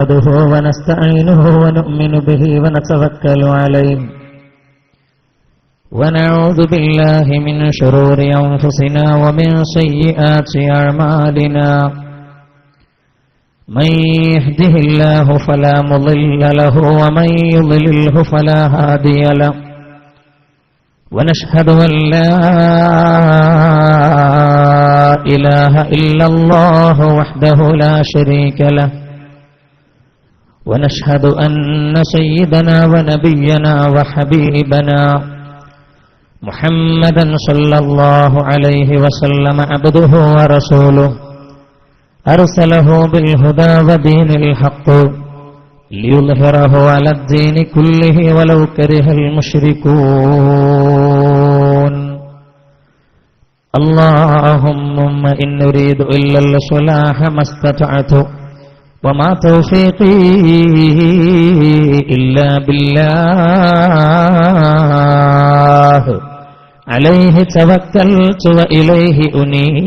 نحمده ونستعينه ونؤمن به ونتوكل عليه ونعوذ بالله من شرور أنفسنا ومن سيئات أعمالنا من يهده الله فلا مضل له ومن يضلله فلا هادي له ونشهد أن لا إله إلا الله وحده لا شريك له ونشهد أن سيدنا ونبينا وحبيبنا محمدا صلى الله عليه وسلم عبده ورسوله أرسله بالهدى ودين الحق ليظهره على الدين كله ولو كره المشركون اللهم إن نريد إلا الصلاح ما استطعت وما توفيقي إلا بالله عليه توكلت وإليه أنيب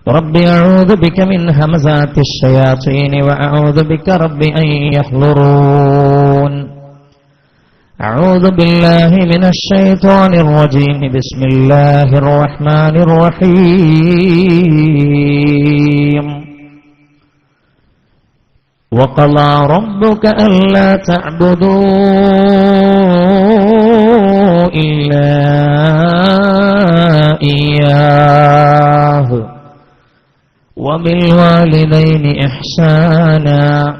رب أعوذ بك من همزات الشياطين وأعوذ بك رب أن يحضرون أعوذ بالله من الشيطان الرجيم بسم الله الرحمن الرحيم وقضى ربك ألا تعبدوا إلا إياه وبالوالدين إحسانا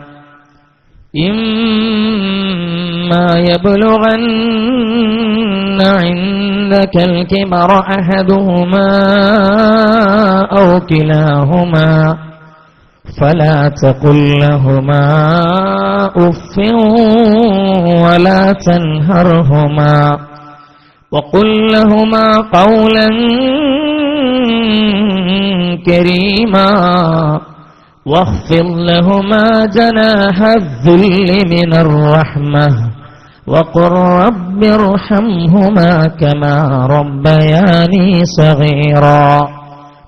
إما يبلغن عندك الكبر أحدهما أو كلاهما فلا تقل لهما أف ولا تنهرهما وقل لهما قولا كريما واخفض لهما جناح الذل من الرحمة وقل رب ارحمهما كما ربياني صغيرا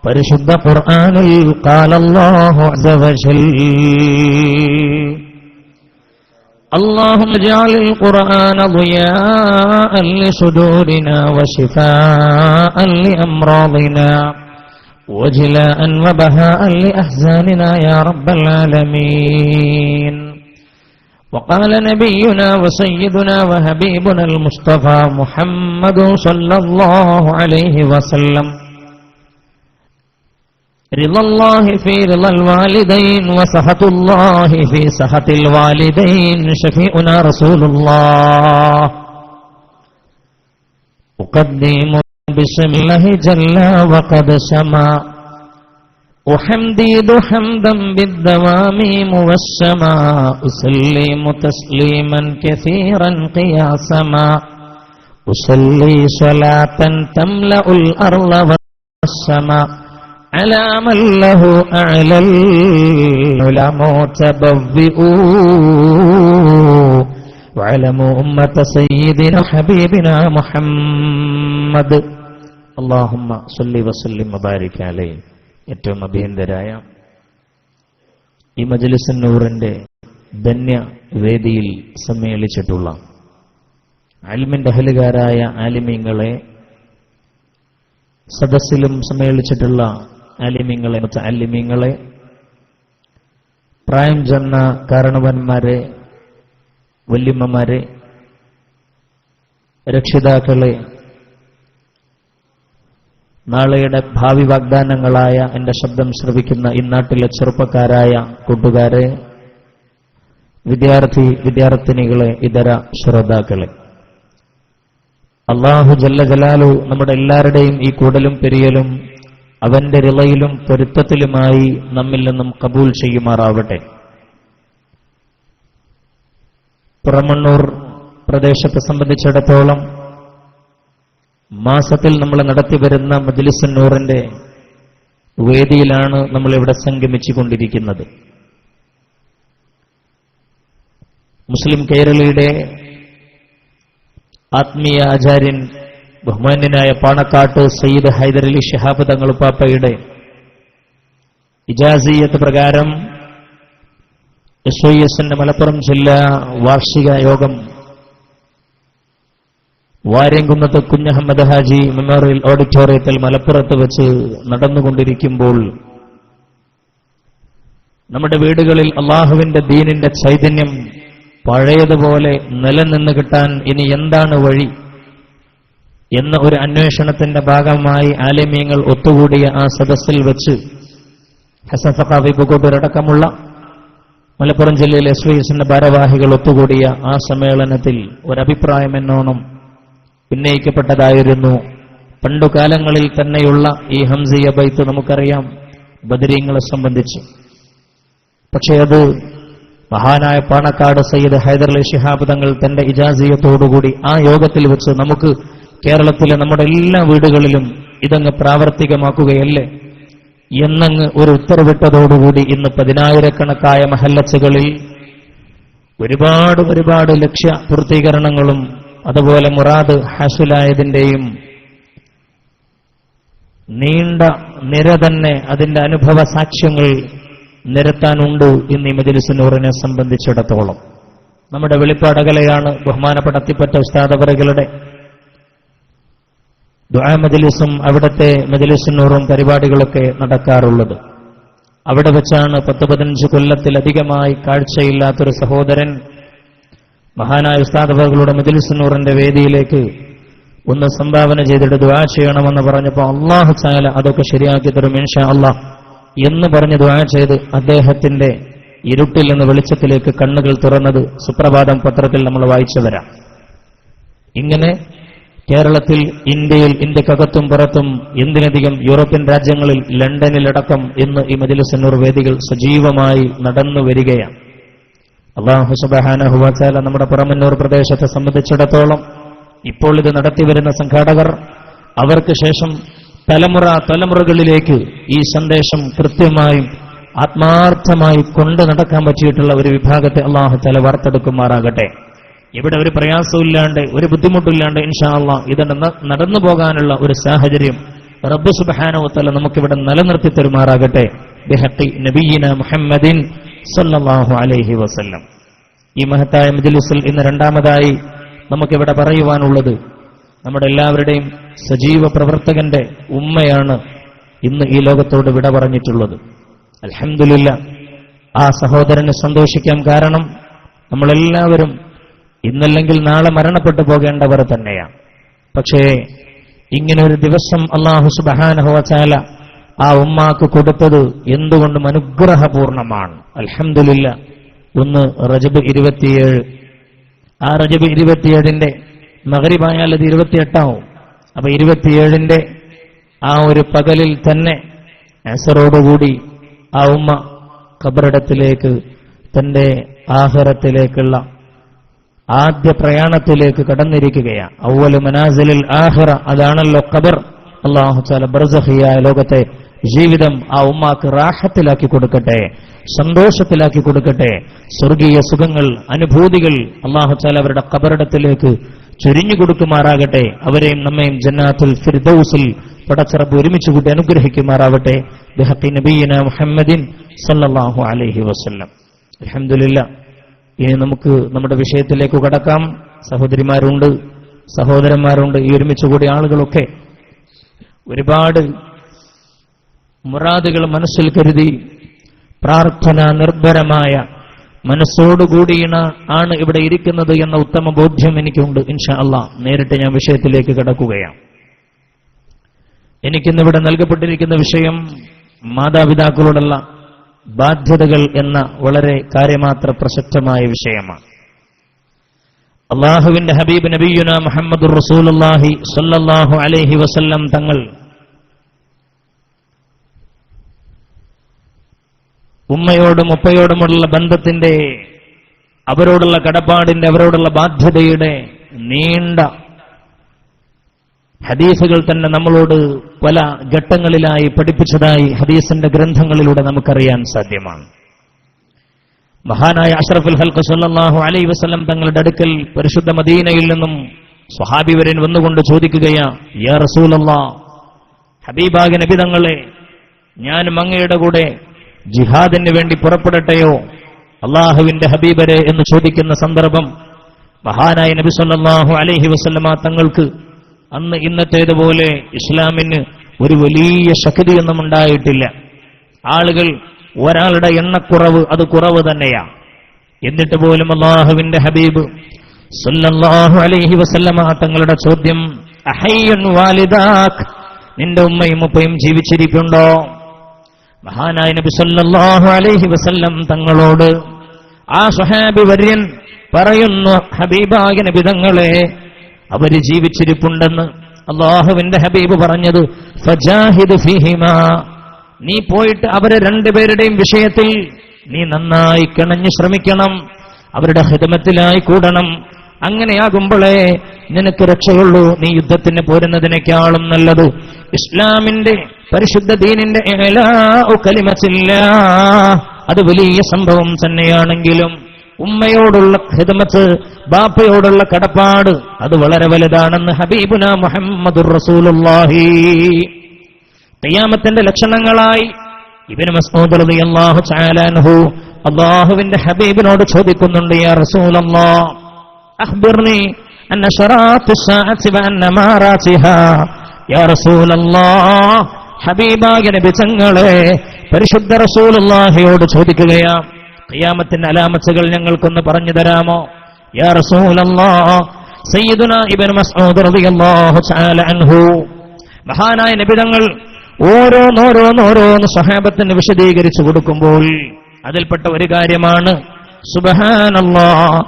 പരിശുദ്ധ ഖുർആനിൽ قال الله عز وجل اللهم اجعل القرآن ضياء لصدورنا وشفاء لأمراضنا وجلاء وبهاء لأحزاننا يا رب العالمين وقال نبينا وسيدنا وحبيبنا المصطفى محمد صلى الله عليه وسلم رضا الله في رضا الوالدين وسخط الله في سخط الوالدين شفيعنا رسول الله أقدم بسم الله جل وقد سما أحمديد حمدا بالدوام والسما أسلم تسليما كثيرا قياسما أصلي صلاة تملأ الأرض والسماء على من له أعلى العلماء تبوئوا وعلموا أمة سيدنا حبيبنا محمد اللهم صل وسلم وبارك عليه ഏറ്റവും അഭിനന്ദരായ ഈ മജ്‌ലിസ് നൂറിന്റെ ധന്യ വേദിയിൽ സമ്മേളിച്ചിട്ടുള്ള ഇൽമിന്റെ അഹ്ലുകാരായ ആലിമീങ്ങളെ, സദസ്സിലും സമ്മേളിച്ചിട്ടുള്ള ആലിമീങ്ങളെ, മുതഅല്ലിമീങ്ങളെ, പ്രായം ചെന്ന കാരണവന്മാരെ, വല്യമ്മമാരെ, രക്ഷിതാക്കളെ, നാളെയുടെ ഭാവി വാഗ്ദാനങ്ങളായ എന്റെ ശബ്ദം ശ്രവിക്കുന്ന ഇന്നാട്ടിലെ ചെറുപ്പക്കാരായ കൂട്ടുകാരെ, വിദ്യാർത്ഥിനികളെ, ഇതര ശ്രോതാക്കളെ, അല്ലാഹു ജല്ല ജലാലു നമ്മുടെ എല്ലാവരുടെയും ഈ കൂടലും പെരിയലും അവന്റെ റിളയിലും പൊരുത്തത്തിലുമായി നമ്മിൽ നിന്നും കബൂൽ ചെയ്യുമാറാവട്ടെ. പുറമണ്ണൂർ പ്രദേശത്തെ സംബന്ധിച്ചിടത്തോളം മാസത്തിൽ നമ്മൾ നടത്തിവരുന്ന മജ്‌ലിസ് നൂറിന്റെ വേദിയിലാണ് നമ്മളിവിടെ സംഗമിച്ചുകൊണ്ടിരിക്കുന്നത്. മുസ്ലിം കേരളയുടെ ആത്മീയ ആചാര്യൻ ബഹുമാന്യനായ പാണക്കാട്ട് സയ്യിദ് ഹൈദരലി ശിഹാബ് തങ്ങൾ ഉപ്പാപ്പയുടെ ഇജാസിയത്ത് പ്രകാരം SYSന്റെ മലപ്പുറം ജില്ലാ വാർഷിക യോഗം വാര്യംകുന്നത്ത് കുഞ്ഞഹമ്മദ് ഹാജി മെമ്മോറിയൽ ഓഡിറ്റോറിയത്തിൽ മലപ്പുറത്ത് വെച്ച് നടന്നുകൊണ്ടിരിക്കുമ്പോൾ നമ്മുടെ വീടുകളിൽ അള്ളാഹുവിന്റെ ദീനിന്റെ ചൈതന്യം പഴയതുപോലെ നിലനിന്ന് കിട്ടാൻ ഇനി എന്താണ് വഴി എന്ന ഒരു അന്വേഷണത്തിന്റെ ഭാഗമായി ആലിമീങ്ങൾ ഒത്തുകൂടിയ ആ സദസ്സിൽ വെച്ച് ഹസൻ സഖാഫി ബുഗോബിറടക്കമുള്ള മലപ്പുറം ജില്ലയിലെ SYSന്റെ ഭാരവാഹികൾ ഒത്തുകൂടിയ ആ സമ്മേളനത്തിൽ ഒരഭിപ്രായം എന്നോണം ഉന്നയിക്കപ്പെട്ടതായിരുന്നു. പണ്ടുകാലങ്ങളിൽ തന്നെയുള്ള ഈ ഹംസിയ ബൈത്ത് നമുക്കറിയാം ബദരീങ്ങളെ സംബന്ധിച്ച്. പക്ഷേ അത് മഹാനായ പാണക്കാട് സയ്യിദ് ഹൈദരലി ശിഹാബ് തങ്ങൾ തന്റെ ഇജാസിയത്തോടുകൂടി ആ യോഗത്തിൽ വെച്ച് നമുക്ക് കേരളത്തിലെ നമ്മുടെ എല്ലാ വീടുകളിലും ഇതങ്ങ് പ്രാവർത്തികമാക്കുകയല്ലേ എന്നങ്ങ് ഒരു ഉത്തരവിട്ടതോടുകൂടി ഇന്ന് 10,000-കണക്കായ മഹല്ലച്ചുകളിൽ ഒരുപാട് ലക്ഷ്യ പൂർത്തീകരണങ്ങളും അതുപോലെ മുറാദ് ഹാസിലായതിന്റെയും നീണ്ട നിര തന്നെ അതിന്റെ അനുഭവ സാക്ഷ്യങ്ങൾ നിരത്താനുണ്ട് ഇന്ന് ഈ മജ്‌ലിസ് നൂറിനെ സംബന്ധിച്ചിടത്തോളം. നമ്മുടെ വെളിപ്പാടകലയാണ് ബഹുമാനപ്പെട്ട അത്തിപ്പറ്റ ഉസ്താദ് അവറുകളുടെ ദുആ മജ്‌ലിസും അവിടുത്തെ മജ്‌ലിസ് നൂറും പരിപാടികളൊക്കെ നടക്കാറുള്ളത്. അവിടെ വെച്ചാണ് 10-15 കൊല്ലത്തിലധികമായി കാഴ്ചയില്ലാത്തൊരു സഹോദരൻ മഹാനായ ഉസ്താദ് അവറുകളുടെ മജ്‌ലിസ് നൂറിന്റെ വേദിയിലേക്ക് ഒന്ന് സംഭാവന ചെയ്തിട്ട് ദുആ ചെയ്യണമെന്ന് പറഞ്ഞപ്പോൾ അല്ലാഹു തആല അതൊക്കെ ശരിയാക്കി തരും ഇൻഷാ അല്ലാഹ് എന്ന് പറഞ്ഞ് ദുആ ചെയ്ത് അദ്ദേഹത്തിന്റെ ഇരുട്ടിൽ നിന്ന് വെളിച്ചത്തിലേക്ക് കണ്ണുകൾ തുറന്നത് സുപ്രഭാതം പത്രത്തിൽ നമ്മൾ വായിച്ചു വരാം. ഇങ്ങനെ കേരളത്തിൽ, ഇന്ത്യയിൽ, ഇന്ത്യക്കകത്തും പുറത്തും, എന്തിനധികം യൂറോപ്യൻ രാജ്യങ്ങളിൽ, ലണ്ടനിലടക്കം ഇന്ന് ഈ മജ്‌ലിസ് നൂർ വേദികൾ സജീവമായി നടന്നു വരികയാണ്. അല്ലാഹു സുബ്ഹാനഹു വ തആല നമ്മുടെ പുറമന്നൂർ പ്രദേശത്തെ സംബന്ധിച്ചിടത്തോളം ഇപ്പോൾ ഇത് നടത്തിവരുന്ന സംഘാടകർ അവർക്ക് ശേഷം തലമുറകളിലേക്ക് ഈ സന്ദേശം കൃത്യമായും ആത്മാർത്ഥമായി കൊണ്ടു നടക്കാൻ പറ്റിയിട്ടുള്ള ഒരു വിഭാഗത്തെ അല്ലാഹു തആല വാർത്തെടുക്കുമാറാകട്ടെ. ഇവിടെ ഒരു പ്രയാസമില്ലാണ്ട് ഒരു ബുദ്ധിമുട്ടില്ലാണ്ട് ഇൻഷാ അല്ലാഹ് ഇത് നടന്നു പോകാനുള്ള ഒരു സാഹചര്യം റബ്ബ് സുബ്ഹാനഹു വ തആല നമുക്കിവിടെ നിലനിർത്തി തരുമാറാകട്ടെ. ബിഹഖി നബിയിന മുഹമ്മദിൻ സല്ലല്ലാഹു അലൈഹി വസല്ലം. ഈ മഹത്തായ മജ്‌ലിസിൽ ഇന്ന് രണ്ടാമതായി നമുക്കിവിടെ പറയുവാനുള്ളത് നമ്മുടെ എല്ലാവരുടെയും സജീവ പ്രവർത്തകന്റെ ഉമ്മയാണ് ഇന്ന് ഈ ലോകത്തോട് വിട പറഞ്ഞിട്ടുള്ളത്. അൽഹംദുലില്ലാഹ്, ആ സഹോദരന് സന്തോഷിക്കാൻ കാരണം നമ്മളെല്ലാവരും ഇന്നല്ലെങ്കിൽ നാളെ മരണപ്പെട്ടു പോകേണ്ടവർ തന്നെയാണ്. പക്ഷേ ഇങ്ങനെ ഒരു ദിവസം അല്ലാഹു സുബ്ഹാനഹു വ തആല ആ ഉമ്മാക്ക് കൊടുത്തത് എന്തുകൊണ്ടും അനുഗ്രഹപൂർണമാണ്. അൽഹംദുലില്ലാഹ്. ഒന്ന് റജബ് 27. ആ റജബ് 27ന്റെ മഗ്രിബായാൽ അത് 28 അപ്പൊ 27ന്റെ ആ ഒരു പകലിൽ തന്നെ അസറോടുകൂടി ആ ഉമ്മ ഖബറിടത്തിലേക്ക്, തന്റെ ആഖിറത്തിലേക്കുള്ള ആദ്യ പ്രയാണത്തിലേക്ക് കടന്നിരിക്കുകയാണ്. അവ്വലു മനാസിലിൽ ആഖിറ, അതാണല്ലോ ഖബർ. അല്ലാഹു തആല ബർസഖിയായ ലോകത്തെ ജീവിതം ആ ഉമ്മാക്ക് റാഹത്തിലാക്കി കൊടുക്കട്ടെ, സന്തോഷത്തിലാക്കി കൊടുക്കട്ടെ. സ്വർഗീയ സുഖങ്ങൾ, അനുഭൂതികൾ അല്ലാഹു തആല അവരുടെ ഖബറിടത്തിലേക്ക് ചൊരിഞ്ഞു കൊടുക്കുമാറാകട്ടെ. അവരെയും നമ്മയും ജന്നാത്തുൽ ഫിർദൗസിൽ പടച്ചറബ് ഒരുമിച്ച് കൂട്ടി അനുഗ്രഹിക്കുമാറാവട്ടെ. ബിഹഖി നബിയിന മുഹമ്മദിൻ സല്ലല്ലാഹു അലൈഹി വസല്ലം. അൽഹംദുലില്ലാഹ്. ഇനി നമുക്ക് നമ്മുടെ വിഷയത്തിലേക്ക് കടക്കാം. സഹോദരിമാരുണ്ട്, സഹോദരന്മാരുണ്ട്, ഈ ഒരുമിച്ച് കൂടിയ ആളുകളൊക്കെ ഒരുപാട് മുറാദുകൾ മനസ്സിൽ കരുതി പ്രാർത്ഥന നിർഭരമായ മനസ്സോടുകൂടിയാണ് ഇവിടെ ഇരിക്കുന്നത് എന്ന ഉത്തമ ബോധ്യം എനിക്കുണ്ട്. ഇൻഷാ അല്ലാഹ് നേരിട്ട് ഞാൻ വിഷയത്തിലേക്ക് കടക്കുകയാണ്. എനിക്കിന്നിവിടെ നൽകപ്പെട്ടിരിക്കുന്ന വിഷയം മാതാപിതാക്കളോടുള്ള ബാധ്യതകൾ എന്ന വളരെ കാര്യമാത്ര പ്രസക്തമായ വിഷയമാണ്. അല്ലാഹുവിന്റെ ഹബീബ് നബിയുന മുഹമ്മദുർ റസൂലുള്ളാഹി സ്വല്ലല്ലാഹു അലൈഹി വസല്ലം തങ്ങൾ ഉമ്മയോടും ഉപ്പയോടുമുള്ള ബന്ധത്തിന്റെ, അവരോടുള്ള കടപ്പാടിന്റെ, അവരോടുള്ള ബാധ്യതയുടെ നീണ്ട ഹദീസുകൾ തന്നെ നമ്മളോട് പല ഘട്ടങ്ങളിലായി പഠിപ്പിച്ചതായി ഹദീസിന്റെ ഗ്രന്ഥങ്ങളിലൂടെ നമുക്കറിയാൻ സാധ്യമാണ്. മഹാനായ അഷ്റഫുൽ ഖൽഖ് സല്ലല്ലാഹു അലൈഹി വസല്ലം തങ്ങളുടെ അടുക്കൽ പരിശുദ്ധ മദീനയിൽ നിന്നും സ്വഹാബി വരൻ വന്നുകൊണ്ട് ചോദിക്കുകയാ, യാ റസൂലല്ലാഹ്, ഹബീബായ നബി തങ്ങളെ, ഞാനും അങ്ങയുടെ കൂടെ ജിഹാദിന് വേണ്ടി പുറപ്പെടട്ടെയോ അള്ളാഹുവിന്റെ ഹബീബരെ എന്ന് ചോദിക്കുന്ന സന്ദർഭം മഹാനായ നബി സല്ലല്ലാഹു അലൈഹി വസല്ലമ തങ്ങൾക്ക് അന്ന് ഇന്നത്തേതുപോലെ ഇസ്ലാമിന് ഒരു വലിയ ശക്തിയൊന്നും ഉണ്ടായിട്ടില്ല. ആളുകൾ ഒരാളുടെ എണ്ണക്കുറവ് അത് കുറവ് തന്നെയാണ്. എന്നിട്ട് പോലും അള്ളാഹുവിന്റെ ഹബീബ് സല്ലല്ലാഹു അലൈഹി വസല്ലമ തങ്ങളുടെ ചോദ്യം, അഹയ്യുൻ വാലിദാക്, നിന്റെ ഉമ്മയും ഉപ്പയും ജീവിച്ചിരിപ്പുണ്ടോ? മഹാനായ നബി സല്ലല്ലാഹു അലൈഹി വസല്ലം തങ്ങളോട് ആ സ്വഹാബി വര്യൻ പറയുന്നു, ഹബീബായ നബി തങ്ങളെ, അവര് ജീവിച്ചിരിപ്പുണ്ടെന്ന്. അള്ളാഹുവിന്റെ ഹബീബ് പറഞ്ഞത്, ഫജാഹിദ് ഫീഹിമാ, നീ പോയിട്ട് അവരെ രണ്ടുപേരുടെയും വിഷയത്തിൽ നീ നന്നായി കിണഞ്ഞു ശ്രമിക്കണം, അവരുടെ ഖിദ്മത്തിലായി കൂടണം. അങ്ങനെയാകുമ്പോഴേ നിനക്ക് രക്ഷയുള്ളൂ. നീ യുദ്ധത്തിന് പോരുന്നതിനേക്കാളും നല്ലത് ഇസ്ലാമിന്റെ പരിശുദ്ധ ദീനിന്റെ ഇഅ്ലാഉ കലിമത്തില്ലാഹ്, അത് വലിയ സംഭവം തന്നെയാണെങ്കിലും ഉമ്മയോടുള്ള ഖിദ്മത്ത്, ബാപ്പയോടുള്ള കടപ്പാട് അത് വളരെ വലുതാണെന്ന് ഹബീബുനാ മുഹമ്മദുർ റസൂലുള്ളാഹി. ഖിയാമത്തിന്റെ ലക്ഷണങ്ങളായി ഇബ്നു മസ്ഊദ് റളിയല്ലാഹു തആല അൻഹു അല്ലാഹുവിന്റെ ഹബീബിനോട് ചോദിക്കുന്നുണ്ട്, യാ റസൂലല്ലാഹ് അഖ്ബിർനി അൻ അശറാത്തുസ് സാഅത്തി വ അൻ മാറാതിഹാ. യാ റസൂലല്ലാഹ്, ഹബീബായ നബി തങ്ങളെ, പരിശുദ്ധ റസൂലുള്ളാഹിയോട് ചോദിക്കുകയാ, ഖിയാമത്തിന്റെ അലാമത്തുകൾ ഞങ്ങൾക്കൊന്ന് പറഞ്ഞു തരാമോ? യാ റസൂലല്ലാഹ്, സയ്യിദുനാ ഇബ്നു മസ്ഊദ് റളിയല്ലാഹു തആല അൻഹു മഹാനായ നബി തങ്ങൾ ഓരോന്നോരോന്ന് സ്വഹാബത്തിന് വിശദീകരിച്ചു കൊടുക്കുമ്പോൾ അതിൽപ്പെട്ട ഒരു കാര്യമാണ് സുബ്ഹാനല്ലാഹ്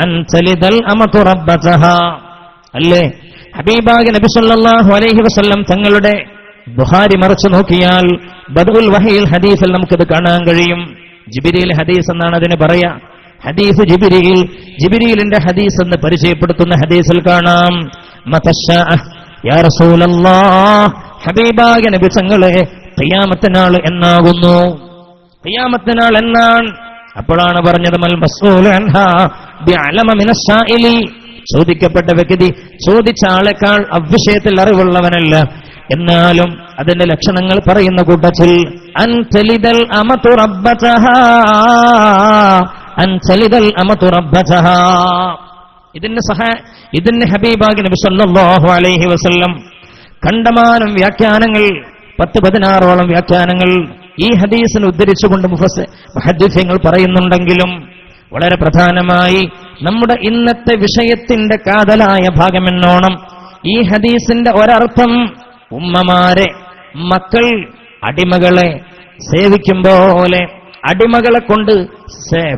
അൻ തലിദൽ അമതു റബ്ബതഹാ. അല്ലേ, ഹബീബായ നബി സല്ലല്ലാഹു അലൈഹി വസല്ലം തങ്ങളുടെ ബുഖാരി മറിച്ചു നോക്കിയാൽ ബദഉൽ വഹയിൽ ഹദീസിൽ നമുക്കത് കാണാൻ കഴിയും. ജിബ്രീൽ ഹദീസ് എന്നാണ് അതിന് പറയാ. ഹദീസ് ജിബ്രീലിന്റെ ഹദീസ് എന്ന് പരിചയപ്പെടുത്തുന്ന ഹദീസിൽ കാണാം, മതശാഅ യാ റസൂലല്ലാഹ്, ഹബീബായ നബി തങ്ങളെ, ഖിയാമത്തിനാൾ എന്നാകുന്നു? ഖിയാമത്തിനാൾ എന്നാണ്? അപ്പോഴാണ് പറഞ്ഞത്, മൽ മസ്ഊലു അൻഹാ ബിഅലമ മിനസ് സായിലി, ചോദിക്കപ്പെട്ട വ്യക്തി ചോദിച്ച ആളെക്കാൾ അവിഷയത്തിൽ അറിവുള്ളവനല്ല. എന്നാലും അതിന്റെ ലക്ഷണങ്ങൾ പറയുന്ന കൂട്ടത്തിൽ അൻ തലിദൽ അമതു റബ്ബതഹാ, അൻ തലിദൽ അമതു റബ്ബതഹാ. ഇതിന് ഹബീബായ നബി സല്ലല്ലാഹു അലൈഹി വസല്ലം കണ്ടമാനം വ്യാഖ്യാനങ്ങൾ, 10-16ഓളം വ്യാഖ്യാനങ്ങൾ ഈ ഹദീസിന് ഉദ്ധരിച്ചുകൊണ്ട് മുഹദ്ദിസീങ്ങൾ പറയുന്നുണ്ടെങ്കിലും വളരെ പ്രധാനമായി നമ്മുടെ ഇന്നത്തെ വിഷയത്തിന്റെ കാതലായ ഭാഗമെന്നോണം ഈ ഹദീസിന്റെ ഒരർത്ഥം, ഉമ്മമാരെ മക്കൾ അടിമകളെ സേവിക്കും പോലെ, അടിമകളെ കൊണ്ട്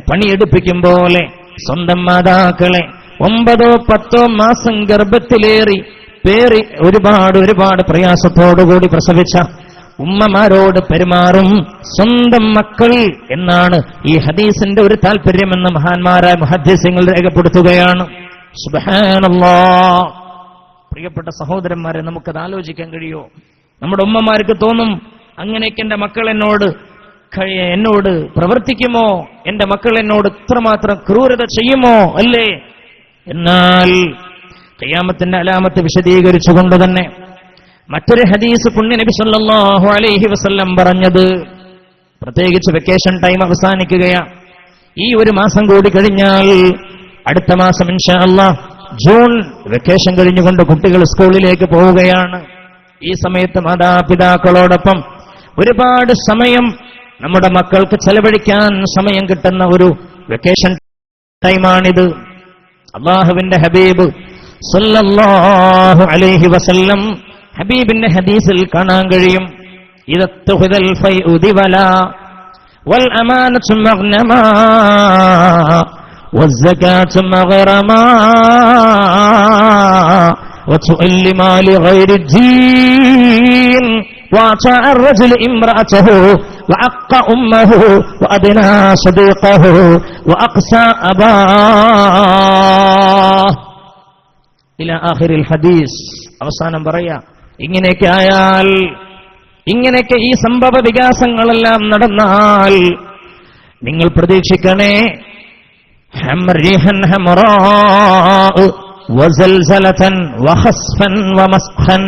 പണിയെടുപ്പിക്കും പോലെ സ്വന്തം മാതാക്കളെ 9-10 മാസം ഗർഭത്തിലേറി പേറി ഒരുപാട് പ്രയാസത്തോടുകൂടി പ്രസവിച്ച ഉമ്മമാരോട് പെരുമാറും സ്വന്തം മക്കൾ എന്നാണ് ഈ ഹദീസിന്റെ ഒരു താല്പര്യമെന്ന് മഹാന്മാരായ മുഹദ്ദിസീങ്ങൾ രേഖപ്പെടുത്തുകയാണ്. സുബ്ഹാനല്ലാഹ്. പ്രിയപ്പെട്ട സഹോദരന്മാരെ, നമുക്കത് ആലോചിക്കാൻ കഴിയോ? നമ്മുടെ ഉമ്മമാർക്ക് തോന്നും, അങ്ങനെയൊക്കെ എന്റെ മക്കൾ എന്നോട് പ്രവർത്തിക്കുമോ, എന്റെ മക്കൾ എന്നോട് ഇത്രമാത്രം ക്രൂരത ചെയ്യുമോ? അല്ലേ? എന്നാൽ ഖിയാമത്തിന്റെ അലാമത്ത് വിശദീകരിച്ചുകൊണ്ട് തന്നെ മറ്റൊരു ഹദീസ് പുണ്യ നബി സല്ലല്ലാഹു അലൈഹി വസല്ലം പറഞ്ഞത്, പ്രത്യേകിച്ച് വെക്കേഷൻ ടൈം അവസാനിക്കുകയാ. ഈ ഒരു മാസം കൂടി കഴിഞ്ഞാൽ അടുത്ത മാസം ഇൻഷാ അല്ലാഹ് ജൂൺ വെക്കേഷൻ കഴിഞ്ഞുകൊണ്ട് കുട്ടികൾ സ്കൂളിലേക്ക് പോവുകയാണ്. ഈ സമയത്ത് മാതാപിതാക്കളോടൊപ്പം ഒരുപാട് സമയം നമ്മുടെ മക്കൾക്ക് ചെലവഴിക്കാൻ സമയം കിട്ടുന്ന ഒരു വെക്കേഷൻ ടൈമാണിത്. അല്ലാഹുവിന്റെ ഹബീബ് സല്ലല്ലാഹു അലൈഹി വസല്ലം ഹബീബിന്റെ ഹദീസിൽ കാണാൻ കഴിയും, ഇദത്തുഖിദൽ ഫൈഉ ദിവലാ വൽ അമാനതു മഗ്നമാ വസ്സകാതു മഗ്റമാ വതുഅല്ലിമാ ലിഗൈരി الدين وأطاع الرجل امرأته وأقى أمه وأدنى صديقه وأقسى أباه إلى آخر الحديث. അവസാനം പറയാ, ഇങ്ങനെയൊക്കെ ആയാൽ, ഇങ്ങനെയൊക്കെ ഈ സംഭവ വികാസങ്ങളെല്ലാം നടന്നാൽ നിങ്ങൾ പ്രതീക്ഷിക്കണേ, ഹംറിഹൻ ഹംറാ വസൽസലതൻ വഖസ്ഫൻ വമസ്ഖൻ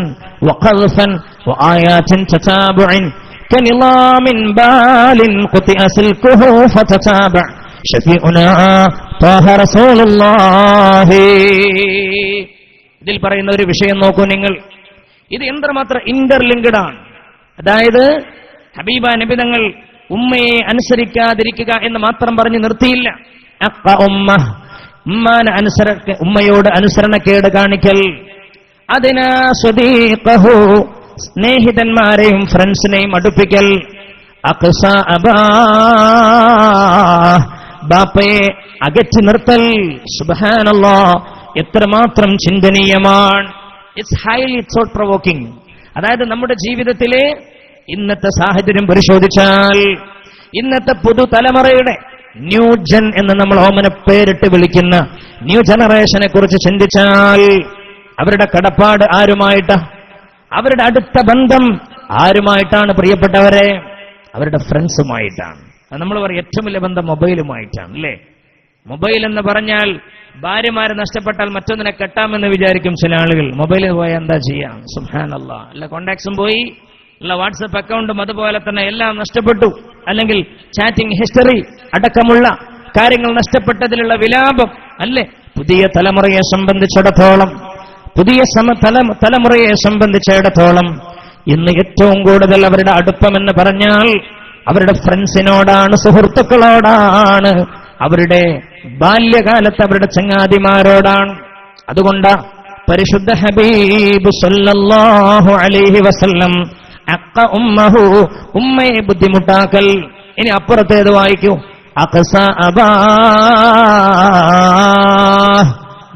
വഖൽഫൻ വആയാതിൻ തതാബുഇൻ കനിളാമിൻ ബാലിൻ ഖുതിഅ സിൽകുഹു ഫതതാബ ഷഫീഉനാ ത്വാഹ റസൂലുള്ളാഹി. ഇതിൽ പറയുന്ന ഒരു വിഷയം നോക്കൂ നിങ്ങൾ. ഇത് എത്രമാത്രം ഇന്റർലിങ്ക്ഡ് ആണ്. അതായത് ഹബീബ നബി തങ്ങൾ ഉമ്മയെ അനുസരിക്കാതിരിക്കുക എന്ന് മാത്രം പറഞ്ഞു നിർത്തിയില്ല. ഉമ്മയോട് അനുസരണക്കേട് കാണിക്കൽ, അതിനാ സ്വദീഖഹു, സ്നേഹിതന്മാരെയും ഫ്രണ്ട്സിനെയും അടുപ്പിക്കൽ, അഖ്സ അബാ, ബാപ്പയെ അകറ്റി നിർത്തൽ. സുബ്ഹാനല്ലാഹ്, എത്രമാത്രം ചിന്തനീയമാണ്. It's highly thought provoking. അതായത് നമ്മുടെ ജീവിതത്തിലെ ഇന്നത്തെ സാഹചര്യം പരിശോധിച്ചാൽ, ഇന്നത്തെ പുതുതലമുറയുടെ ന്യൂ ജൻ എന്ന് നമ്മൾ ഓമന പേരിട്ട് വിളിക്കുന്ന ന്യൂ ജനറേഷനെ കുറിച്ച് ചിന്തിച്ചാൽ, അവരുടെ കടപ്പാട് ആരുമായിട്ടാ? അവരുടെ അടുത്ത ബന്ധം ആരുമായിട്ടാണ് പ്രിയപ്പെട്ടവരെ? അവരുടെ ഫ്രണ്ട്സുമായിട്ടാണ്. നമ്മൾ പറയും ഏറ്റവും വലിയ ബന്ധം മൊബൈലുമായിട്ടാണ്, അല്ലേ? മൊബൈൽ എന്ന് പറഞ്ഞാൽ ഭാര്യമാരെ നഷ്ടപ്പെട്ടാൽ മറ്റൊന്നിനെ കെട്ടാമെന്ന് വിചാരിക്കും ചില ആളുകൾ. മൊബൈലിൽ പോയാൽ എന്താ ചെയ്യാം? സുബ്ഹാനല്ലാഹ്, എല്ലാ കോണ്ടാക്ട്സും പോയി, എല്ലാ വാട്സപ്പ് അക്കൗണ്ടും അതുപോലെ തന്നെ എല്ലാം നഷ്ടപ്പെട്ടു. അല്ലെങ്കിൽ ചാറ്റിംഗ് ഹിസ്റ്ററി അടക്കമുള്ള കാര്യങ്ങൾ നഷ്ടപ്പെട്ടതിലുള്ള വിലാപം, അല്ലേ? പുതിയ തലമുറയെ സംബന്ധിച്ചിടത്തോളം, തലമുറയെ സംബന്ധിച്ചിടത്തോളം ഇന്ന് ഏറ്റവും കൂടുതൽ അവരുടെ അടുപ്പമെന്ന് പറഞ്ഞാൽ അവരുടെ ഫ്രണ്ട്സിനോടാണ്, സുഹൃത്തുക്കളോടാണ്, അവരുടെ ബാല്യകാലത്ത് അവരുടെ ചങ്ങാതിമാരോടാണ്. അതുകൊണ്ട് പരിശുദ്ധ ഹബീബ് സല്ലല്ലാഹു അലൈഹി വസല്ലം അഖ ഉമ്മഹു, ഉമ്മയെ ബുദ്ധിമുട്ടാക്കൽ. ഇനി അപ്പുറത്തേത് വായിക്കൂ, അഖ്സ അബാ,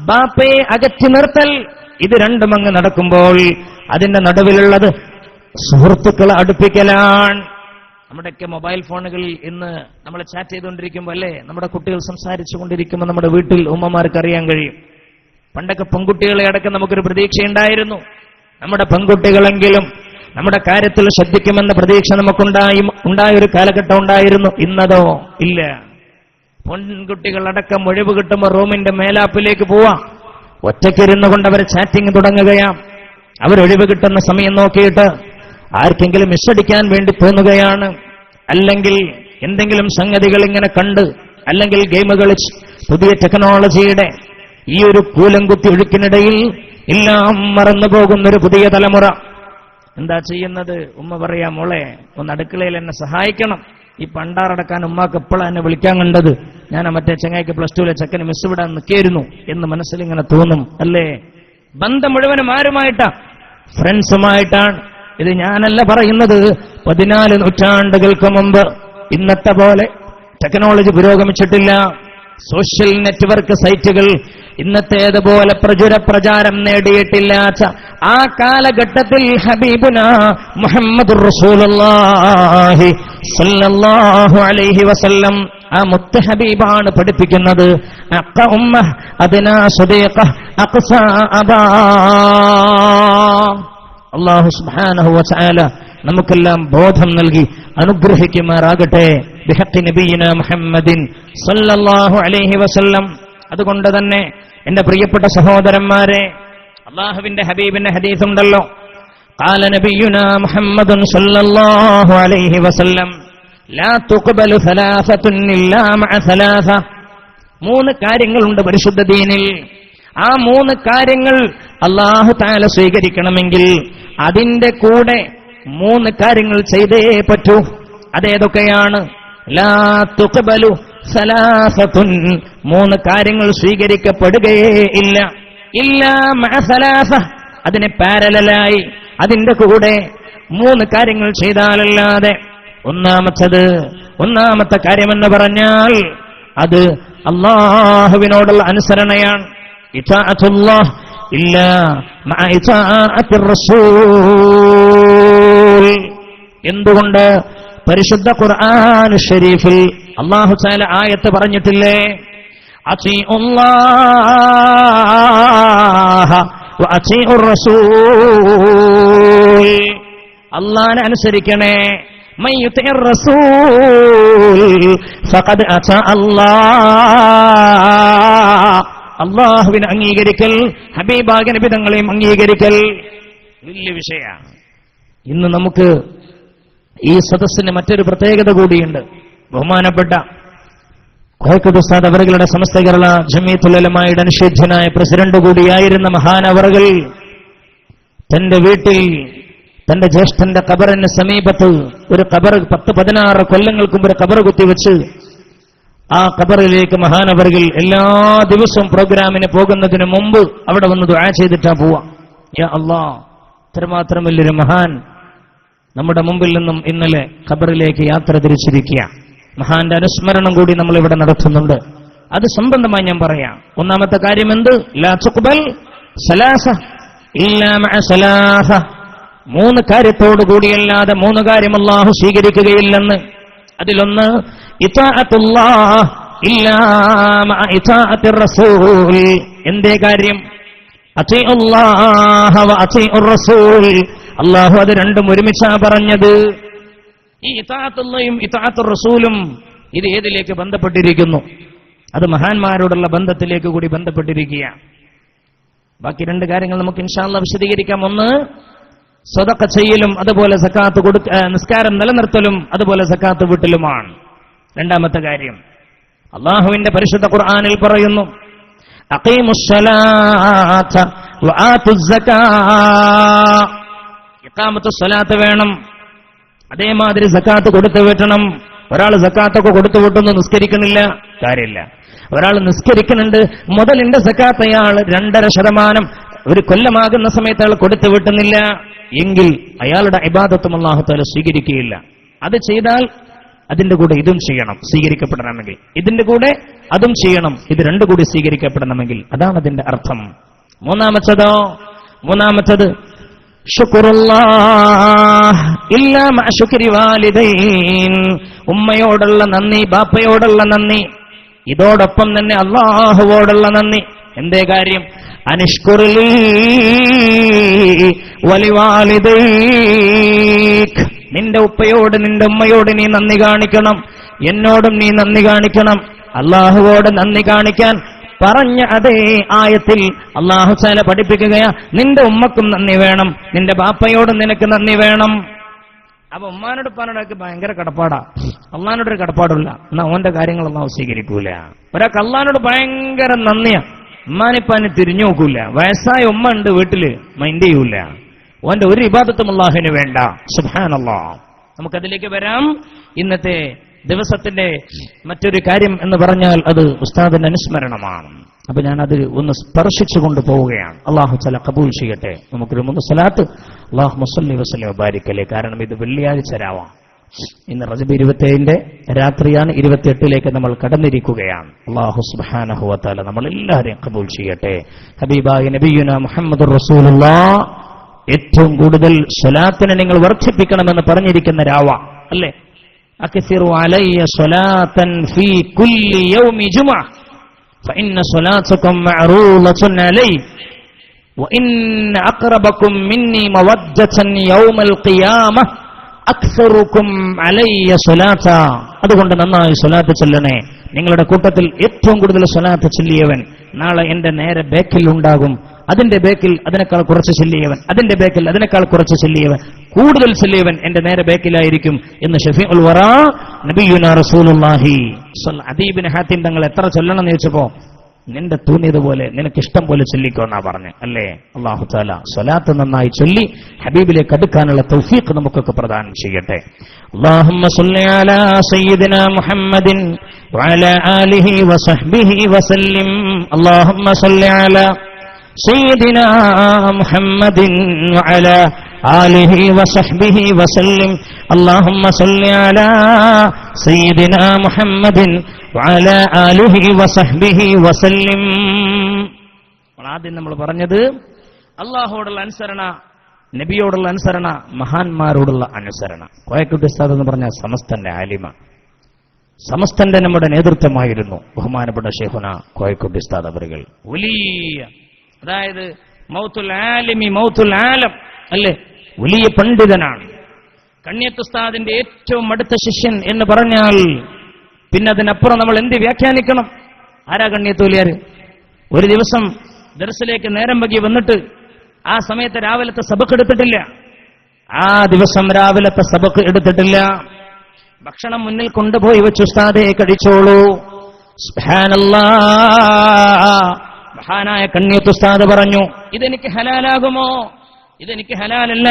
ബാപ്പയെ അകറ്റി നിർത്തൽ. ഇത് രണ്ടും അങ്ങ് നടക്കുമ്പോൾ അതിന്റെ നടുവിലുള്ളത് സുഹൃത്തുക്കളെ അടുപ്പിക്കലാണ്. നമ്മുടെയൊക്കെ മൊബൈൽ ഫോണുകളിൽ ഇന്ന് നമ്മൾ ചാറ്റ് ചെയ്തുകൊണ്ടിരിക്കുമ്പോൾ, അല്ലേ, നമ്മുടെ കുട്ടികൾ സംസാരിച്ചു കൊണ്ടിരിക്കുമ്പോൾ നമ്മുടെ വീട്ടിൽ ഉമ്മമാർക്ക് അറിയാൻ കഴിയും. പണ്ടൊക്കെ പെൺകുട്ടികളെ അടക്കം നമുക്കൊരു പ്രതീക്ഷയുണ്ടായിരുന്നു. നമ്മുടെ പെൺകുട്ടികളെങ്കിലും നമ്മുടെ കാര്യത്തിൽ ശ്രദ്ധിക്കുമെന്ന പ്രതീക്ഷ നമുക്കുണ്ടായ ഒരു കാലഘട്ടം ഉണ്ടായിരുന്നു. ഇന്നതോ ഇല്ല. പെൺകുട്ടികളടക്കം ഒഴിവ് കിട്ടുമ്പോൾ റൂമിന്റെ മേലാപ്പിലേക്ക് പോവാം, ഒറ്റയ്ക്കിരുന്നു കൊണ്ട് അവർ ചാറ്റിംഗ് തുടങ്ങുകയാണ്. അവരൊഴിവ് കിട്ടുന്ന സമയം നോക്കിയിട്ട് ആർക്കെങ്കിലും മിസ്സടിക്കാൻ വേണ്ടി തോന്നുകയാണ്, അല്ലെങ്കിൽ എന്തെങ്കിലും സംഗതികൾ ഇങ്ങനെ കണ്ട്, അല്ലെങ്കിൽ ഗെയിം കളിച്ച്. പുതിയ ടെക്നോളജിയുടെ ഈ ഒരു കൂലംകുത്തി ഒഴുക്കിനിടയിൽ എല്ലാം മറന്നു പോകുന്നൊരു പുതിയ തലമുറ എന്താ ചെയ്യുന്നത്? ഉമ്മ പറയാ, മോളെ ഒന്ന് അടുക്കളയിൽ എന്നെ സഹായിക്കണം, ഈ പണ്ടാറടക്കാൻ ഉമ്മാക്ക് എപ്പോഴാണ് എന്നെ വിളിക്കാൻ കണ്ടത്, ഞാൻ മറ്റേ ചങ്ങായിക്ക് +2 ചെക്കന് മിസ് വിടാൻ നിൽക്കായിരുന്നു എന്ന് മനസ്സിലിങ്ങനെ തോന്നും, അല്ലേ? ബന്ധം മുഴുവനും ആരുമായിട്ടാ? ഫ്രണ്ട്സുമായിട്ടാണ്. ഇത് ഞാനല്ല പറയുന്നത്. 14 നൂറ്റാണ്ടുകൾക്ക് മുമ്പ് ഇന്നത്തെ പോലെ ടെക്നോളജി പുരോഗമിച്ചിട്ടില്ല. സോഷ്യൽ നെറ്റ്വർക്ക് സൈറ്റുകൾ ഇന്നത്തേതുപോലെ പ്രചാരം നേടിയിട്ടില്ലാത്ത ആ കാലഘട്ടത്തിൽ ഹബീബുന മുഹമ്മദുർ റസൂലുള്ളാഹി സ്വല്ലല്ലാഹു അലൈഹി വസല്ലം, ആ മുത്ത് ഹബീബാണ് പഠിപ്പിക്കുന്നത്, അഖ ഉമ്മ അദ്നാ സദീഖ അഖ്സ അബാ. അല്ലാഹു സുബ്ഹാനഹു വ തആല നമുക്കെല്ലാം ബോധം നൽകി അനുഗ്രഹിക്കുമാറാകട്ടെ. ബിഹഖി നബിയിന മുഹമ്മദിൻ സല്ലല്ലാഹു അലൈഹി വസല്ലം. അതുകൊണ്ട് തന്നെ എന്റെ പ്രിയപ്പെട്ട സഹോദരന്മാരെ, അല്ലാഹുവിന്റെ ഹബീബിന്റെ ഹദീസ് ഉണ്ടല്ലോ, ഖാല നബിയുനാ മുഹമ്മദുൻ സല്ലല്ലാഹു അലൈഹി വസല്ലം ലാ തുഖ്ബലു സലാസത്തുൻ ഇല്ലാ മഅ സലാസ. 3 കാര്യങ്ങളുണ്ട് പരിശുദ്ധ ദീനിൽ. ആ 3 കാര്യങ്ങൾ അല്ലാഹു തആല സ്വീകരിക്കണമെങ്കിൽ അതിന്റെ കൂടെ 3 കാര്യങ്ങൾ ചെയ്തേ പറ്റൂ. അതേതൊക്കെയാണ്? ലാ തുഖ്ബലു സലാസത്തുൻ, 3 കാര്യങ്ങൾ സ്വീകരിക്കപ്പെടുകയേ ഇല്ല. ഇല്ലാ മഅ സലാസ, അതിന് പാരലലായി അതിന്റെ കൂടെ 3 കാര്യങ്ങൾ ചെയ്താലല്ലാതെ. ഒന്നാമത്തെ കാര്യമെന്ന് പറഞ്ഞാൽ അത് അല്ലാഹുവിനോടുള്ള അനുസരണയാണ്. ഇതാഅത്തുല്ലാഹ് ഇല്ലാ മഅ ഇതാഅത്തിർ റസൂൽ. എന്തുകൊണ്ട്? പരിശുദ്ധ ഖുർആൻ ഷരീഫിൽ അല്ലാഹു തആല ആയത്ത് പറഞ്ഞിട്ടില്ലേ, അതീഉല്ലാഹ വ അതീഉർ റസൂൽ. അല്ലാഹനെ അനുസരിക്കണേ. മൻ യുതിഇർ റസൂൽ ഫഖദ് അതാ അല്ലാഹ്. അല്ലാഹുവിനെ അംഗീകരിക്കൽ, ഹബീബായ നബി തങ്ങളെയും അംഗീകരിക്കൽ വലിയ വിഷയമാണ്. ഇന്ന് നമുക്ക് ഈ സദസ്സിന് മറ്റൊരു പ്രത്യേകത കൂടിയുണ്ട്. ബഹുമാനപ്പെട്ട കോയക്കോട് ഉസ്താദ് അവരുടെ സമസ്ത കേരള ജമിയത്തുൽ ഉലമായുടെ അനുശോച്യനായ പ്രസിഡന്റ് കൂടിയായിരുന്ന മഹാനവറുകൾ തന്റെ വീട്ടിൽ തന്റെ ജ്യേഷ്ഠന്റെ ഖബറിന് സമീപത്ത് ഒരു ഖബർ 10-16 കൊല്ലങ്ങൾക്ക് മുമ്പ് ഒരു ഖബർ കുത്തിവെച്ച് ആ ഖബറിലേക്ക് മഹാനവറുകൾ എല്ലാ ദിവസവും പ്രോഗ്രാമിന് പോകുന്നതിന് മുമ്പ് അവിടെ വന്ന് ദുആ ചെയ്തിട്ടാ പോവാ. യാ അല്ലാഹ്, ഇത്രമാത്രം വലിയൊരു മഹാൻ നമ്മുടെ മുമ്പിൽ നിന്നും ഇന്നലെ ഖബറിലേക്ക് യാത്ര തിരിച്ചിരിക്കുക. മഹാന്റെ അനുസ്മരണം കൂടി നമ്മൾ ഇവിടെ നടത്തുന്നുണ്ട്. അത് സംബന്ധമായി ഞാൻ പറയാം. ഒന്നാമത്തെ കാര്യം എന്ത്? ലാ തുഖ്ബൽ സലാസ ഇല്ലാ മഅ സലാസ. 3 കാര്യത്തോടു കൂടിയല്ലാതെ 3 കാര്യം അല്ലാഹു സ്വീകരിക്കുകയില്ലെന്ന്. അതിലൊന്ന് ഇതാഅത്തുല്ലാഹ് ഇല്ലാ മഅ ഇതാഅത്തിർ റസൂൽ. എന്തേ കാര്യം? അത്തിഉല്ലാഹ വ അത്തിഉർ റസൂൽ. അല്ലാഹു അത് രണ്ടും ഒരുമിച്ചാ പറഞ്ഞത്. ഈ ഇതാഅത്തുള്ളയും ഇതാഅത്തുർ റസൂലും ഇത് ഏതിലേക്ക് ബന്ധപ്പെട്ടിരിക്കുന്നു? അത് മഹാന്മാരോടുള്ള ബന്ധത്തിലേക്ക് കൂടി ബന്ധപ്പെട്ടിരിക്കുക. ബാക്കി 2 കാര്യങ്ങൾ നമുക്ക് ഇൻഷാ അല്ലാഹ് വിശദീകരിക്കാം. ഒന്ന്, സദഖ ചെയ്യലും അതുപോലെ സക്കാത്ത് നിസ്കാരം നിലനിർത്തലും അതുപോലെ സക്കാത്ത് വീട്ടലുമാണ്. രണ്ടാമത്തെ കാര്യം, അല്ലാഹുവിന്റെ പരിശുദ്ധ ഖുർആനിൽ പറയുന്നു, അഖീമുസ്സലാത്ത വആതുസ്സകാ. ഇഖാമത്തുസ് സ്വലാത്ത് വേണം, അതേമാതിരി സക്കാത്ത് കൊടുത്തു വീട്ടണം. ഒരാൾ സക്കാത്തൊക്കെ കൊടുത്തു വിട്ടൊന്നും നിസ്കരിക്കണില്ല, കാര്യമില്ല. ഒരാൾ നിസ്കരിക്കുന്നുണ്ട്, മുതലിന്റെ സക്കാത്ത് അയാൾ 2.5% ഒരു കൊല്ലമാകുന്ന സമയത്ത് അയാൾ കൊടുത്തു വിട്ടുന്നില്ല എങ്കിൽ അയാളുടെ ഇബാദത്തും അല്ലാഹു തആല സ്വീകരിക്കുകയില്ല. അത് ചെയ്താൽ അതിന്റെ കൂടെ ഇതും ചെയ്യണം സ്വീകരിക്കപ്പെടണമെങ്കിൽ, ഇതിന്റെ കൂടെ അതും ചെയ്യണം, ഇത് 2 കൂടി സ്വീകരിക്കപ്പെടണമെങ്കിൽ. അതാണ് അതിന്റെ അർത്ഥം. മൂന്നാമത്തത് ശുക്റുല്ലാഹ് ഇല്ലാ മഅ ശുക്രി വാലിദൈൻ. ഉമ്മയോടുള്ള നന്ദി, ബാപ്പയോടുള്ള നന്ദി, ഇതോടൊപ്പം തന്നെ അല്ലാഹുവോടുള്ള നന്ദി. എന്തേ കാര്യം? അനിഷ്കുർലീ വലിവാലിദൈക്. നിന്റെ ഉപ്പയോട് നിന്റെ ഉമ്മയോട് നീ നന്ദി കാണിക്കണം, എന്നോടും നീ നന്ദി കാണിക്കണം. അല്ലാഹുവോട് നന്ദി കാണിക്കാൻ പറഞ്ഞ അതേ ആയത്തിൽ അല്ലാഹു തആല പഠിപ്പിക്കുകയാ, നിന്റെ ഉമ്മക്കും നന്ദി വേണം, നിന്റെ ബാപ്പയോടും നിനക്ക് നന്ദി വേണം. അപ്പൊ ഉമ്മാനോട് ഉപ്പാനോടൊക്കെ ഭയങ്കര കടപ്പാടാ, അള്ളാഹിനോടൊരു കടപ്പാടില്ല, എന്നാ ഓന്റെ കാര്യങ്ങൾ അല്ലാഹു സ്വീകരിക്കൂല. ഒരാൾക്ക് അള്ളാഹിനോട് ഭയങ്കര നന്ദിയാ, ഉമ്മാനിപ്പാന് തിരിഞ്ഞു നോക്കൂല. വയസ്സായ ഉമ്മ ഉണ്ട് വീട്ടില്, മൈൻഡ് ചെയ്യൂല. ഓന്റെ ഒരു ഇബാദത്തും അല്ലാഹുവിന് വേണ്ട. സുബ്ഹാനല്ലാഹ്. നമുക്കതിലേക്ക് വരാം. ഇന്നത്തെ ദിവസത്തിന്റെ മറ്റൊരു കാര്യം എന്ന് പറഞ്ഞാൽ അത് ഉസ്താദിന്റെ അനുസ്മരണമാണ്. അപ്പൊ ഞാനത് ഒന്ന് സ്പർശിച്ചുകൊണ്ട് പോവുകയാണ്. അല്ലാഹു തആല ഖബൂൽ ചെയ്യട്ടെ. നമുക്കൊരു 3 സ്വലാത്ത് അല്ലാഹുമ്മ സ്വല്ലി വസല്ലം വബാരിക് അലൈഹി. കാരണം ഇത് വെള്ളിയാഴ്ച രാവാണ്. ഇന്ന് റജബ് 27 രാത്രിയാണ്, 28 നമ്മൾ കടന്നിരിക്കുകയാണ്. അല്ലാഹു സുബ്ഹാനഹു വ തആല നമ്മളെല്ലാവരെയും ഖബൂൽ ചെയ്യട്ടെ. ഹബീബായ നബിയുനാ മുഹമ്മദുർ റസൂലുള്ളാഹ് ഏറ്റവും കൂടുതൽ സ്വലാത്തിനെ നിങ്ങൾ വർദ്ധിപ്പിക്കണമെന്ന് പറഞ്ഞിരിക്കുന്ന രാവ അല്ലേ? അക്സിറു അലയ്യ സ്വലാത്തൻ ഫീ കുല്ലി യൗമി ജുമുഅ ഫഇന്ന സ്വലാത്തകും മഅറൂളത്തുൻ അലൈ വഇന്ന അഖറബകും മിന്നി മവദ്ദതൻ യൗമൽ ഖിയാമ അക്സറുക്കും അലയ്യ സ്വലാത്ത. അതുകൊണ്ട് നന്നായി സ്വലാത്ത് ചൊല്ലണേ. നിങ്ങളുടെ കൂട്ടത്തിൽ ഏറ്റവും കൂടുതൽ സ്വലാത്ത് ചൊല്ലിയവൻ നാളെ എന്റെ നേരെ ബേക്കിൽ ഉണ്ടാകും. അതിന്റെ ബേക്കിൽ അതിനേക്കാൾ കുറച്ച് ചൊല്ലിയവൻ, അതിന്റെ ബേക്കിൽ അതിനേക്കാൾ കുറച്ച് ചൊല്ലിയവൻ, കൂടുതൽ ചൊല്ലിയവൻ എന്റെ നേരെ ബേക്കിലായിരിക്കും എന്ന് ഷഫീഉൽ വറാ നബിയുനാ റസൂലുള്ളാഹി അദീ ഇബ്നു ഹാത്തിം തങ്ങൾ എത്ര ചൊല്ലണം എന്ന് ചോദിച്ചപ്പോ, നിന്റെ തോന്നിയതുപോലെ നിനക്കിഷ്ടം പോലെ ചൊല്ലിക്കോ എന്നാ പറഞ്ഞു അല്ലേ? അല്ലാഹു തആല സ്വലാത്ത് നന്നായി ചൊല്ലി ഹബീബിലേക്ക് അടുക്കാനുള്ള തൗഫീഖ് നമുക്കൊക്കെ പ്രദാനം ചെയ്യട്ടെ. അല്ലാഹുമ്മ സ്വല്ലി അലാ സയ്യിദിനാ മുഹമ്മദിൻ വഅലാ ആലിഹി വസഹ്ബിഹി വസല്ലിം. അല്ലാഹുമ്മ സ്വല്ലി അലാ സയ്യിദിനാ മുഹമ്മദിൻ വഅലാ ആലിഹി വസഹ്ബിഹി വസല്ലിം. അല്ലാഹുമ്മ സ്വല്ലി അലാ സയ്യിദിനാ മുഹമ്മദിൻ വഅലാ ആലിഹി വസഹ്ബിഹി വസല്ലിം. ആദ്യം നമ്മൾ പറഞ്ഞത് അല്ലാഹുവോടുള്ള അനുസരണ, നബിയോടുള്ള അനുസരണ, മഹാന്മാരോടുള്ള അനുസരണ. കോയക്കുട്ടി ഉസ്താദ് എന്ന് പറഞ്ഞ സമസ്തന്റെ ആലിമ, സമസ്തന്റെ നമ്മുടെ നേതൃത്വമായിരുന്നു ബഹുമാനപ്പെട്ട ശൈഖുന കോയക്കുട്ടി ഉസ്താദ് അവറുകൾ. വലിയ, അതായത് മൗത്തുൽ ആലിമി മൗത്തുൽ ആലം അല്ലേ, വലിയ പണ്ഡിതനാണ്. കണ്ണിയത്ത് ഉസ്താദിന്റെ ഏറ്റവും അടുത്ത ശിഷ്യൻ എന്ന് പറഞ്ഞാൽ പിന്നെ അതിനപ്പുറം നമ്മൾ എന്ത് വ്യാഖ്യാനിക്കണം? ആരാ കണ്ണിയത്ത് വലിയാര്? ഒരു ദിവസം ദർസിലേക്ക് നേരം വൈകി വന്നിട്ട് ആ സമയത്ത് രാവിലത്തെ സബക്ക് എടുത്തിട്ടില്ല. ആ ദിവസം രാവിലത്തെ സബക്ക് എടുത്തിട്ടില്ല. ഭക്ഷണം മുന്നിൽ കൊണ്ടുപോയി വെച്ച് ഉസ്താദേ കഴിച്ചോളൂ. സുബ്ഹാനല്ലാഹ്. മഹാനായ കണ്ണിയത്ത് ഉസ്താദ് പറഞ്ഞു, ഇതെനിക്ക് ഹലാലാകുമോ? ഇതെനിക്ക് ഹലാലല്ല.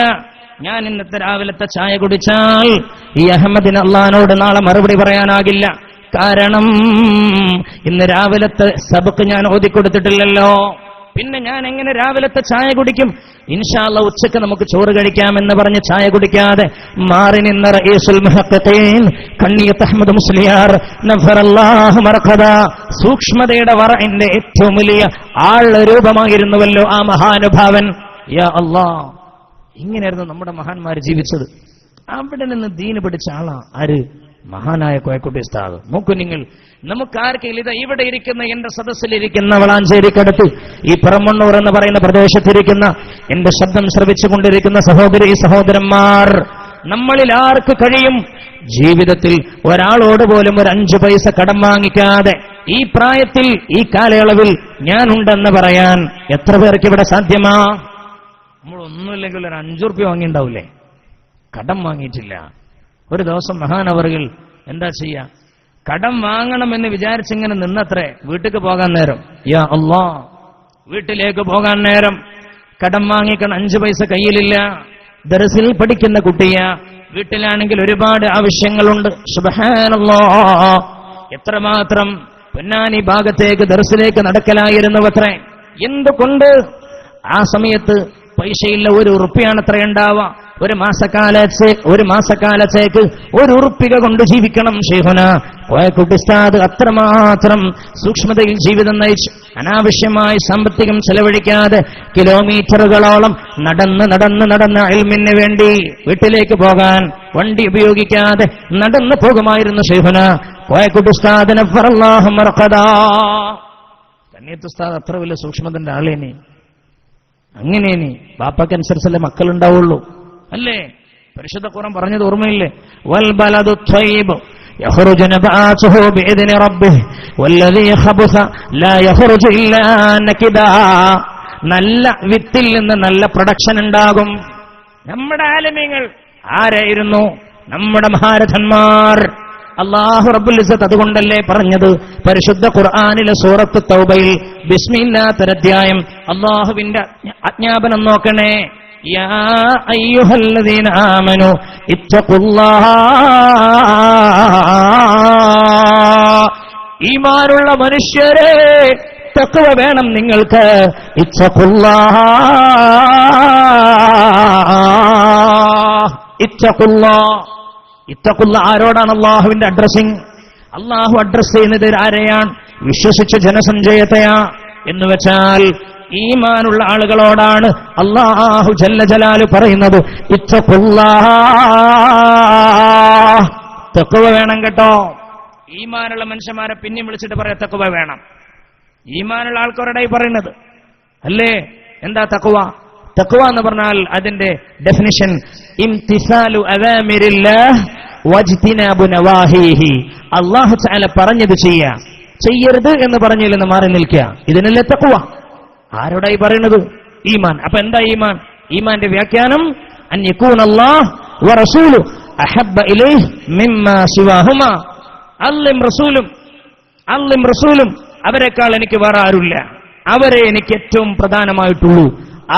ഞാൻ ഇന്നത്തെ രാവിലത്തെ ചായ കുടിച്ചാൽ ഈ അഹമ്മദിന് അള്ളാഹിനോട് നാളെ മറുപടി പറയാനാകില്ല. കാരണം ഇന്ന് രാവിലത്തെ സബക്ക് ഞാൻ ഓതിക്കൊടുത്തിട്ടില്ലല്ലോ. പിന്നെ ഞാൻ എങ്ങനെ രാവിലത്തെ ചായ കുടിക്കും? ഇൻഷാ അല്ലാഹ് ഉച്ചക്ക് നമുക്ക് ചോറ് കഴിക്കാമെന്ന് പറഞ്ഞ് ചായ കുടിക്കാതെ മാറി നിന്ന റഈസുൽ മുഹഖഖീൻ കണ്ണിയത്ത് അഹ്മദ് മുസ്ലിയാർ നഫറല്ലാഹു മർഖദ, സൂക്ഷ്മതയുടെ വറഇന്റെ ഏറ്റവും വലിയ രൂപമായിരുന്നുവല്ലോ ആ മഹാനുഭാവൻ. യാ അല്ലാഹ്, ഇങ്ങനെയായിരുന്നു നമ്മുടെ മഹാന്മാർ ജീവിച്ചത്. അവിടെ നിന്ന് ദീന് പഠിച്ച ആളാ ആര്? മഹാനായ കോയക്കുട്ടി ഉസ്താദ്. നോക്കൂ നിങ്ങൾ, നമുക്കാർക്കെങ്കിലും ഇതാ ഇവിടെ ഇരിക്കുന്ന, എന്റെ സദസ്സിലിരിക്കുന്ന, വളാഞ്ചേരിക്കടുത്ത് ഈ പറമണ്ണൂർ എന്ന് പറയുന്ന പ്രദേശത്തിരിക്കുന്ന, എന്റെ ശബ്ദം ശ്രവിച്ചുകൊണ്ടിരിക്കുന്ന സഹോദരി സഹോദരന്മാർ, നമ്മളിൽ ആർക്ക് കഴിയും ജീവിതത്തിൽ ഒരാളോട് പോലും ഒരു 5 പൈസ കടം വാങ്ങിക്കാതെ ഈ പ്രായത്തിൽ ഈ കാലയളവിൽ ഞാനുണ്ടെന്ന് പറയാൻ എത്ര പേർക്ക് ഇവിടെ സാധ്യമാ? നമ്മളൊന്നുമില്ലെങ്കിൽ ഒരു 5 ഉറുപ്യ വാങ്ങിണ്ടാവൂലേ? കടം വാങ്ങിയിട്ടില്ല. ഒരു ദിവസം മഹാനവറുകൾ എന്താ ചെയ്യാ, കടം വാങ്ങണമെന്ന് വിചാരിച്ചിങ്ങനെ നിന്നത്രേ വീട്ടിലേക്ക് പോകാൻ നേരം. യാ അല്ലാഹ്, വീട്ടിലേക്ക് പോകാൻ നേരം കടം വാങ്ങിക്കാൻ 5 പൈസ കയ്യിലില്ല. ദർസിൽ പഠിക്കുന്ന കുട്ടിയാ, വീട്ടിലാണെങ്കിൽ ഒരുപാട് ആവശ്യങ്ങളുണ്ട്. സുബ്ഹാനല്ലാഹ്, എത്രമാത്രം പൊന്നാനി ഭാഗത്തേക്ക് ദർസിലേക്ക് നടക്കലായിരുന്നു അത്രേ. എന്തുകൊണ്ട്? ആ സമയത്ത് പൈസയില്ല. 1 ഉറുപ്പിയാണ് അത്ര ഉണ്ടാവുക. ഒരു മാസക്കാലത്തേക്ക് 1 ഉറുപ്പിക കൊണ്ട് ജീവിക്കണം. ശൈഖുന കോയക്കുട്ടി ഉസ്താദ് അത്രമാത്രം സൂക്ഷ്മതയിൽ ജീവിതം നയിച്ചു. അനാവശ്യമായി സാമ്പത്തികം ചെലവഴിക്കാതെ കിലോമീറ്ററുകളോളം നടന്ന് ഇൽമിന് വേണ്ടി വീട്ടിലേക്ക് പോകാൻ വണ്ടി ഉപയോഗിക്കാതെ നടന്നു പോകുമായിരുന്നു ശൈഖുന കോയക്കുട്ടി ഉസ്താദ് നഫറല്ലാഹു മർഖദ. കണ്ണിയത്ത് ഉസ്താദ് അത്ര വലിയ സൂക്ഷ്മതന്റെ ആളേനി. അങ്ങനെയേനി ബാപ്പക്കനുസരിച്ചല്ലേ മക്കളുണ്ടാവുള്ളൂ, അല്ലേ? പരിശുദ്ധ ഖുർആൻ പറഞ്ഞത് ഓർമ്മയില്ലേ? വൽ ബലദു ത്വയ്യിബ് യഖ്റുജു നബഅതുഹു ബിഇദ്നി റബ്ബിഹി വല്ലദീ ഖബസ ലാ യഖ്റുജു ഇല്ലാ നകിദാ. നല്ല വിത്തിൽ നിന്ന് നല്ല പ്രൊഡക്ഷൻ ഉണ്ടാകും. നമ്മുടെ ആലിമീങ്ങൾ ആരായിരുന്നു? നമ്മുടെ മഹാരഥന്മാർ. അല്ലാഹു റബ്ബുൽ ഇസ്സത്ത് അതുകൊണ്ടല്ലേ പറഞ്ഞത് പരിശുദ്ധ ഖുർആനിലെ സൂറത്ത് തൗബയിൽ ബിസ്മില്ലാഹിർ അധ്യായം, അല്ലാഹുവിന്റെ ആജ്ഞാപനം നോക്കണേ. യാ അയ്യുഹല്ലദീന ആമനു ഇത്തഖുല്ലാഹ, ഈമാനുള്ള മനുഷ്യരെ തഖ്വ വേണം നിങ്ങൾക്ക്. ഇത്തഖുല്ലാഹ, ഇത്തഖുല്ല ആരോടാണ് അള്ളാഹുവിന്റെ അഡ്രസ്സിംഗ്? അള്ളാഹു അഡ്രസ് ചെയ്യുന്നത് ആരെയാണ്? വിശ്വസിച്ച ജനസഞ്ചയത്തെയാ. എന്ന് വെച്ചാൽ ഈമാനുള്ള ആളുകളോടാണ് അള്ളാഹു ജല്ല ജലാലു പറയുന്നത് ഇത്തഖുല്ലാഹ്, തഖ്വ വേണം കേട്ടോ. ഈമാനുള്ള മനുഷ്യന്മാരെ പിന്നെയും വിളിച്ചിട്ട് പറയാം തഖ്വ വേണം. ഈമാനുള്ള ആൾക്കാരോടായി പറയുന്നത് അല്ലേ? എന്താ തഖ്വ? തഖ്വ എന്ന് പറഞ്ഞാൽ അതിന്റെ ഡെഫിനിഷൻ ഇംതിസാലു അവാമിരില്ലാഹ് വജ്തിനാബു നവാഹിഹി. അല്ലാഹു തആല പറഞ്ഞത് ചെയ്യാ, ചെയ്യരുത് എന്ന് പറഞ്ഞതിൽ നിന്ന് മാറി നിൽക്കുക. ഇതിനല്ലേ തഖ്വ. ആരോടായി പറയുന്നത്? ഈമാൻ. അപ്പൊ എന്താ ഈമാൻ? ഈമാന്റെ വ്യാഖ്യാനം അൻ യകൂനല്ലാഹു വറസൂലു അഹബ്ബ ഇലൈഹി മിമ്മാ സിവാഹുമാ. അല്ലാഹും റസൂലും അവരെക്കാൾ എനിക്ക് വേറെ ആരുമില്ല, അവരെ എനിക്ക് ഏറ്റവും പ്രധാനമായിട്ടുള്ളൂ.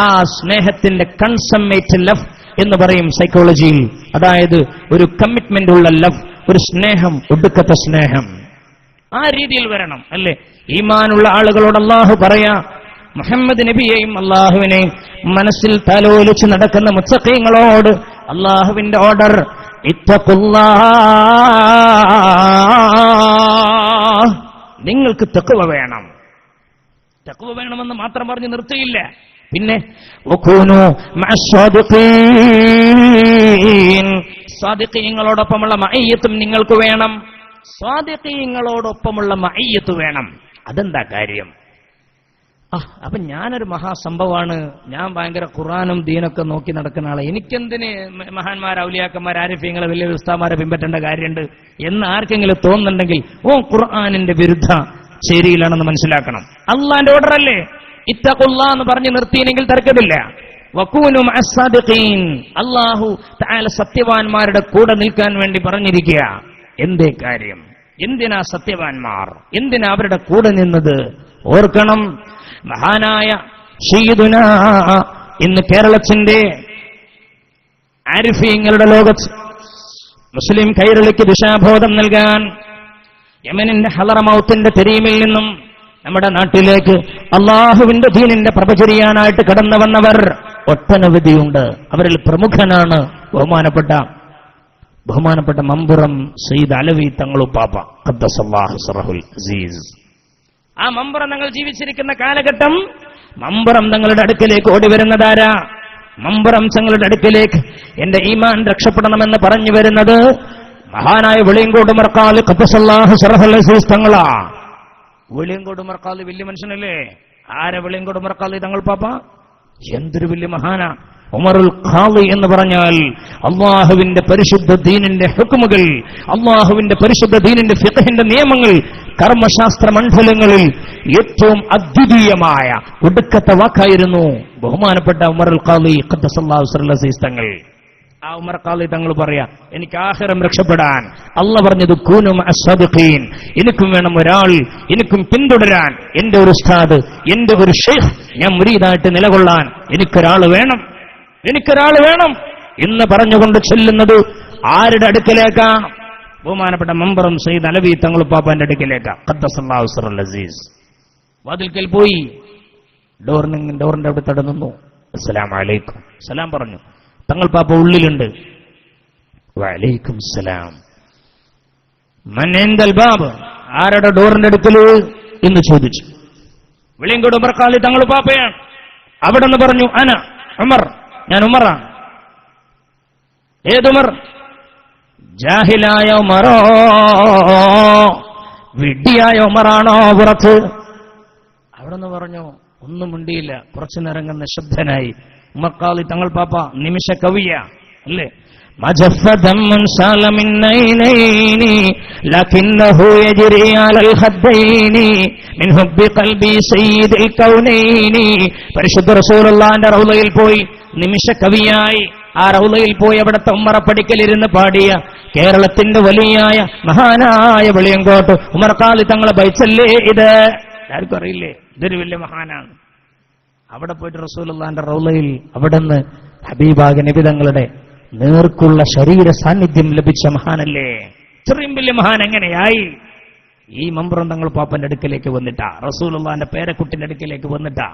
ആ സ്നേഹത്തിന്റെ കൺസമ്മേറ്റ് ലവ് എന്ന് പറയും സൈക്കോളജിയിൽ. അതായത് ഒരു കമ്മിറ്റ്മെന്റ് ഉള്ള ലവ്, ഒരു സ്നേഹം, ഒടുക്കത്തെ സ്നേഹം. ആ രീതിയിൽ വരണം, അല്ലേ? ഈമാനുള്ള ആളുകളോട് അല്ലാഹു പറയാ, മുഹമ്മദ് നബിയെയും അല്ലാഹുവിനെയും മനസ്സിൽ തലോലിച്ച് നടക്കുന്ന മുത്തഖീങ്ങളോട് അല്ലാഹുവിന്റെ ഓർഡർ ഇത്തഖുല്ലാഹ്, നിങ്ങൾക്ക് തഖ്വ വേണം. തഖ്വ വേണമെന്ന് മാത്രം പറഞ്ഞ് നിർത്തിയില്ല. പിന്നെ വകൂനു മഅസ്സാദിഖീൻ, സ്വാദിഖീങ്ങളോടൊപ്പമുള്ള മഅയ്യത്തും നിങ്ങൾക്ക് വേണം. സ്വാദിഖീങ്ങളോടൊപ്പമുള്ള മഅയ്യത്ത് വേണം. അതെന്താ കാര്യം? അപ്പൊ ഞാനൊരു മഹാസംഭവമാണ്, ഞാൻ ഭയങ്കര ഖുർആനും ദീനൊക്കെ നോക്കി നടക്കുന്ന ആളെ, എനിക്കെന്തിന് മഹാന്മാർ, ഔലിയാക്കന്മാർ, ആരിഫീങ്ങളെ, വലിയ ഉസ്താദുമാരെ പിൻപറ്റേണ്ട കാര്യമുണ്ട് എന്ന് ആർക്കെങ്കിലും തോന്നുന്നുണ്ടെങ്കിൽ ഖുർആനിന്റെ വിരുദ്ധ ചേരിയിലാണെന്ന് മനസ്സിലാക്കണം. അള്ളാന്റെ ഓർഡർ അല്ലേ ഇത്തഖുല്ലാഹ് എന്ന് പറഞ്ഞ് നിർത്തിയെങ്കിൽ തർക്കമില്ല. വകൂനു മഅസ്സാദിഖീൻ, അല്ലാഹു തആല സത്യവാന്മാരുടെ കൂടെ നിൽക്കാൻ വേണ്ടി പറഞ്ഞിരിക്കുക. എന്തേ കാര്യം? എന്തിനാ സത്യവാൻമാർ, എന്തിനാ അവരുടെ കൂടെ നിന്നത്? ഓർക്കണം, മഹാനായ സയ്യിദുന ഇന്ന് കേരളത്തിന്റെ ആരിഫീങ്ങളുടെ ലോകത്ത് മുസ്ലിം കൈരളിക്ക് ദിശാബോധം നൽകാൻ യമനിന്റെ ഹളറമൗത്തിന്റെ തെരീമിൽ നിന്നും നമ്മുടെ നാട്ടിലേക്ക് അള്ളാഹുവിന്റെ ദീനിന്റെ പ്രഭചരിയാനായിട്ട് കടന്നു വന്നവർ ഒട്ടനവധിയുണ്ട്. അവരിൽ പ്രമുഖനാണ് ബഹുമാനപ്പെട്ട മമ്പുറം സയ്യിദ് അലവി തങ്ങളുപ്പാപ്പ ഖദ്ദസല്ലാഹു സിറഹുൽ അസീസ്. ആ മമ്പുറം തങ്ങൾ ജീവിച്ചിരിക്കുന്ന കാലഘട്ടം മമ്പുറം തങ്ങളുടെ അടുക്കലേക്ക് ഓടി വരുന്നതാരാ? മമ്പുറം തങ്ങളുടെ അടുക്കലേക്ക് എന്റെ ഈമാൻ രക്ഷപ്പെടണമെന്ന് പറഞ്ഞു വരുന്നത് മഹാനായ വെളിയങ്കോട് മർക്കാലി ഖദ്ദസല്ലാഹു സിറഹുൽ അസീസ് തങ്ങളാ. വെളിയങ്കോട് മർക്കാലി വലിയ മനുഷ്യനല്ലേ? ആരെ വെളിയങ്കോട് മർക്കാലി തങ്ങൾ പാപ്പ? എന്തൊരു വലിയ മഹാനാ! ഉമറുൽ ഖാളി എന്ന് പറഞ്ഞാൽ അള്ളാഹുവിന്റെ പരിശുദ്ധ ദീനിന്റെ ഹുക്മുകൾ, അള്ളാഹുവിന്റെ പരിശുദ്ധ ദീനിന്റെ ഫിഖഹിന്റെ നിയമങ്ങൾ കർമ്മശാസ്ത്ര മണ്ഡലങ്ങളിൽ ഏറ്റവും അദ്വിതീയമായ ഒടുക്കത്തെ വാക്കായിരുന്നു ബഹുമാനപ്പെട്ട ഉമറുൽ ഖാളി ഖദ്ദസല്ലാഹു സിറഹുൽ അസീസ് തങ്ങൾ. ആ ഉമർ ഖാളി തങ്ങൾ പറയാ, എനിക്ക് ആഖിറം രക്ഷപ്പെടാൻ അല്ലാഹ് പറഞ്ഞത് കൂനു മഅസ്സാദിഖീൻ, എനിക്കും വേണം ഒരാൾ, എനിക്കും പിന്തുടരാൻ, എന്റെ ഒരു ഉസ്താദ്, എന്റെ ഒരു ഷെയ്ഖ്, ഞാൻ മുരീദായിട്ട് നിലകൊള്ളാൻ എനിക്കൊരാൾ വേണം എന്ന് പറഞ്ഞുകൊണ്ട് ചെല്ലുന്നത് ആരുടെ അടുക്കലേക്കാ? ബഹുമാനപ്പെട്ട മമ്പുറം സയ്യിദ് അലവി തങ്ങളുപ്പാപ്പാന്റെ അടുക്കലേക്കാ ഖദ്ദസല്ലാഹു സിറഹുൽ അസീസ്. വാതിൽക്കൽ പോയി ഡോറിന്റെ അവിടെ തടഞ്ഞു. അസ്സലാമു അലൈക്കും, സലാം പറഞ്ഞു. തങ്ങൾ പാപ്പ ഉള്ളിലുണ്ട്. വഅലൈക്കും സലാം. മൻ ഇൻദൽ ബാബ്, ആരുടെ ഡോറിന്റെ അടുക്കല് എന്ന് ചോദിച്ചു. വെളിയങ്കോട് ഉമർ ഖാളി തങ്ങൾ പാപ്പയാണ്. അവിടെ നിന്ന് പറഞ്ഞു, അന ഉമർ, ഞാൻ ഉമറാണ്. ഏതുമർ? ജാഹിലായ ഉമറോ, വിഡ്ഢിയായ ഉമറാണോ പുറത്ത്? അവിടെ നിന്ന് പറഞ്ഞു, ഒന്നും മിണ്ടിയില്ല. കുറച്ചു നേരം നിശബ്ദനായി. ഉമർ ഖാളി തങ്ങൾ പാപ്പ നിമിഷ കവിയ അല്ലേ? പരിശുദ്ധ റസൂലുള്ളാഹിന്റെ റൗളയിൽ പോയി നിമിഷ കവിയായി ആ റൗളയിൽ പോയി അവിടുത്തെ ഉമ്മറപ്പടിക്കലിരുന്ന് പാടിയ കേരളത്തിന്റെ വലിയായ മഹാനായ വെളിയങ്കോട്ട് ഉമർ ഖാളി തങ്ങളെ ബൈച്ചല്ലേ ഇത്? ആർക്കും അറിയില്ലേ? ഇതൊരു വലിയ മഹാനാണ്. അവിടെ പോയിട്ട് റസൂലുള്ളാഹിന്റെ റൗളയിൽ അവിടുന്ന് ഹബീബായ നബി തങ്ങളുടെ നേർക്കുള്ള ശരീര സാന്നിധ്യം ലഭിച്ച മഹാനല്ലേ? ഇത്രയും വലിയ മഹാൻ എങ്ങനെയായി? ഈ മമ്പുറം തങ്ങൾ പാപ്പന്റെ അടുക്കലേക്ക് വന്നിട്ടാ, റസൂലുള്ളാഹിന്റെ പേരക്കുട്ടിന്റെ അടുക്കലേക്ക് വന്നിട്ടാ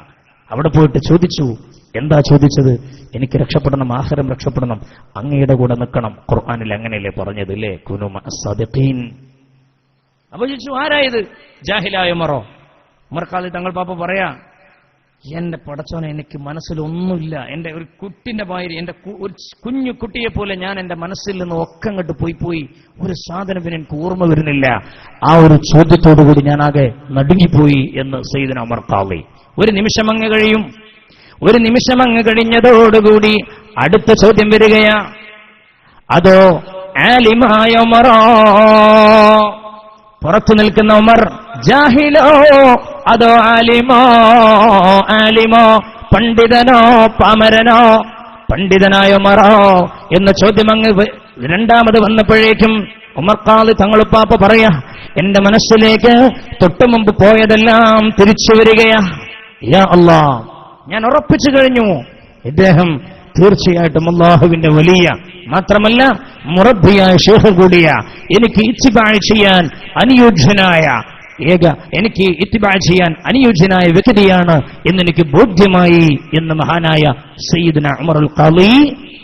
അവിടെ പോയിട്ട് ചോദിച്ചു. എന്താ ചോദിച്ചത്? എനിക്ക് രക്ഷപ്പെടണം, ആഖിറം രക്ഷപ്പെടണം, അങ്ങയുടെ കൂടെ നിൽക്കണം. ഖുർആനിൽ അങ്ങനെയല്ലേ പറഞ്ഞത് അല്ലേ? കുനു മഅസ്സാദിഖീൻ. അപ്പൊ ചോദിച്ചു, ആരായത്? ജാഹിലായ ഉമറോ? ഉമർ ഖാളി തങ്ങൾ പാപ്പ പറയാ, എന്റെ പടച്ചോനെ, എനിക്ക് മനസ്സിലൊന്നുമില്ല. എന്റെ ഒരു കുട്ടിന്റെ മാതിരി, എന്റെ ഒരു കുഞ്ഞു കുട്ടിയെ പോലെ ഞാൻ എന്റെ മനസ്സിൽ നിന്ന് ഒക്കെ അങ്ങോട്ട് പോയി ഒരു സാധനം പിന്നെ എനിക്ക് ഓർമ്മ വരുന്നില്ല. ആ ഒരു ചോദ്യത്തോടുകൂടി ഞാനാകെ നടുങ്ങിപ്പോയി എന്ന് സയ്യിദുനാ ഉമർ ഖാളി. ഒരു നിമിഷം അങ്ങ് കഴിയും. ഒരു നിമിഷം അങ്ങ് കഴിഞ്ഞതോടുകൂടി അടുത്ത ചോദ്യം വരികയാ. അതോ ആലിമായ ഉമറോ? പുറത്തു നിൽക്കുന്ന ഉമർ ജാഹിലോ അതോ ആലിമോ പണ്ഡിതനോ പാമരനോ? പണ്ഡിതനായ ഉമറോ എന്ന ചോദ്യം അങ്ങ് രണ്ടാമത് വന്നപ്പോഴേക്കും ഉമർ ഖാളി തങ്ങളുപ്പാപ്പ പറയാ, എന്റെ മനസ്സിലേക്ക് തൊട്ടു മുമ്പ് പോയതെല്ലാം തിരിച്ചു വരികയാ. യാ അല്ലാഹ്, ഞാൻ ഉറപ്പിച്ചു കഴിഞ്ഞു, ഇദ്ദേഹം തീർച്ചയായിട്ടും അല്ലാഹുവിന്റെ വലിയ, മാത്രമല്ല മുറബ്ബിയായ ശൈഖ് കൂടിയ, എനിക്ക് ഇത്തിബാ ചെയ്യാൻ അനുയോജ്യനായ വ്യക്തിയാണ് എന്നെനിക്ക് ബോധ്യമായി എന്ന് മഹാനായ സയ്യിദുനാ ഉമറുൽ ഖാളി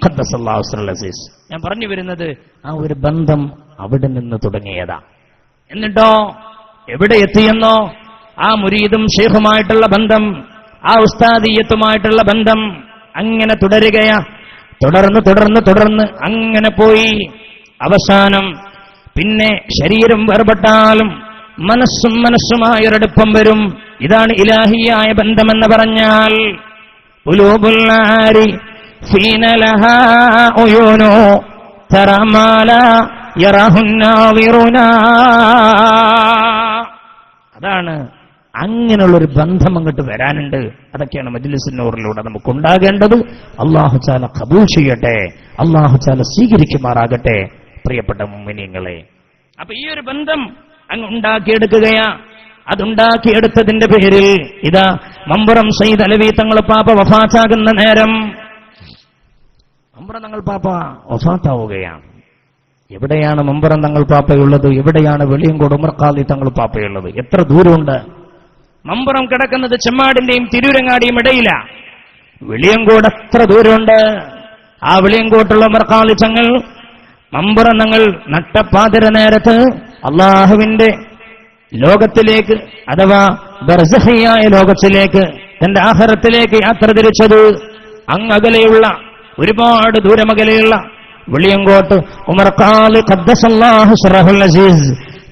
ഖദ്ദസല്ലാഹു സിറഹുൽ അസീസ്. ഞാൻ പറഞ്ഞു വരുന്നത് ആ ഒരു ബന്ധം അവിടെ നിന്ന് തുടങ്ങിയതാ. എന്നിട്ടോ എവിടെ എത്തിയെന്നോ? ആ മുരീദും ഷെയ്ഖുമായിട്ടുള്ള ബന്ധം, ആ ഉസ്താദിയത്തുമായിട്ടുള്ള ബന്ധം അങ്ങനെ തുടരുകയാ. തുടർന്ന് അങ്ങനെ പോയി അവസാനം പിന്നെ ശരീരം വേർപെട്ടാലും മനസ്സുമായൊരടുപ്പം വരും. ഇതാണ് ഇലാഹിയായ ബന്ധമെന്ന് പറഞ്ഞാൽ. ഖുലൂബുൽ ആരി ഫീന ലഹാ ഉയൂനു തറാ മാ ലാ യറഹു നാവിറുന. അതാണ്, അങ്ങനെയുള്ളൊരു ബന്ധം അങ്ങോട്ട് വരാനുണ്ട്. അതൊക്കെയാണ് മജ്ലിസുൻ നൂറിലൂടെ നമുക്കുണ്ടാകേണ്ടത്. അല്ലാഹു തആല ഖബൂൽ ചെയ്യട്ടെ, അല്ലാഹു തആല സ്വീകരിക്കുമാറാകട്ടെ. പ്രിയപ്പെട്ട മുഅ്മിനീങ്ങളെ, അപ്പൊ ഈ ഒരു ബന്ധം അങ്ങ് ഉണ്ടാക്കിയെടുക്കുകയാ. അതുണ്ടാക്കിയെടുത്തതിന്റെ പേരിൽ ഇതാ മമ്പുറം സയ്യിദ് അലവി തങ്ങൾ പാപ്പ വഫാത്താകുന്ന നേരം മമ്പുറം തങ്ങൾ പാപ്പ വഫാത്താവുകയാണ്. എവിടെയാണ് മമ്പുറം തങ്ങൾ പാപ്പയുള്ളത്? എവിടെയാണ് വെളിയങ്കോട് ഉമർ ഖാദി തങ്ങൾ പാപ്പയുള്ളത്? എത്ര ദൂരമുണ്ട്? മമ്പുറം കിടക്കുന്നത് ചെമ്മാടിന്റെയും തിരൂരങ്ങാടിയും ഇടയില. വെളിയങ്കോട് എത്ര ദൂരമുണ്ട്? ആ വെളിയങ്കോട്ടുള്ള ഉമർ ഖാദി തങ്ങൾ മമ്പുറം തങ്ങൾ നട്ടപ്പാതിര നേരത്ത് അള്ളാഹുവിന്റെ ലോകത്തിലേക്ക് അഥവാ ബർസഖിയായ ലോകത്തിലേക്ക് തന്റെ ആഖിറത്തിലേക്ക് യാത്ര തിരിച്ചത് അങ്ങകലെയുള്ള ഒരുപാട് ദൂരമകലെയുള്ള വെളിയങ്കോട്ട് ഉമർ ഖാദി ഖദ്ദസല്ലാഹു സിറഹുൽ അസീസ്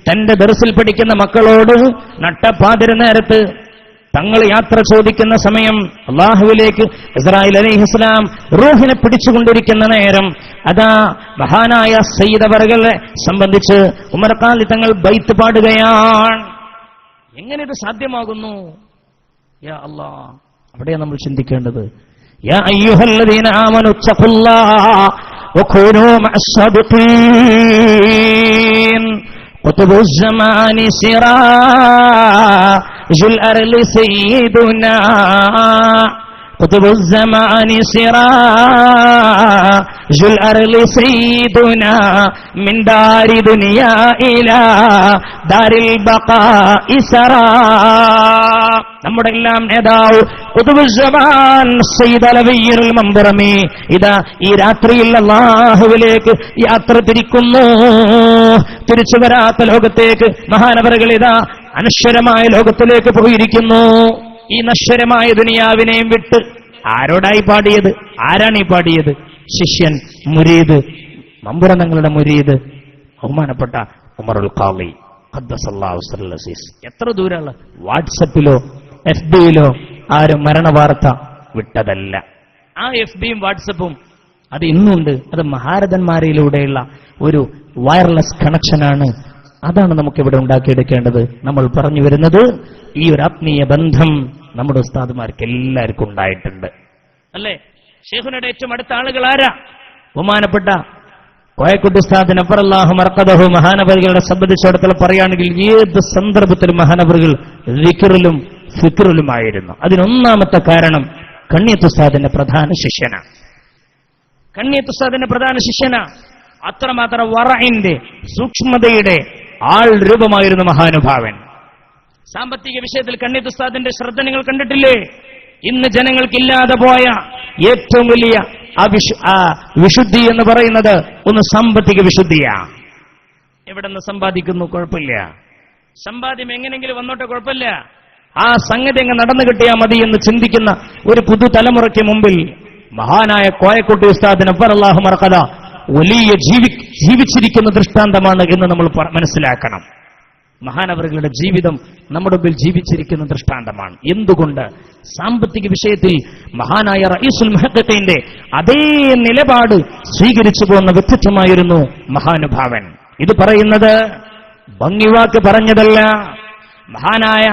തന്റെ ദർസിൽ പഠിക്കുന്ന മക്കളോട് നട്ടപ്പാതിര നേരത്ത് തങ്ങൾ യാത്ര ചോദിക്കുന്ന സമയം അള്ളാഹുവിലേക്ക് ഇസ്രായേൽ അലൈഹിസ്സലാം റൂഹിനെ പിടിച്ചുകൊണ്ടിരിക്കുന്ന നേരം അതാ മഹാനായ സയ്യിദ് അവറുകളെ സംബന്ധിച്ച് ഉമർ ഖാദി തങ്ങൾ ബൈത്ത് പാടുകയാണ്. എങ്ങനെ ഇത് സാധ്യമാകുന്നു? യാ അല്ലാഹ്, അവിടെയാണ് നമ്മൾ ചിന്തിക്കേണ്ടത്. യാ അയ്യുഹല്ലദീന ആമനു തഖുല്ലാഹ വകൂനൂ മഅസ്സാദിഖീൻ قطب الزمان سراج الأرض سيدنا قطب الزمان سراج الأرض سيدنا من دار دنيا إلى دار البقاء سرا. നമ്മുടെ എല്ലാം നേതാവ് ഖുതുബുസ്സമാൻ സയ്യിദ് അലവിയുൽ മമ്പറമി ഇതാ ഈ രാത്രിയിൽ അല്ലാഹുവിലേക്ക് യാത്ര തിരിക്കുന്നു. തിരിച്ചു വരാത്ത ലോകത്തേക്ക് മഹാനവറുകൾ ഇതാ അനശ്വരമായ ലോകത്തിലേക്ക് പോയിരിക്കുന്നു. ഈ നശ്വരമായ ദുനിയാവിനെയും വിട്ട് ആരോടായി പാടിയത്? ആരാണ് ഈ പാടിയത്? ശിഷ്യൻ, മുരീദ്, മമ്പുറം തങ്ങളുടെ മുരീദ് ബഹുമാനപ്പെട്ട ഉമറുൽ ഖാദി ഖദ്ദസല്ലാഹു സിറഹുൽ അസീസ്. എത്ര ദൂരമുള്ള വാട്സപ്പിലോ FB-യിലോ ആരും മരണവാർത്ത വിട്ടതല്ല. ആ FB-യും വാട്സപ്പും അത് ഇന്നുണ്ട്. അത് മഹാരഥന്മാരിലൂടെയുള്ള ഒരു വയർലെസ് കണക്ഷനാണ്. അതാണ് നമുക്കിവിടെ ഉണ്ടാക്കിയെടുക്കേണ്ടത്. നമ്മൾ പറഞ്ഞു വരുന്നത് ഈ ഒരു ആത്മീയ ബന്ധം നമ്മുടെ ഉസ്താദുമാർക്ക് എല്ലാവർക്കും ഉണ്ടായിട്ടുണ്ട്, അല്ലേ? ഷെയ്ഖുനയുടെ ഏറ്റവും അടുത്ത ആളുകൾ ആരാ? ബഹുമാനപ്പെട്ട കോയക്കുട്ടി ഉസ്താദിന് അല്ലാഹു മർഖദഹു മഹാനവറുകളുടെ സംബന്ധിച്ചിടത്തോളം പറയുകയാണെങ്കിൽ ഏത് സന്ദർഭത്തിലും മഹാനവറുകൾ ദിക്റിലും ഫിക്റിലുമായിരുന്നു. അതിനൊന്നാമത്തെ കാരണം കണ്ണിയത്ത് ഉസ്താദിന്റെ പ്രധാന ശിഷ്യനാണ്. കണ്ണിയത്ത് ഉസ്താദിന്റെ പ്രധാന ശിഷ്യനാണ്. അത്രമാത്രം വറഇന്റെ സൂക്ഷ്മതയുടെ ആൾ രൂപമായിരുന്നു മഹാനുഭാവൻ. സാമ്പത്തിക വിഷയത്തിൽ കണ്ണിയത്ത് ഉസ്താദിന്റെ ശ്രദ്ധ നിങ്ങൾ കണ്ടിട്ടില്ലേ? ഇന്ന് ജനങ്ങൾക്കില്ലാതെ പോയ ഏറ്റവും വലിയ വിശുദ്ധി എന്ന് പറയുന്നത് ഒന്ന് സാമ്പത്തിക വിശുദ്ധിയാ. എവിടെ നിന്ന് സമ്പാദിക്കുന്നു കുഴപ്പമില്ല, സമ്പാദ്യം എങ്ങനെങ്കിലും വന്നോട്ടെ കുഴപ്പമില്ല, ആ സംഗതി അങ്ങ് നടന്നു കിട്ടിയാൽ മതി എന്ന് ചിന്തിക്കുന്ന ഒരു പുതുതലമുറയ്ക്ക് മുമ്പിൽ മഹാനായ കോയക്കുട്ടി ഉസ്താദിന് അല്ലാഹു മർഖദ വലിയ ജീവിച്ചിരിക്കുന്ന ദൃഷ്ടാന്തമാണ് എന്ന് നമ്മൾ മനസ്സിലാക്കണം. മഹാനവറുകളുടെ ജീവിതം നമ്മുടെ മുമ്പിൽ ജീവിച്ചിരിക്കുന്ന ദൃഷ്ടാന്തമാണ്. എന്തുകൊണ്ട്? സാമ്പത്തിക വിഷയത്തിൽ മഹാനായ റഈസുൽ മുഹഖഖീന്റെ അതേ നിലപാട് സ്വീകരിച്ചു പോകുന്ന വ്യക്തിത്വമായിരുന്നു മഹാനുഭാവൻ. ഇത് പറയുന്നത് ഭംഗിവാക്ക് പറഞ്ഞതല്ല. മഹാനായ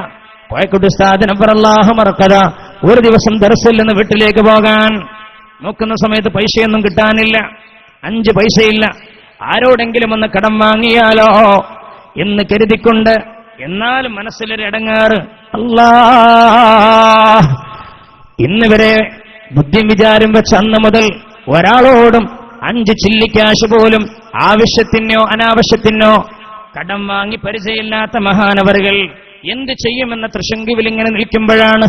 കോയക്കുട്ടി ഉസ്താദിന് അല്ലാഹു മർഖദ ഒരു ദിവസം ദർസിൽ നിന്ന് വീട്ടിലേക്ക് പോകാൻ നോക്കുന്ന സമയത്ത് പൈസയൊന്നും കിട്ടാനില്ല, 5 പൈസയില്ല. ആരോടെങ്കിലും ഒന്ന് കടം വാങ്ങിയാലോ എന്ന് കരുതിക്കൊണ്ട്, എന്നാലും മനസ്സിലൊരു ഇടങ്ങേറ്. അല്ലാഹ്, ഇന്ന് വരെ ബുദ്ധിയും വിചാരം വെച്ച അന്ന് മുതൽ ഒരാളോടും 5 ചില്ലിക്കാശ് പോലും ആവശ്യത്തിനോ അനാവശ്യത്തിനോ കടം വാങ്ങി പരിചയമില്ലാത്ത മഹാനവറുകൾ എന്ത് ചെയ്യുമെന്ന തൃശങ്കുവിൽ ഇങ്ങനെ നിൽക്കുമ്പോഴാണ്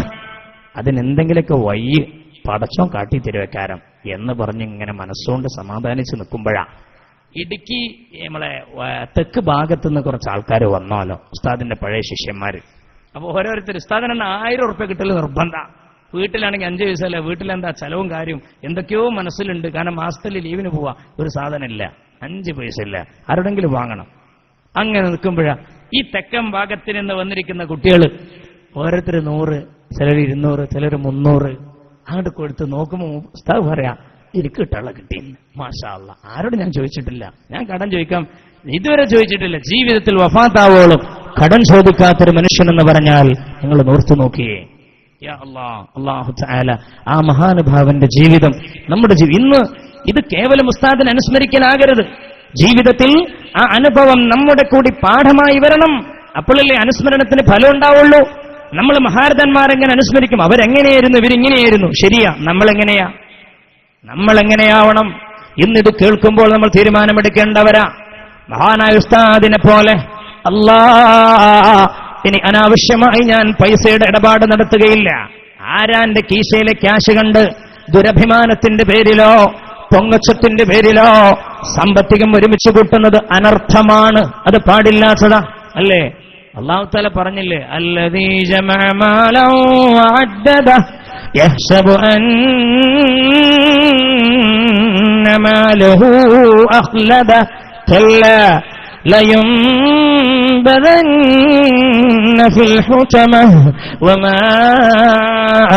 അതിനെന്തെങ്കിലുമൊക്കെ വയ്യ പടച്ചോ കാട്ടി തിരുവക്കാരം എന്ന് പറഞ്ഞിങ്ങനെ മനസ്സുകൊണ്ട് സമാധാനിച്ച് നിൽക്കുമ്പോഴാണ് ഇടുക്കി നമ്മളെ തെക്ക് ഭാഗത്തുനിന്ന് കുറച്ച് ആൾക്കാർ വന്നാലോ, ഉസ്താദിന്റെ പഴയ ശിഷ്യന്മാര്. അപ്പൊ ഓരോരുത്തർ ഉസ്താദിന് 1000 ഉറുപ്പ്യ കിട്ടൽ നിർബന്ധ. വീട്ടിലാണെങ്കിൽ 5 പൈസല്ല, വീട്ടിലെന്താ ചെലവും കാര്യം എന്തൊക്കെയോ മനസ്സിലുണ്ട്. കാരണം മാസത്തിൽ ലീവിന് പോവാ, ഒരു സാധനം ഇല്ല, 5 പൈസ ഇല്ല, ആരുടെങ്കിലും വാങ്ങണം. അങ്ങനെ നിൽക്കുമ്പോഴാ ഈ തെക്കൻ ഭാഗത്ത് നിന്ന് വന്നിരിക്കുന്ന കുട്ടികൾ ഓരോരുത്തർ 100, ചിലർ 200, ചിലർ 300 അങ്ങോട്ട് കൊടുത്ത് നോക്കുമ്പോൾ ഉസ്താദ് പറയാ എനിക്ക് കിട്ടാനുള്ള കിട്ടിയില്ല, മാഷാ അല്ലാഹ്. ആരോട് ഞാൻ ചോദിച്ചിട്ടില്ല, ഞാൻ കടം ചോദിക്കാം ഇതുവരെ ചോദിച്ചിട്ടില്ല. ജീവിതത്തിൽ വഫാത്താവോളും കടം ചോദിക്കാത്തൊരു മനുഷ്യനെന്ന് പറഞ്ഞാൽ നിങ്ങൾ ഓർത്തു നോക്കിയേ. യാ അല്ലാഹ്, അല്ലാഹു തആല ആ മഹാനുഭാവന്റെ ജീവിതം നമ്മുടെ ഇന്ന് ഇത് കേവലം ഉസ്താദിനെ അനുസ്മരിക്കലാകരുത്. ജീവിതത്തിൽ ആ അനുഭവം നമ്മുടെ കൂടി പാഠമായി വരണം. അപ്പോഴല്ലേ അനുസ്മരണത്തിന് ഫലം ഉണ്ടാവുള്ളൂ. നമ്മൾ മഹാരഥന്മാരെങ്ങനെ അനുസ്മരിക്കും? അവരെങ്ങനെയായിരുന്നു, ഇവരിങ്ങനെയായിരുന്നു. ശരിയാ, നമ്മളെങ്ങനെയാവണം? ഇന്നിത് കേൾക്കുമ്പോൾ നമ്മൾ തീരുമാനമെടുക്കേണ്ടവരാ. മഹാനായ ഉസ്താദിനെ പോലെ ഇനി അനാവശ്യമായി ഞാൻ പൈസയുടെ ഇടപാട് നടത്തുകയില്ല. ആരാന്റെ കീശയിലെ ക്യാഷ് കണ്ട് ദുരഭിമാനത്തിന്റെ പേരിലോ പൊങ്ങച്ചത്തിന്റെ പേരിലോ സാമ്പത്തികം ഒരുമിച്ച് കൂട്ടുന്നത് അനർത്ഥമാണ്. അത് പാടില്ലാത്തതാ, അല്ലേ? അല്ലാഹു തആല പറഞ്ഞില്ലേ, അല്ലദീ ജമഅ മാലൻ വഅദ്ദദ യഹ്സബു അന്ന മാലഹു അഖ്ലദ കല്ലാ ലയുംബദന്ന ഫിൽ ഹുതമഹ വമാ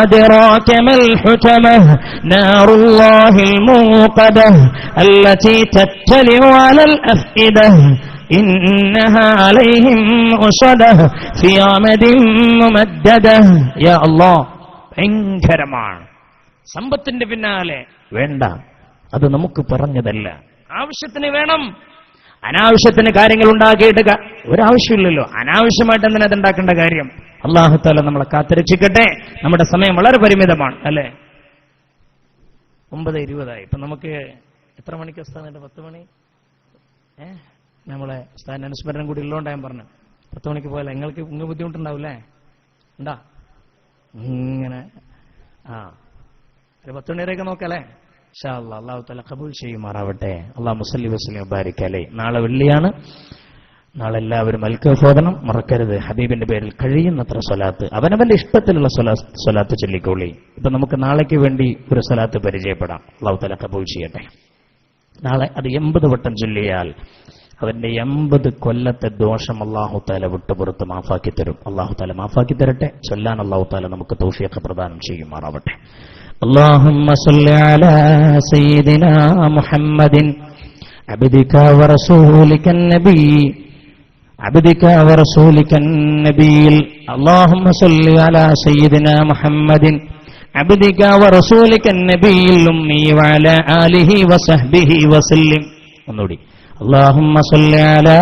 അദ്റാക മൽ ഹുതമഹ നാറുല്ലാഹിൽ മൂഖദഹ അല്ലതീ തത്തലിഉ അലൽ അഫ്ഇദഹ ഇന്നഹാ അലൈഹിം ഉസദഹ ഫീ അമദിൻ മുമദ്ദദഹ. യാ അല്ലാഹ്, ഭയങ്കരമാണ്. സമ്പത്തിന്റെ പിന്നാലെ വേണ്ട, അത് നമുക്ക് പറഞ്ഞതല്ല. ആവശ്യത്തിന് വേണം. അനാവശ്യത്തിന് കാര്യങ്ങൾ ഉണ്ടാക്കിയിട്ട് ഒരാവശ്യമില്ലല്ലോ. അനാവശ്യമായിട്ട് എന്തിനാ അതുണ്ടാക്കേണ്ട കാര്യം? അല്ലാഹു തആല നമ്മളെ കാത്തുരക്ഷിക്കട്ടെ. നമ്മുടെ സമയം വളരെ പരിമിതമാണ്, അല്ലേ? 9:20 ഇപ്പൊ നമുക്ക് എത്ര മണിക്ക് ഉസ്താദിന്റെ 10 മണി? നമ്മളെ ഉസ്താദിന്റെ അനുസ്മരണം കൂടി ഉള്ളതുകൊണ്ടാണ് ഞാൻ പറഞ്ഞു 10 മണിക്ക് പോയാലേ നിങ്ങൾക്ക് ബുദ്ധിമുട്ടുണ്ടാവില്ലേ? ഉണ്ടാ ഇങ്ങനെ ഒരു 10 മണി വരെയൊക്കെ നോക്കല്ലേ? ഇൻഷാ അല്ലാഹ് അല്ലാഹു തആല ഖബൂൽ ചെയ്യുമാറാവട്ടെ. അല്ലാഹു സ്വല്ലി വസല്ലം വബാരിക അലൈഹി. നാളെ വെള്ളിയാണ്. നാളെ എല്ലാവരും അൽക്കഫോദനം മറക്കരുത്. ഹബീബിന്റെ പേരിൽ കഴിയുന്നത്ര സ്വലാത്ത്, അവനവന്റെ ഇഷ്ടത്തിലുള്ള സ്വലാത്ത് ചൊല്ലിക്കോളി. ഇപ്പൊ നമുക്ക് നാളേക്ക് വേണ്ടി ഒരു സ്വലാത്ത് പരിചയപ്പെടാം. അല്ലാഹു തആല ഖബൂൽ ചെയ്യട്ടെ. നാളെ അത് 80 വട്ടം ചൊല്ലിയാൽ അവന്റെ 80 കൊല്ലത്തെ ദോഷം അല്ലാഹു തആല വിട്ടുപുറത്ത് മാഫാക്കി തരും. അല്ലാഹു തആല മാഫാക്കി തരട്ടെ. ചൊല്ലാൻ അല്ലാഹു തആല നമുക്ക് തൗഫീഖ് പ്രദാനം ചെയ്യുമാറാവട്ടെ. اللهم صل على سيدنا محمد عبدك ورسولك النبي اللهم صل على سيدنا محمد عبدك ورسولك النبي الأمي وعلى آله وصحبه وسلم. اللهم صل على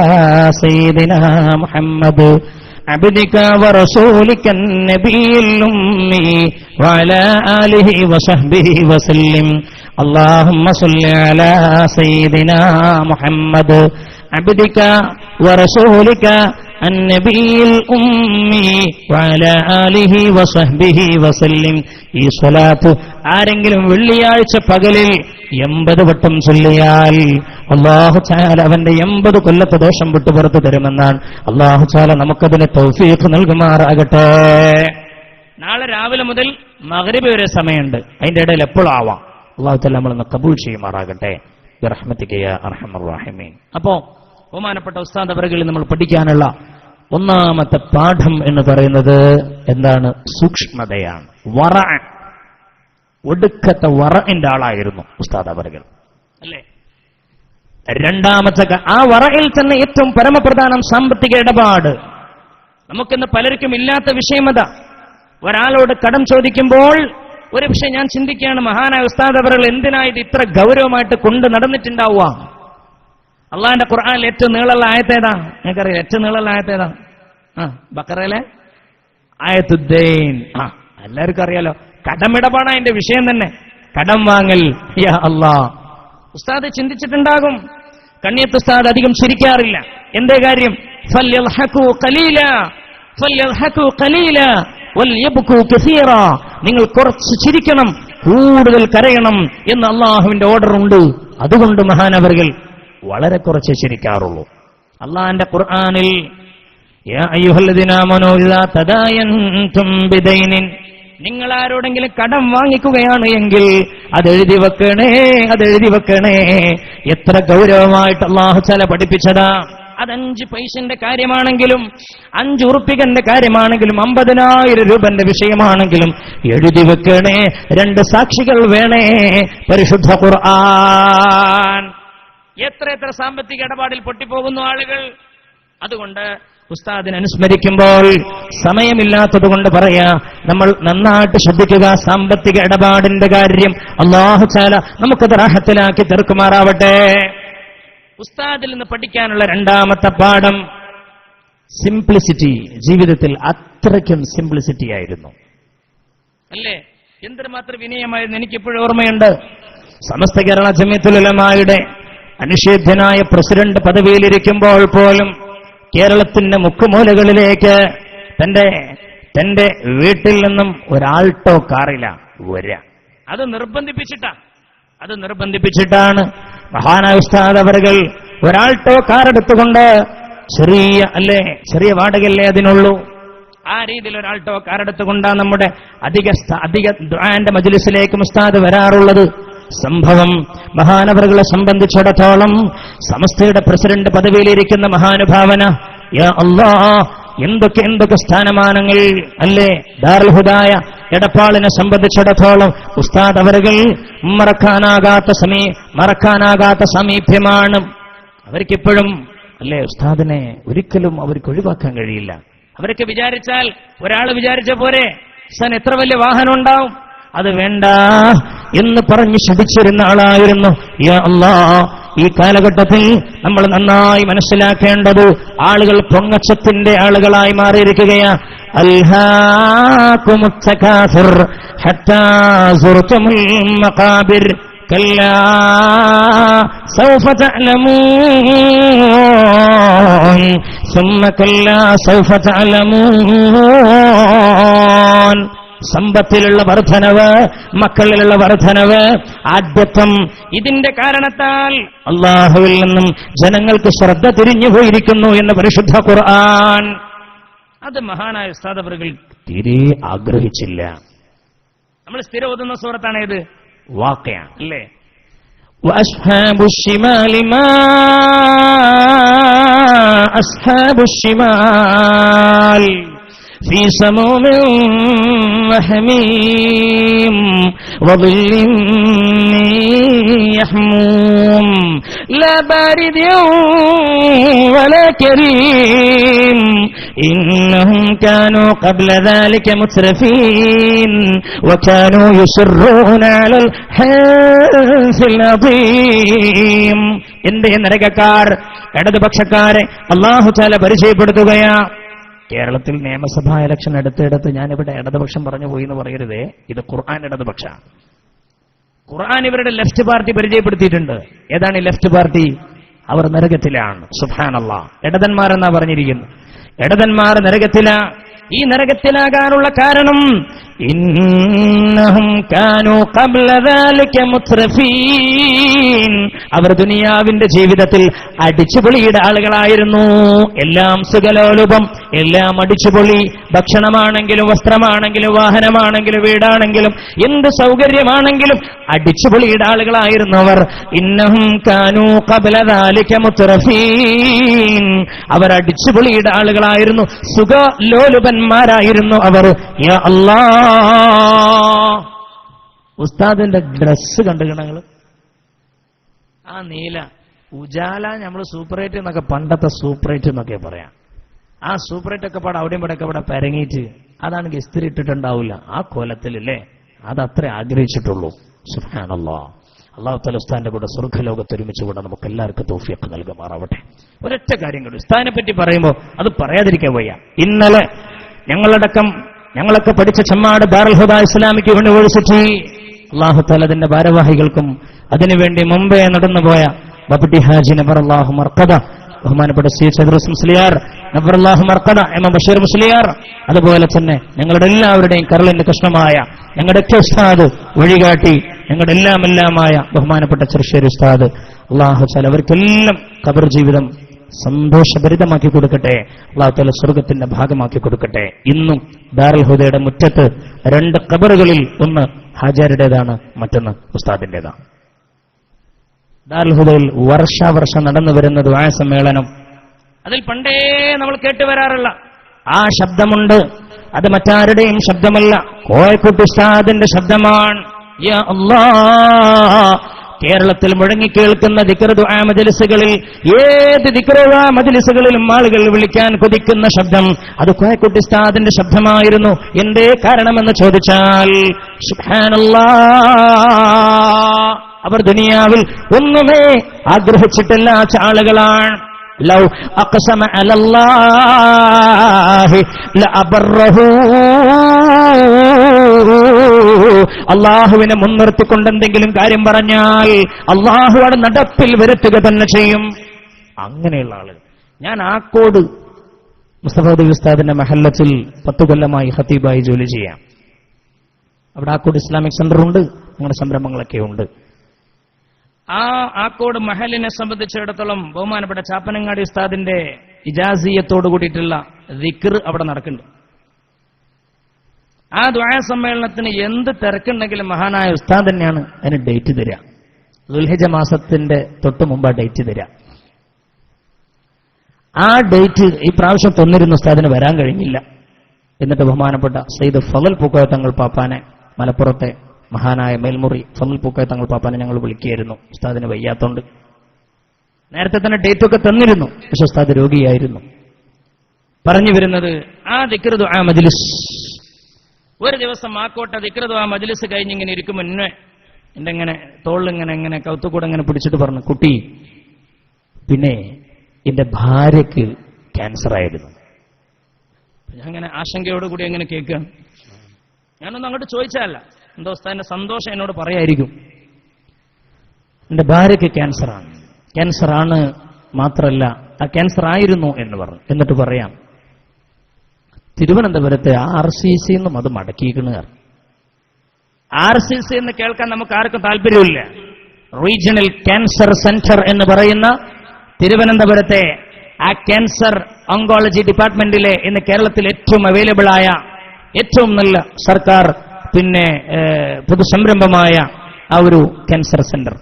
سيدنا محمد عبدك ورسولك النبي الأمي وعلى آله وصحبه وسلم. اللهم صل على سيدنا محمد عبدك ورسولك النبي الأمي وعلى آله وصحبه وسلم. ഈ സ്വലാത്ത് ആരെങ്കിലും വെള്ളിയാഴ്ച പകലിൽ 80 വട്ടം ചൊല്ലിയാൽ അല്ലാഹു തആല അവന്റെ 80 കൊല്ലത്തെ ദോഷം വിട്ടു പുറത്തു തരുമെന്നാണ്. അല്ലാഹു തആല നമുക്കതിന് തൗഫീഖ് നൽകുമാറാകട്ടെ. നാളെ രാവിലെ മുതൽ മഗ്രിബ് വരെ സമയമുണ്ട്. അതിന്റെ ഇടയിൽ എപ്പോഴും ആവാം. അല്ലാഹു തആല നമ്മളെ ഖബൂൽ ചെയ്യുമാറാകട്ടെ. ബിറഹ്മതിക യാ അർഹമർ റഹീമീൻ. അപ്പോ ബഹുമാനപ്പെട്ട ഉസ്താദ് അവറുകളിൽ നമ്മൾ പഠിക്കാനുള്ള ഒന്നാമത്തെ പാഠം എന്ന് പറയുന്നത് എന്താണ്? സൂക്ഷ്മതയാണ്. ഒടുക്കത്തെ വറഇന്റെ ആളായിരുന്നു ഉസ്താദ് അവറുകൾ, അല്ലേ? രണ്ടാമത്തെ ആ വറയിൽ തന്നെ ഏറ്റവും പരമപ്രധാനം സാമ്പത്തിക ഇടപാട്. നമുക്കിന്ന് പലർക്കും ഇല്ലാത്ത വിഷയമത. ഒരാളോട് കടം ചോദിക്കുമ്പോൾ ഒരു പക്ഷേ ഞാൻ ചിന്തിക്കുകയാണ്, മഹാനായ ഉസ്താദ് അവറുകൾ എന്തിനായിട്ട് ഇത്ര ഗൗരവമായിട്ട് കൊണ്ട് നടന്നിട്ടുണ്ടാവുക? അള്ളാഹിന്റെ ഖുർആനിൽ ഏറ്റവും നീളമുള്ള ആയത്തേതാ? നിങ്ങൾക്കറിയാം ഏറ്റവും നീളമുള്ള ആയത്തേതാ? ബഖറയിലെ ആയത്തുദ്ദൈൻ. എല്ലാവർക്കും അറിയാലോ. കടമിടപാടാണ് അതിന്റെ വിഷയം തന്നെ. കടം വാങ്ങൽ. യാ അല്ലാഹ്, ഉസ്താദ് ചിന്തിച്ചിട്ടുണ്ടാകും. കണ്ണിയത്ത് ഉസ്താദ് അധികം ചിരിക്കാറില്ല. എന്തേ കാര്യം? ഫൽയൽഹഖു ഖലീല വൽയബ്കു കസീറാ. നിങ്ങൾ കുറച്ച് ചിരിക്കണം, കൂടുതൽ കരയണം എന്ന് അള്ളാഹുവിന്റെ ഓർഡർ ഉണ്ട്. അതുകൊണ്ട് മഹാനവറുകൾ വളരെ കുറച്ച് ചിരിക്കാറുള്ളൂ. അള്ളാഹിന്റെ ഖുർആനിൽ യാ അയ്യുഹല്ലദീന ആമനൂ ഇദാ തദായൻതും ബിദൈനിൻ, നിങ്ങൾ ആരോടെങ്കിലും കടം വാങ്ങിക്കുകയാണ് എങ്കിൽ അതെഴുതി വെക്കണേ. എത്ര ഗൗരവമായിട്ട് അല്ലാഹു തആല പഠിപ്പിച്ചതാ. അത് 5 പൈസന്റെ കാര്യമാണെങ്കിലും 5 ഉറുപ്പികന്റെ കാര്യമാണെങ്കിലും 50,000 രൂപന്റെ വിഷയമാണെങ്കിലും എഴുതി വെക്കണേ. 2 സാക്ഷികൾ വേണേ. പരിശുദ്ധ ഖുർആൻ. എത്ര സാമ്പത്തിക ഇടപാടിൽ പൊട്ടിപ്പോകുന്നു ആളുകൾ. അതുകൊണ്ട് ഉസ്താദിനെ അനുസ്മരിക്കുമ്പോൾ സമയമില്ലാത്തതുകൊണ്ട് പറയാ, നമ്മൾ നന്നായിട്ട് ശ്രദ്ധിക്കുക. സാമ്പത്തിക ഇടപാടിന്റെ കാര്യം അല്ലാഹു തആല നമുക്കത് റാഹത്തിലാക്കി തീർക്കുമാറാവട്ടെ. ഉസ്താദിൽ നിന്ന് പഠിക്കാനുള്ള രണ്ടാമത്തെ പാഠം സിംപ്ലിസിറ്റി. ജീവിതത്തിൽ അത്രയ്ക്കും സിംപ്ലിസിറ്റി ആയിരുന്നു, അല്ലേ? എന്തുമാത്രം വിനയമായിരുന്നു. എനിക്കിപ്പോഴും ഓർമ്മയുണ്ട്, സമസ്ത കേരള ജമിയത്തുൽ ഉലമായുടെ അനിഷേധ്യനായ പ്രസിഡന്റ് പദവിയിലിരിക്കുമ്പോൾ പോലും കേരളത്തിന്റെ മുക്കുമൂലകളിലേക്ക് തന്റെ വീട്ടിൽ നിന്നും ഒരാൾട്ടോ കാറില വരാ. അത് നിർബന്ധിപ്പിച്ചിട്ടാണ് മഹാനായ ഉസ്താദ് അവറുകൾ ഒരാൾട്ടോ കാറെടുത്തുകൊണ്ട് ചെറിയ വാടകയല്ലേ അതിനുള്ളൂ, ആ രീതിയിൽ ഒരാൾട്ടോ കാറെടുത്തുകൊണ്ടാണ് നമ്മുടെ അധിക ദുആന്റെ മജ്ലിസിലേക്ക് ഉസ്താദ് വരാറുള്ളത്. സംഭവം മഹാനവറുകളെ സംബന്ധിച്ചിടത്തോളം സമസ്തയുടെ പ്രസിഡന്റ് പദവിയിലിരിക്കുന്ന മഹാനുഭാവന, യാ അല്ലാഹ്, എന്തൊക്കെ സ്ഥാനമാനങ്ങൾ, അല്ലേ? ദാറുൽ ഹുദായ എടപ്പാളിനെ സംബന്ധിച്ചിടത്തോളം ഉസ്താദ് അവറുകൾ മറക്കാനാകാത്ത സമീപ്യമാണ്. അവർക്കിപ്പോഴും, അല്ലേ, ഉസ്താദിനെ ഒരിക്കലും അവർക്ക് ഒഴിവാക്കാൻ കഴിയില്ല. അവരൊക്കെ വിചാരിച്ചാൽ, ഒരാൾ വിചാരിച്ച പോരെ ഉസ്താദിന് എത്ര വലിയ വാഹനം ഉണ്ടാവും, അത് വേണ്ട എന്ന് പറഞ്ഞ് ശഠിച്ചിരുന്ന ആളായിരുന്നു. യാ അല്ലാഹ്, ഈ കാലഘട്ടത്തിൽ നമ്മൾ നന്നായി മനസ്സിലാക്കേണ്ടത്, ആളുകൾ പൊങ്ങച്ചത്തിന്റെ ആളുകളായി മാറിയിരിക്കുകയാ. അൽഹാകുമുത് തകാസുർ ഹത്താ സുർതുമുൽ മഖാബിർ കല്ലാ സൗഫ തഅലമൂൻ സുമ്മ കല്ലാ സൗഫ തഅലമൂൻ. സമ്പത്തിലുള്ള വർധനവ്, മക്കളിലുള്ള വർധനവ്, ആഢ്യത്വം, ഇതിന്റെ കാരണത്താൽ അല്ലാഹുവിൽ നിന്നും ജനങ്ങൾക്ക് ശ്രദ്ധ തിരിഞ്ഞുപോയിരിക്കുന്നു എന്ന് പരിശുദ്ധ ഖുർആൻ. അത് മഹാനായ ഉസ്താദ് അവറുകൾ തീരെ ആഗ്രഹിച്ചില്ല. നമ്മൾ സ്ഥിരം ഓതുന്ന സൂറത്താണ് ഇത്, വാഖിഅ, അല്ലേ? വഅസ്ഹാബുശ് ശിമാലി മാ അസ്ഹാബുശ് ശിമാൽ في سموم وحميم وظل يحموم لا بارد ولا كريم إنهم كانوا قبل ذلك مترفين وكانوا يصرون على الحنث العظيم. എന്റെ നരകക്കാർ, ഇടതുപക്ഷക്കാരെ അല്ലാഹു തആല പരിചയപ്പെടുത്തുകയാ. കേരളത്തിൽ നിയമസഭാ ഇലക്ഷൻ എടുത്തെടുത്ത് ഞാനിവിടെ ഇടതുപക്ഷം പറഞ്ഞു പോയി എന്ന് പറയരുതേ. ഇത് ഖുർആൻ ഇടതുപക്ഷ. ഖുർആൻ ഇവരുടെ ലെഫ്റ്റ് പാർട്ടി പരിചയപ്പെടുത്തിയിട്ടുണ്ട്. ഏതാണ് ഈ ലെഫ്റ്റ് പാർട്ടി? അവർ നരകത്തിലാണ്. സുബ്ഹാനല്ലാഹ്. ഇടതന്മാരെന്നാ പറഞ്ഞിരിക്കുന്നു. ഇടതന്മാർ നരകത്തിലാ. ഈ നരകത്തിലാകാനുള്ള കാരണം ഇന്നഹും കാനൂ ഖബ്ല ദാലിക മുത്റഫീൻ. അവർ ദുനിയാവിന്റെ ജീവിതത്തിൽ അടിച്ചുപൊളിയുടെ ആളുകളായിരുന്നു. എല്ലാം സുഖലോലുപം, എല്ലാം അടിച്ചുപൊളി. ഭക്ഷണമാണെങ്കിലും വസ്ത്രമാണെങ്കിലും വാഹനമാണെങ്കിലും വീടാണെങ്കിലും എന്ത് സൗകര്യമാണെങ്കിലും അടിച്ചുപൊളിയുടെ ആളുകളായിരുന്നു അവർ. ഇന്നഹും കാനൂ ഖബ്ല ദാലിക മുത്റഫീൻ. അവർ അടിച്ചുപൊളിയുടെ ആളുകളായിരുന്നു, സുഖലോലുപന്മാരായിരുന്നു അവർ. യാ അല്ലാഹ്, ഉസ്താദിന്റെ ഡ്രസ് കണ്ടുകണങ്ങൾ, ആ നീല ഉജാല, നമ്മൾ സൂപ്പറേറ്റ് എന്നൊക്കെ, പണ്ടത്തെ സൂപ്പറേറ്റ് എന്നൊക്കെ പറയാം. ആ സൂപ്പറേറ്റ് ഒക്കെ പാടെ അവിടെയും ഇവിടെ ഒക്കെ പരങ്ങിയിട്ട് അതാണെങ്കിൽ ഇസ്തിരി ഇട്ടിട്ടുണ്ടാവില്ല. ആ കോലത്തിലല്ലേ അതത്രേ ആഗ്രഹിച്ചിട്ടുള്ളൂ. സുബ്ഹാനല്ലാഹ്. അല്ലാഹു തആല ഉസ്താദിന്റെ കൂടെ സ്വർഗ്ഗലോകത്ത് ഒരുമിച്ചുകൂടെ നമുക്ക് എല്ലാവർക്കും തൗഫീഖ് നൽകുമാറാവട്ടെ. ഒരൊറ്റ കാര്യം കൂടി ഉസ്താദിനെ പറ്റി പറയുമ്പോൾ അത് പറയാതിരിക്കാൻ വയ്യ. ഇന്നലെ ഞങ്ങളൊക്കെ പഠിച്ച ചെമ്മാട് ദാറുൽ ഹുദ ഇസ്ലാമിക് യൂണിവേഴ്സിറ്റി, അല്ലാഹു തആല അതിന്റെ ഭാരവാഹികൾക്കും അതിനുവേണ്ടി മുമ്പേ നടന്നുപോയ ബബ്ഡി ഹാജി നബറല്ലാഹു മർഖദ, ബഹുമാനപ്പെട്ട സി ചന്ദ്രസ് മുസ്ലിയാർ നബറല്ലാഹു മർഖദ, എം ബഷീർ മുസ്ലിയാർ, അതുപോലെ തന്നെ ഞങ്ങളുടെ എല്ലാവരുടെയും കരളിന്റെ കഷ്ണമായ ഞങ്ങളുടെ ഉസ്താദ്, വഴികാട്ടി, ഞങ്ങളുടെ എല്ലാമായ ബഹുമാനപ്പെട്ട ചെറുശ്ശേരി ഉസ്താദ്, അല്ലാഹു തആല അവർക്കെല്ലാം ഖബർ ജീവിതം സന്തോഷഭരിതമാക്കി കൊടുക്കട്ടെ. അല്ലാഹു തആല സ്വർഗ്ഗത്തിന്റെ ഭാഗമാക്കി കൊടുക്കട്ടെ. ഇന്നും ദാറുൽ ഹുദയുടെ മുറ്റത്ത് 2 ഖബറുകളിൽ, ഒന്ന് ഹാജരുടേതാണ്, മറ്റൊന്ന് ഉസ്താദിന്റേതാണ്. ദാറുൽ ഹുദയിൽ വർഷാവർഷം നടന്നു വരുന്ന ദുആ സമ്മേളനം, അതിൽ പണ്ടേ നമ്മൾ കേട്ടുവരാറുള്ള ആ ശബ്ദമുണ്ട്. അത് മറ്റാരുടെയും ശബ്ദമല്ല, കോയക്കുട്ടി ഉസ്താദിന്റെ ശബ്ദമാണ്. യാ അല്ലാഹ്, കേരളത്തിൽ മുഴങ്ങിക്കേൾക്കുന്ന ദിക്ർ ദുആ മജ്ലിസുകളിൽ, ഏത് ദിക്ർ ദുആ മജ്ലിസുകളിലും ആളുകൾ വിളിക്കാൻ കൊതിക്കുന്ന ശബ്ദം അത് കോയക്കുട്ടി ഉസ്താദിന്റെ ശബ്ദമായിരുന്നു. എന്തേ കാരണമെന്ന് ചോദിച്ചാൽ, സുബ്ഹാനല്ലാഹ്, അവർ ദുനിയാവിൽ ഒന്നുമേ ആഗ്രഹിച്ചിട്ടില്ലാത്ത ആളുകളാണ്. ലൗ അഖ്സമ അലല്ലാഹി ലഅബറഹു, അള്ളാഹുവിനെ മുൻനിർത്തിക്കൊണ്ട് എന്തെങ്കിലും കാര്യം പറഞ്ഞാൽ അള്ളാഹു അത് നടപ്പിൽ വരുത്തുക തന്നെ ചെയ്യും. അങ്ങനെയുള്ള ആളുകൾ. ഞാൻ ആക്കോട് മുസ്തഫ ഉസ്താദിന്റെ മഹല്ലത്തിൽ 10 കൊല്ലമായി ഖതീബായി ജോലി ചെയ്യാം. അവിടെ ആക്കോട് ഇസ്ലാമിക് സെന്റർ ഉണ്ട്, ഞങ്ങളുടെ സംരംഭങ്ങളൊക്കെ ഉണ്ട്. ആ ആക്കോട് മഹലിനെ സംബന്ധിച്ചിടത്തോളം ബഹുമാനപ്പെട്ട ചാപ്പനങ്ങാടി ഉസ്താദിന്റെ ഇജാസിയത്തോട് കൂടിയിട്ടുള്ള ദിക്ർ അവിടെ നടക്കുന്നുണ്ട്. ആ ദുആ സമ്മേളനത്തിന് എന്ത് തിരക്കുണ്ടെങ്കിലും മഹാനായ ഉസ്താദ് തന്നെയാണ് അതിന് ഡേറ്റ് തരിക. ദുൽഹിജ്ജ മാസത്തിന്റെ തൊട്ട് മുമ്പ് ഡേറ്റ് തരിക. ആ ഡേറ്റ് ഈ പ്രാവശ്യം തന്നിരുന്ന ഉസ്താദിന് വരാൻ കഴിഞ്ഞില്ല. എന്നിട്ട് ബഹുമാനപ്പെട്ട സയ്യിദ് ഫളൽ പൂക്കോയ തങ്ങൾ പാപ്പാനെ, മലപ്പുറത്തെ മഹാനായ മേൽമുറി ഫളൽ പൂക്കോയ തങ്ങൾ പാപ്പാനെ ഞങ്ങൾ വിളിക്കുകയായിരുന്നു. ഉസ്താദിന് വയ്യാത്തോണ്ട് നേരത്തെ തന്നെ ഡേറ്റൊക്കെ തന്നിരുന്നു. പക്ഷെ ഉസ്താദ് രോഗിയായിരുന്നു. പറഞ്ഞു വരുന്നത്, ആ ദിക്ർ ദുആ മജ്ലിസ് ഒരു ദിവസം ആക്കോട്ട ദിക്ർ ദുആ മജ്ലിസ് കഴിഞ്ഞിങ്ങനെ ഇരിക്കും മുന്നേ എന്റെ ഇങ്ങനെ തോളിലിങ്ങനെ കൗത്തുകൂടെ ഇങ്ങനെ പിടിച്ചിട്ട് പറഞ്ഞു, കുട്ടി, പിന്നെ എന്റെ ഭാര്യയ്ക്ക് ക്യാൻസർ ആയിരുന്നു. ഞാൻ അങ്ങനെ ആശങ്കയോടുകൂടി അങ്ങനെ കേൾക്കുക. ഞാനൊന്നും അങ്ങോട്ട് ചോദിച്ചതല്ല, എന്തോ ഉസ്താദിന്റെ സന്തോഷം എന്നോട് പറയായിരിക്കും. എന്റെ ഭാര്യയ്ക്ക് ക്യാൻസറാണ്. ക്യാൻസറാണ് മാത്രമല്ല, ആ ക്യാൻസർ ആയിരുന്നു എന്ന് പറഞ്ഞു. എന്നിട്ട് പറയാം, തിരുവനന്തപുരത്തെ RCC എന്നും അത് മടക്കിയിരിക്കണ. RCC എന്ന് കേൾക്കാൻ നമുക്ക് ആർക്കും താല്പര്യമില്ല. റീജിയണൽ ക്യാൻസർ സെന്റർ എന്ന് പറയുന്ന തിരുവനന്തപുരത്തെ ആ ക്യാൻസർ ഓങ്കോളജി ഡിപ്പാർട്ട്മെന്റിലെ ഇന്ന് കേരളത്തിൽ ഏറ്റവും അവൈലബിൾ ആയ ഏറ്റവും നല്ല സർക്കാർ പിന്നെ പൊതുസംരംഭമായ ആ ഒരു ക്യാൻസർ സെന്റർ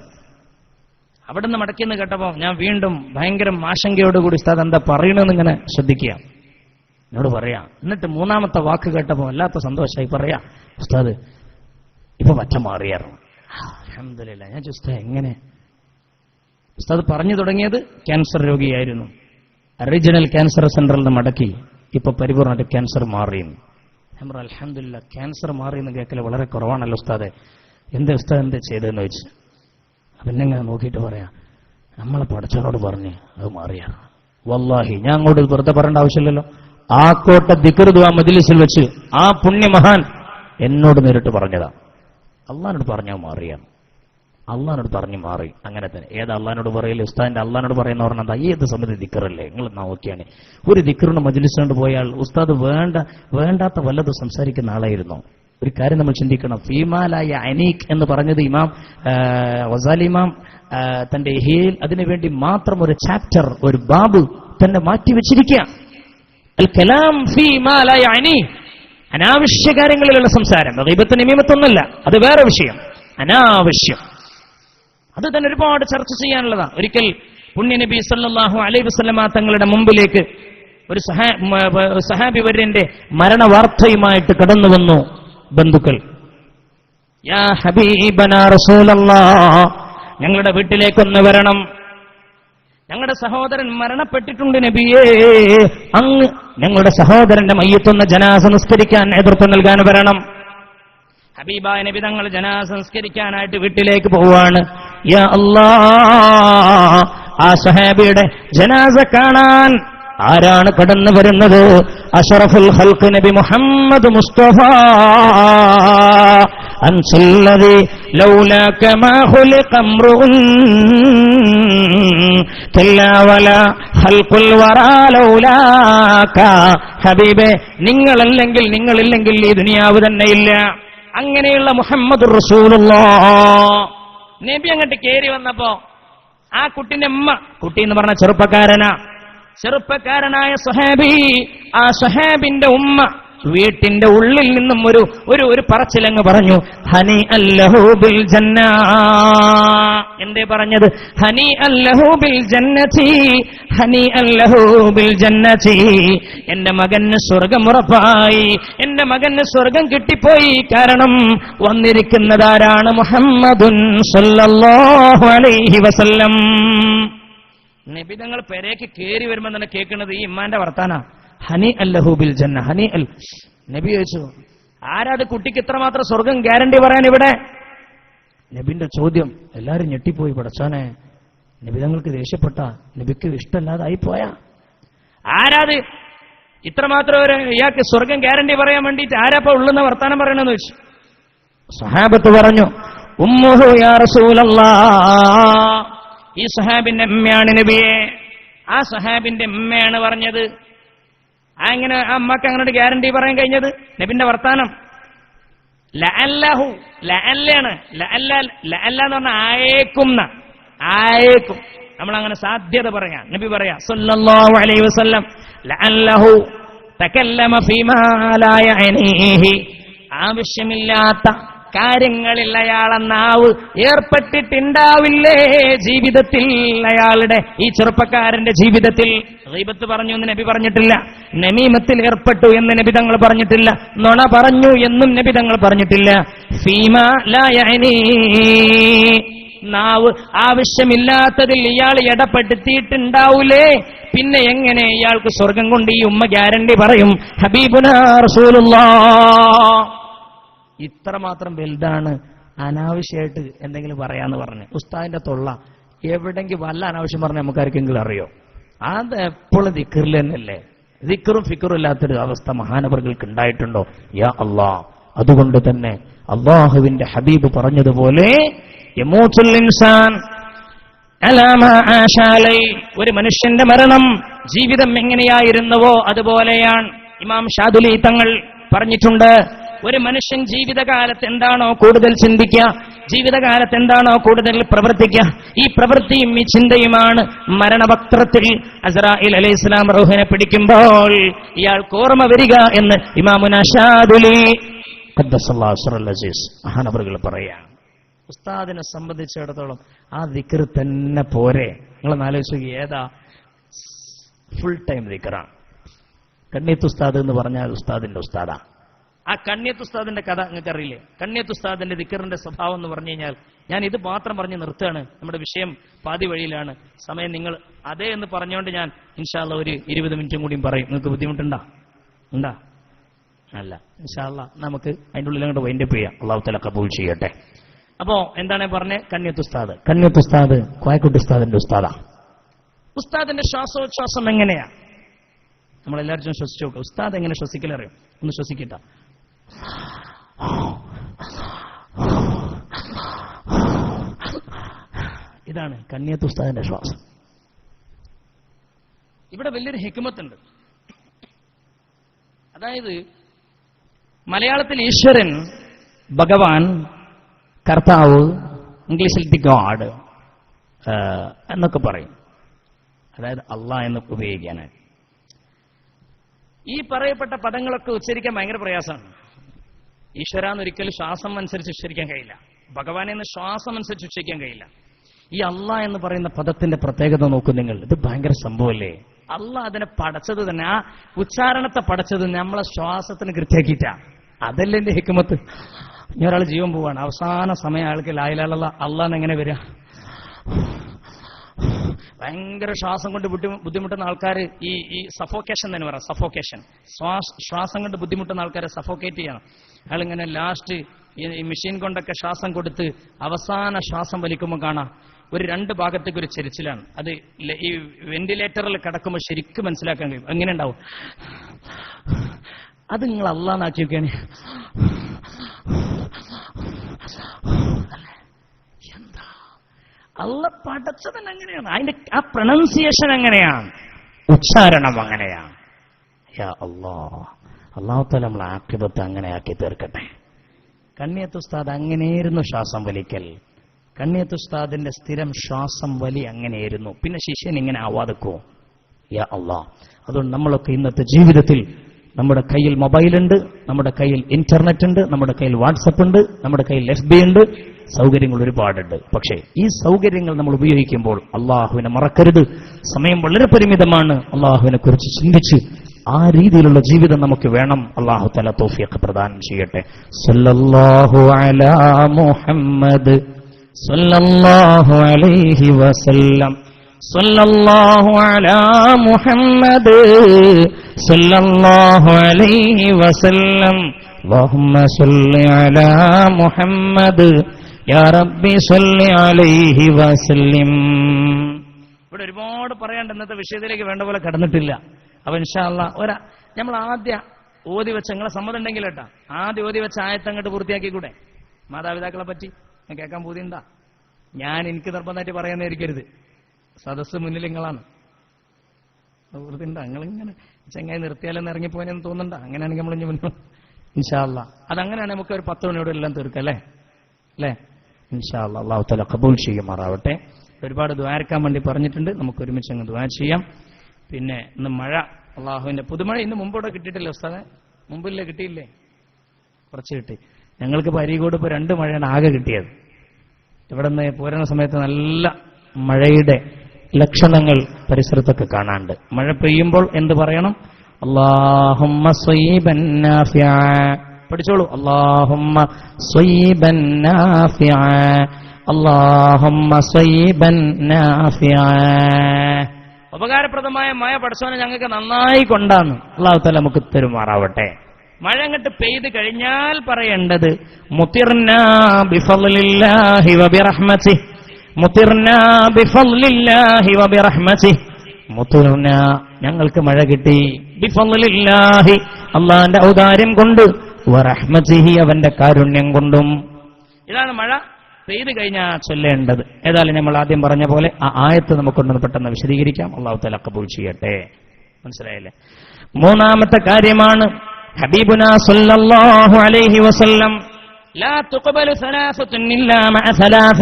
അവിടുന്ന് മടക്കിയെന്ന് കേട്ടപ്പോൾ ഞാൻ വീണ്ടും ഭയങ്കര ആശങ്കയോടുകൂടി ഉസ്താദ് എന്താ പറയണമെന്ന് ഇങ്ങനെ ശ്രദ്ധിക്കുക. എന്നോട് പറയാം. എന്നിട്ട് മൂന്നാമത്തെ വാക്ക് കേട്ടപ്പോൾ വല്ലാത്ത സന്തോഷമായി പറയാ, ഉസ്താദ് ഇപ്പൊ പറ്റ മാറിയായിരുന്നു. അൽഹംദുലില്ലാഹ്. ഞാൻ ഉസ്താദ് എങ്ങനെ? ഉസ്താദ് പറഞ്ഞു തുടങ്ങിയത് ക്യാൻസർ രോഗിയായിരുന്നു. റീജിയണൽ ക്യാൻസർ സെന്ററിൽ നിന്ന് മടക്കി ഇപ്പൊ പരിപൂർണ്ണമായിട്ട് ക്യാൻസർ മാറിയെന്ന്. ഞാൻ പറഞ്ഞു അൽഹംദുലില്ലാഹ്, ക്യാൻസർ മാറിയെന്ന് കേൾക്കൽ വളരെ കുറവാണല്ലോ ഉസ്താദെ. എന്താ ഉസ്താദ് എന്താ ചെയ്തതെന്ന് ചോദിച്ചു. പിന്നെങ്ങനെ നോക്കിയിട്ട് പറയാം, നമ്മളെ പഠിച്ചവനോട് പറഞ്ഞ് അത് മാറിയാണ്. വല്ലാഹി ഞാൻ അങ്ങോട്ട് വെറുതെ പറയേണ്ട ആവശ്യമില്ലല്ലോ. ആക്കോട്ടെ ദിക്ർ ദുആ മജ്ലിസിൽ വെച്ച് ആ പുണ്യമഹാൻ എന്നോട് നേരിട്ട് പറഞ്ഞതാ. അള്ളാഹിനോട് പറഞ്ഞാൽ മാറിയാണ്. അള്ളാഹിനോട് പറഞ്ഞു മാറി. അങ്ങനെ തന്നെ. ഏത് അള്ളാഹിനോട് പറയില്ല? ഉസ്താദിന്റെ അള്ളാഹിനോട് പറയുന്ന പറഞ്ഞാൽ ഏത് സമയത്ത് ദിക്റല്ലേ? നിങ്ങൾ നോക്കിയാണ് ഒരു ദിക്റിന് മജ്ലിസ് കൊണ്ട് പോയാൽ ഉസ്താദ് വേണ്ടാത്ത വല്ലതും സംസാരിക്കുന്ന ആളായിരുന്നു. ഒരു കാര്യം നമ്മൾ ചിന്തിക്കണം. ഫീമാലായ അനീഖ് എന്ന് പറഞ്ഞത് ഇമാം ഗസാലി ഇമാം തന്റെ ഇഹ്യയിൽ അതിനുവേണ്ടി മാത്രം ഒരു ചാപ്റ്റർ, ഒരു ബാബ് തന്നെ മാറ്റിവെച്ചിരിക്കുക. അൽ കലാം ഫീമാലായ അനീഖ്, അനാവശ്യ കാര്യങ്ങളിലുള്ള സംസാരം. ഗീബത്ത് നമീമത്തൊന്നുമല്ല, അത് വേറെ വിഷയം. അനാവശ്യം അത് തന്നെ ഒരുപാട് ചർച്ച ചെയ്യാനുള്ളതാണ്. ഒരിക്കൽ പുണ്യനബി സല്ലല്ലാഹു അലൈഹി വസല്ലമ തങ്ങളുടെ മുമ്പിലേക്ക് ഒരു സഹാബി വര്യന്റെ മരണവാർത്തയുമായിട്ട് കടന്നു വന്നു ബന്ധുക്കൾ. യാ ഹബീബനാ റസൂലല്ലാഹ്, ഞങ്ങളുടെ വീട്ടിലേക്കൊന്ന് വരണം, ഞങ്ങളുടെ സഹോദരൻ മരണപ്പെട്ടിട്ടുണ്ട് നബിയേ, അങ്ങ് ഞങ്ങളുടെ സഹോദരന്റെ മയ്യത്തൊന്ന് ജനാസ നിസ്കരിക്കാൻ നേതൃത്വം നൽകാൻ വരണം. ഹബീബായ നബി തങ്ങൾ ജനാസ നിസ്കരിക്കാനായിട്ട് വീട്ടിലേക്ക് പോവാണ്. യാ അല്ലാഹ്, ആ സഹാബിയുടെ ജനാസ കാണാൻ ആരാണ് കടന്നു വരുന്നത്? അഷ്റഫുൽ ഖൽഖ് നബി മുഹമ്മദ് മുസ്തഫ. അൻസല്ലദി ലൗലാക മാ ഖുലിഖ അംറുൻ കല്ലാ വലാ ഖൽഖുൽ വറാ ലൗലാക. ഹബീബേ, നിങ്ങളില്ലെങ്കിൽ ഈ ദുനിയാവ് തന്നെ ഇല്ല. അങ്ങനെയുള്ള മുഹമ്മദ് റസൂലുള്ളാഹ് നബി അങ്ങോട്ട് കേറി വന്നപ്പോ ആ കുട്ടിന്റെ ഉമ്മ, കുട്ടി എന്ന് പറഞ്ഞ ചെറുപ്പക്കാരനായ സ്വഹാബി, ആ സ്വഹാബിന്റെ ഉമ്മ വീട്ടിന്റെ ഉള്ളിൽ നിന്നും ഒരു പറച്ചിലങ്ങ് പറഞ്ഞു, ഹനി അല്ലഹു ബിൽ ജന്ന. എന്തേ പറഞ്ഞത്? ഹനി അല്ലഹു ബിൽ ജന്നതി, ഹനി അല്ലഹു ബിൽ ജന്നതി. എന്റെ മകന് സ്വർഗം ഉറപ്പായി, എന്റെ മകന് സ്വർഗം കിട്ടിപ്പോയി. കാരണം വന്നിരിക്കുന്നതാരാണ്? മുഹമ്മദുൻ സല്ലല്ലാഹു അലൈഹി വസല്ലം. നബി തങ്ങൾ പെരേക്ക് കേറി വരുമ്പോൾ തന്നെ കേൾക്കുന്നത് ഈ ഇമ്മാന്റെ വർത്താനാ. ഹനി അല്ലഹു ബിൽ ജന്ന, ഹനി അൽ. നബി ചോദിച്ചു, ആരാത് കുട്ടിക്ക് ഇത്രമാത്രം സ്വർഗം ഗ്യാരണ്ടി പറയാൻ ഇവിടെ? നബിന്റെ ചോദ്യം എല്ലാരും ഞെട്ടിപ്പോയി. പടച്ചോനെ, നബി തങ്ങൾക്ക് ദേഷ്യപ്പെട്ട, നബിക്ക് ഇഷ്ടമല്ലാതായി പോയാ ആരാത്? ഇത്രമാത്രം ഇയാൾക്ക് സ്വർഗം ഗ്യാരണ്ടി പറയാൻ വേണ്ടിയിട്ട് ആരാപ്പ ഉള്ളുന്ന വർത്താനം പറയണമെന്ന് വെച്ചു. സഹാബത്ത് പറഞ്ഞു, ഉമ്മുഹു യാ റസൂലല്ലാഹ്, ഈ സഹാബിന്റെ അമ്മയാണ് നബിയെ. ആ സഹാബിന്റെ അമ്മയാണ് പറഞ്ഞത്. അങ്ങനെ ആ അമ്മക്ക് അങ്ങോട്ട് ഗ്യാരണ്ടി പറയാൻ കഴിഞ്ഞത് നബിന്റെ വർത്താനം. ലഅല്ലഹു, ലഅല്ലാണ്, ലഅല്ല എന്ന് പറഞ്ഞാൽ ആയേക്കും. നമ്മളങ്ങനെ സാധ്യത പറയാം. നബി പറയാ സല്ലല്ലാഹു അലൈഹി വസല്ലം, ലഅല്ലഹു തകല്ലമ ഫീമാ ലാ യഅനീഹി, ആവശ്യമില്ലാത്ത കാര്യങ്ങളിൽ അയാളെ നാവ് ഏർപ്പെട്ടിട്ടുണ്ടാവില്ലേ ജീവിതത്തിൽ. അയാളുടെ ഈ ചെറുപ്പക്കാരന്റെ ജീവിതത്തിൽ ഗീബത്ത് പറഞ്ഞു എന്ന് നബി പറഞ്ഞിട്ടില്ല, നമീമത്തിൽ ഏർപ്പെട്ടു എന്ന് നബി തങ്ങൾ പറഞ്ഞിട്ടില്ല, നുണ പറഞ്ഞു എന്നും നബി തങ്ങൾ പറഞ്ഞിട്ടില്ല. ഫീമാ ലാ യഅനീ, നാവ് ആവശ്യമില്ലാത്തതിൽ ഇയാൾ ഇടപെടുത്തിയിട്ടുണ്ടാവൂലേ, പിന്നെ എങ്ങനെ ഇയാൾക്ക് സ്വർഗം കൊണ്ട് ഈ ഉമ്മ ഗ്യാരണ്ടി പറയും? ഹബീബുനാ റസൂലുള്ളാഹ് ഇത്രമാത്രം വലുതാണ് അനാവശ്യമായിട്ട് എന്തെങ്കിലും പറയാന്ന് പറഞ്ഞു. ഉസ്താദിന്റെ തൊള്ള എവിടെങ്കിലും വല്ല അനാവശ്യം പറഞ്ഞാൽ നമുക്കാർക്കെങ്കിലും അറിയോ? അത് എപ്പോഴും ദിക്റിൽ തന്നെയല്ലേ. ദിക്റും ഫിക്റും ഇല്ലാത്തൊരു അവസ്ഥ മഹാനവറുകൾക്ക് ഉണ്ടായിട്ടുണ്ടോ? യാ അല്ലാഹ്. അതുകൊണ്ട് തന്നെ അല്ലാഹുവിന്റെ ഹബീബ് പറഞ്ഞതുപോലെ യമൂത്തുൽ ഇൻസാൻ അലാ മാ ആശാ ലൈ, ഒരു മനുഷ്യന്റെ മരണം ജീവിതം എങ്ങനെയായിരുന്നുവോ അതുപോലെയാണ്. ഇമാം ഷാദുലി തങ്ങൾ പറഞ്ഞിട്ടുണ്ട്, ഒരു മനുഷ്യൻ ജീവിതകാലത്ത് എന്താണോ കൂടുതൽ ചിന്തിക്കുക, ജീവിതകാലത്ത് എന്താണോ കൂടുതൽ പ്രവർത്തിക്കുക, ഈ പ്രവൃത്തിയും ഈ ചിന്തയുമാണ് മരണവക്ത്രത്തിൽ അസ്രാഈൽ അലൈഹിസ്സലാം റൂഹിനെ പിടിക്കുമ്പോൾ ഇയാൾക്ക് ഓർമ്മ വരിക എന്ന് ഇമാമുനാ ഷാദുലി ഖദ്ദസല്ലാഹു സിറൽ അസീസ് മഹാനവറുകൾ പറയാം. ഉസ്താദിനെ സംബന്ധിച്ചിടത്തോളം ആ ദിക്ർ തന്നെ പോരെ. നിങ്ങൾ ആലോചിച്ചു, ഏതാ ഫുൾ ടൈം ദിക്റാണ്. കണ്ണിയത്ത് ഉസ്താദ് എന്ന് പറഞ്ഞാൽ ഉസ്താദിന്റെ ഉസ്താദാ. ആ കണ്ണിയത്ത് ഉസ്താദിന്റെ കഥ നിങ്ങൾക്ക് അറിയില്ലേ? കണ്ണിയത്ത് ഉസ്താദിന്റെ ദിക്റിന്റെ സ്വഭാവം എന്ന് പറഞ്ഞു കഴിഞ്ഞാൽ, ഞാൻ ഇത് മാത്രം പറഞ്ഞ് നിർത്തുകയാണ്, നമ്മുടെ വിഷയം പാതി വഴിയിലാണ്. സമയം നിങ്ങൾ അതേ എന്ന് പറഞ്ഞുകൊണ്ട് ഞാൻ ഇൻഷാ അല്ലാഹ് ഒരു 20 മിനിറ്റും കൂടിയും പറയും. നിങ്ങൾക്ക് ബുദ്ധിമുട്ടുണ്ടാ? അല്ല, ഇൻഷാ അല്ലാഹ് നമുക്ക് അതിൻ്റെ ഉള്ളിൽ അങ്ങോട്ട് വൈൻഡപ്പ് ചെയ്യാം. അല്ലാഹു തആല ഖബൂൽ ചെയ്യട്ടെ. അപ്പോ എന്താണ് പറഞ്ഞത്? കണ്ണിയത്ത് ഉസ്താദ് കോയക്കുട്ടി ഉസ്താദിന്റെ ഉസ്താദാ. ഉസ്താദിന്റെ ശ്വാസോച്ഛ്വാസം എങ്ങനെയാ? നമ്മളെല്ലാവരും ശ്വസിച്ചു നോക്കുക. ഉസ്താദ് എങ്ങനെ ശ്വസിക്കലറിയും? ഒന്ന് ശ്വസിക്കട്ട. ഇതാണ് കണ്ണിയത്ത് ഉസ്താദിന്റെ ശ്വാസം. ഇവിടെ വലിയൊരു ഹിക്മത്തുണ്ട്. അതായത് മലയാളത്തിൽ ഈശ്വരൻ, ഭഗവാൻ, കർത്താവ്, ഇംഗ്ലീഷിൽ ദി ഗോഡ് എന്നൊക്കെ പറയും. അതായത് അള്ളാഹ് എന്നൊക്കെ ഉപയോഗിക്കാനായി ഈ പറയപ്പെട്ട പദങ്ങളൊക്കെ ഉച്ചരിക്കാൻ ഭയങ്കര പ്രയാസമാണ്. ഈശ്വരാന്ന് ഒരിക്കലും ശ്വാസം അനുസരിച്ച് ഉച്ചരിക്കാൻ കഴിയില്ല. ഭഗവാനെ എന്ന് ശ്വാസം അനുസരിച്ച് ഉച്ചരിക്കാൻ കഴിയില്ല. ഈ അള്ളാഹ് എന്ന് പറയുന്ന പദത്തിന്റെ പ്രത്യേകത നോക്കൂ നിങ്ങൾ. ഇത് ഭയങ്കര സംഭവമല്ലേ? അള്ളാഹ് അതിനെ പടച്ചത് തന്നെ, ആ ഉച്ചാരണത്തെ പടച്ചത് നമ്മളെ ശ്വാസത്തിന് കൃത്യാക്കിയിട്ടാ. അതല്ലേ എന്റെ ഹിക്മത്ത്. ഇനി ഒരാൾ ജീവൻ പോവാണ്, അവസാന സമയം ആൾക്ക് ലാ ഇലാഹ ഇല്ലല്ലാഹ് അള്ളാഹ് എങ്ങനെ വരിക? ഭയങ്കര ശ്വാസം കൊണ്ട് ബുദ്ധിമുട്ടുന്ന ആൾക്കാർ ഈ സഫോക്കേഷൻ തന്നെ പറയാം. സഫോക്കേഷൻ, ശ്വാസം കൊണ്ട് ബുദ്ധിമുട്ടുന്ന ആൾക്കാരെ സഫോക്കേറ്റ് ചെയ്യണം. അയാളിങ്ങനെ ലാസ്റ്റ് ഈ മെഷീൻ കൊണ്ടൊക്കെ ശ്വാസം കൊടുത്ത് അവസാന ശ്വാസം വലിക്കുമ്പോൾ കാണാം ഒരു 2 ഭാഗത്തേക്ക് ഒരു ചെരിച്ചിലാണ്. അത് ഈ വെന്റിലേറ്ററിൽ കിടക്കുമ്പോൾ ശരിക്കും മനസ്സിലാക്കാൻ കഴിയും. എങ്ങനെ ഉണ്ടാവും? അത് നിങ്ങൾ അള്ളാഹ്ന്നാക്കി നോക്കിയാണ്. എന്താ അള്ളാഹ് പടച്ചവൻ എങ്ങനെയാണ്? അതിന്റെ ആ പ്രൊനൗൺസിയേഷൻ എങ്ങനെയാണ്? ഉച്ചാരണം അങ്ങനെയാണ്. യാ അല്ലാഹ്, അല്ലാഹു തആല നമ്മളെ ആഖിബത്ത് അങ്ങനെ ആക്കി തീർക്കട്ടെ. കണ്ണിയത്ത് ഉസ്താദ് അങ്ങനെയായിരുന്നു ശ്വാസം വലിക്കൽ. കണ്ണിയത്ത് ഉസ്താദിന്റെ സ്ഥിരം ശ്വാസം വലി അങ്ങനെയായിരുന്നു. പിന്നെ ശിഷ്യൻ ഇങ്ങനെ ആവാതെക്കോ? യാ അല്ലാഹ്. അതുകൊണ്ട് നമ്മളൊക്കെ ഇന്നത്തെ ജീവിതത്തിൽ നമ്മുടെ കയ്യിൽ മൊബൈലുണ്ട്, നമ്മുടെ കയ്യിൽ ഇന്റർനെറ്റ് ഉണ്ട്, നമ്മുടെ കയ്യിൽ വാട്സപ്പ് ഉണ്ട്, നമ്മുടെ കയ്യിൽ FB ഉണ്ട്, സൗകര്യങ്ങൾ ഒരുപാടുണ്ട്. പക്ഷേ ഈ സൗകര്യങ്ങൾ നമ്മൾ ഉപയോഗിക്കുമ്പോൾ അള്ളാഹുവിനെ മറക്കരുത്. സമയം വളരെ പരിമിതമാണ്. അള്ളാഹുവിനെ കുറിച്ച് ചിന്തിച്ച് ആ രീതിയിലുള്ള ജീവിതം നമുക്ക് വേണം. അള്ളാഹു തആല തൗഫീഖ് പ്രദാനം ചെയ്യട്ടെ. സല്ലല്ലാഹു അലാ മുഹമ്മദ് സല്ലല്ലാഹു അലൈഹി വസല്ലം. സല്ലല്ലാഹു അലാ മുഹമ്മദ് സല്ലല്ലാഹു അലൈഹി വസല്ലം. അല്ലാഹുമ്മ സല്ലി അലാ മുഹമ്മദ് യാ റബ്ബി സ്വല്ലി അലൈഹി വസല്ലിം. ഇവിടെ ഒരുപാട് പറയാണ്ട് ഇന്നത്തെ വിഷയത്തിലേക്ക് വേണ്ട പോലെ കടന്നിട്ടില്ല. അപ്പൊ ഇൻഷാ അല്ലാഹ് നമ്മൾ ആദ്യം ഓതി വെച്ച, നിങ്ങളെ സമ്മതം ഉണ്ടെങ്കിൽ കേട്ടാ, ആദ്യം ഓതി വെച്ച ആയത്ത് അങ്ങോട്ട് പൂർത്തിയാക്കിക്കൂടെ? മാതാപിതാക്കളെ പറ്റി ഞാൻ കേൾക്കാൻ പൂതിയുണ്ടാ? ഞാൻ എനിക്ക് നിർബന്ധമായിട്ട് പറയാനായിരിക്കരുത്, സദസ്സ് മുന്നിൽ നിങ്ങളാണ്. പൂർത്തിയുണ്ടാ? നിങ്ങളിങ്ങനെ ചെങ്ങായി നിർത്തിയാലെന്ന് ഇറങ്ങിപ്പോയെന്ന് തോന്നുന്നുണ്ടാ? അങ്ങനെയാണെങ്കിൽ നമ്മൾ ഇനി മുന്നോട്ട് ഇൻഷാ അല്ലാഹ് അതങ്ങനെയാണ്. നമുക്ക് ഒരു 10 മണിയോടെ എല്ലാം തീർക്കാം അല്ലേ? ഇൻഷാ അല്ലാഹ് അല്ലാഹു തആല ഖബൂൽ ചെയ്യുമാറാവട്ടെ. ഒരുപാട് ദുആർക്കാൻ വേണ്ടി പറഞ്ഞിട്ടുണ്ട്, നമുക്ക് ഒരുമിച്ച് അങ്ങ് ദുആ ചെയ്യാം. പിന്നെ ഇന്ന് മഴ, അള്ളാഹുവിന്റെ പുതുമഴ ഇന്ന് മുമ്പോടെ കിട്ടിയിട്ടില്ല ഉസ്താദെ? മുമ്പില്ലേ? കിട്ടിയില്ലേ? കുറച്ച് കിട്ടി. ഞങ്ങൾക്ക് അരീക്കോട് ഇപ്പോൾ 2 മഴയാണ് ആകെ കിട്ടിയത്. ഇവിടെ നിന്ന് പോരുന്ന സമയത്ത് നല്ല മഴയുടെ ലക്ഷണങ്ങൾ പരിസരത്തൊക്കെ കാണാണ്ട്. മഴ പെയ്യുമ്പോൾ എന്ത് പറയണം? അല്ലാഹുമ്മ സ്വയ്യിബൻ നാഫിഅ. പഠിച്ചോളൂ, അല്ലാഹുമ്മ സ്വയ്യിബൻ നാഫിഅ, അല്ലാഹുമ്മ സ്വയ്യിബൻ നാഫിഅ. ഉപകാരപ്രദമായ മഴ പഠിച്ചവനെ ഞങ്ങൾക്ക് നന്നായി കൊണ്ടാന്ന് അല്ലാഹു തആല നമുക്ക് തരുമാറാവട്ടെ. മഴ അങ്ങോട്ട് പെയ്ത് കഴിഞ്ഞാൽ പറയേണ്ടത് മുതിർനാ ബിഫളില്ലാഹി വബിറഹ്മതിഹി, മുതിർനാ ബിഫളില്ലാഹി വബിറഹ്മതിഹി. മുതിർനാ, ഞങ്ങൾക്ക് മഴ കിട്ടി, ബിഫളില്ലാഹി, അല്ലാഹുവിന്റെ ഔദാര്യം കൊണ്ട്, വറഹ്മതിഹി, അവന്റെ കാരുണ്യം കൊണ്ടും. ഇതാണ് മഴ പെയ്ത് കഴിഞ്ഞാൽ ചൊല്ലേണ്ടത്. ഏതായാലും നമ്മൾ ആദ്യം പറഞ്ഞ പോലെ ആ ആയത്ത് നമുക്കൊന്ന് പെട്ടെന്ന് വിശദീകരിക്കാം. അല്ലാഹു തആല ഖബൂൽ ചെയ്യട്ടെ. മനസ്സിലായില്ലേ? മൂന്നാമത്തെ കാര്യമാണ് ഹബീബുനാ സല്ലല്ലാഹു അലൈഹി വസല്ലം ലാ തുഖബലു സലാസത്തുൻ ഇല്ലാ മഅ സലാസ.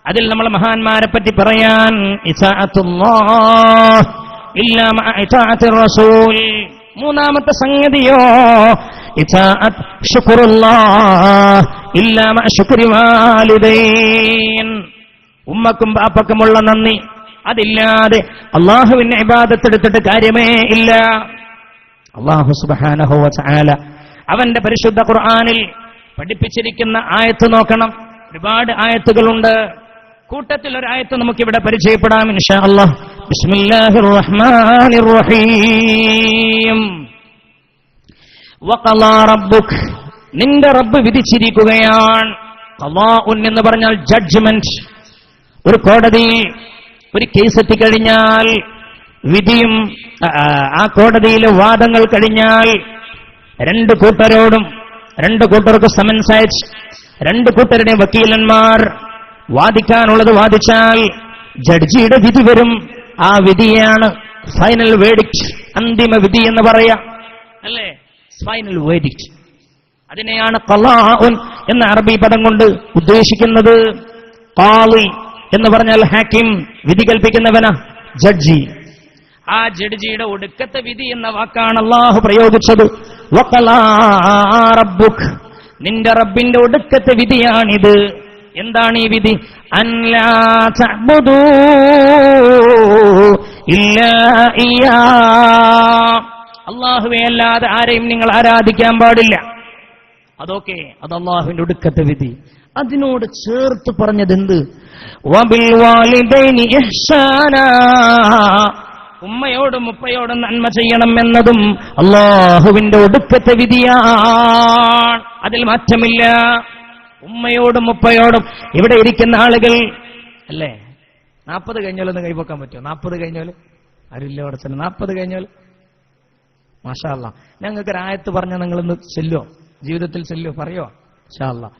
അതിൽ നമ്മൾ മഹാന്മാരെ പറ്റി പറയാൻ ഇതാഅത്തുല്ലാഹ് ഇല്ലാ മഅ ഇതാഅത്തിർ റസൂൽ. മൂന്നാമത്തെ സംഗതിയോ ഇതാഅത്ത് ശുക്റുല്ലാഹ് ഇല്ലാ മഅ ശുക്രി വാലിദൈൻ. ഉമ്മക്കും ബാപ്പക്കുമുള്ള നന്ദി, അതില്ലാതെ അല്ലാഹുവിനെ ഇബാദത്ത് എടുത്തിട്ട് കാര്യമേ ഇല്ല. അല്ലാഹു സുബ്ഹാനഹു വ തആല അവന്റെ പരിശുദ്ധ ഖുർആനിൽ പഠിപ്പിച്ചിരിക്കുന്ന ആയത്ത് നോക്കണം. ഒരുപാട് ആയത്തുകളുണ്ട്. കൂട്ടത്തിൽ ഒരു ആയത്ത് നമുക്കിവിടെ പരിചയപ്പെടാം ഇൻഷാ അല്ലാഹ്. ബിസ്മില്ലാഹിർ റഹ്മാനിർ റഹീം. വഖളാ റബ്ബുക, നിന്റെ റബ്ബ് വിധിച്ചിരിക്കുകയാണ്. ഖളാഉൻ എന്ന് പറഞ്ഞാൽ ജഡ്ജ്മെന്റ്. ഒരു കോടതി ഒരു കേസ് എത്തിക്കഴിഞ്ഞാൽ, വിധിയും ആ കോടതിയിലെ വാദങ്ങൾ കഴിഞ്ഞാൽ, 2 കൂട്ടരോടും 2 കൂട്ടർക്ക് സമൻസ് അയച്ച് 2 കൂട്ടരുടെ വക്കീലന്മാർ വാദിക്കാനുള്ളത് വാദിച്ചാൽ ജഡ്ജിയുടെ വിധി വരും. ആ വിധിയാണ് ഫൈനൽ വേർഡിക്റ്റ്, അന്തിമ വിധി എന്ന് പറയാം അല്ലേ? Final verdict. അതിനെയാണ് ഖളാഉൻ എന്ന അറബി പദം കൊണ്ട് ഉദ്ദേശിക്കുന്നത്. ഖാളി എന്ന് പറഞ്ഞാൽ ഹാക്കിം, വിധി കൽപ്പിക്കുന്നവനാ ജഡ്ജി. ആ ജഡ്ജിയുടെ ഒടുക്കത്തെ വിധി എന്ന വാക്കാണ് അല്ലാഹു പ്രയോഗിച്ചത്. വഖളാ റബ്ബുക, നിന്റെ റബ്ബിന്റെ ഒടുക്കത്തെ വിധിയാണിത്. എന്താണ് ഈ വിധി? അൻലാ തഅബുദൂ ഇല്ലാ ഇയ്യാ, അല്ലാഹുവെ അല്ലാതെ ആരെയും നിങ്ങൾ ആരാധിക്കാൻ പാടില്ല. അതൊക്കെ അത് അല്ലാഹുവിന്റെ ഒടുക്കത്തെ വിധി. അതിനോട് ചേർത്ത് പറഞ്ഞതെന്ത്? വബിൽ വാലിദൈനി ഇഹ്സാനാ, ഉമ്മയോടും ഉപ്പയോടും നന്മ ചെയ്യണം എന്നതും അല്ലാഹുവിന്റെ ഒടുക്കത്തെ വിധിയാണ്. അതിൽ മാറ്റമില്ല. ഉമ്മയോടും ഉപ്പയോടും. ഇവിടെ ഇരിക്കുന്ന ആളുകൾ അല്ലേ, 40 കഴിഞ്ഞാലൊന്ന് കൈപൊക്കാൻ പറ്റുമോ? 40 കഴിഞ്ഞാൽ ആരില്ല അവിടെ ചെന്ന്? 40 കഴിഞ്ഞാൽ മാഷാ അല്ലാഹ്. ഞങ്ങൾക്ക് ഒരു ആയത്ത് പറഞ്ഞാൽ നിങ്ങളൊന്ന് ചെല്ലോ, ജീവിതത്തിൽ ചെല്ലോ, പറയോ? മാഷാ അല്ലാഹ്.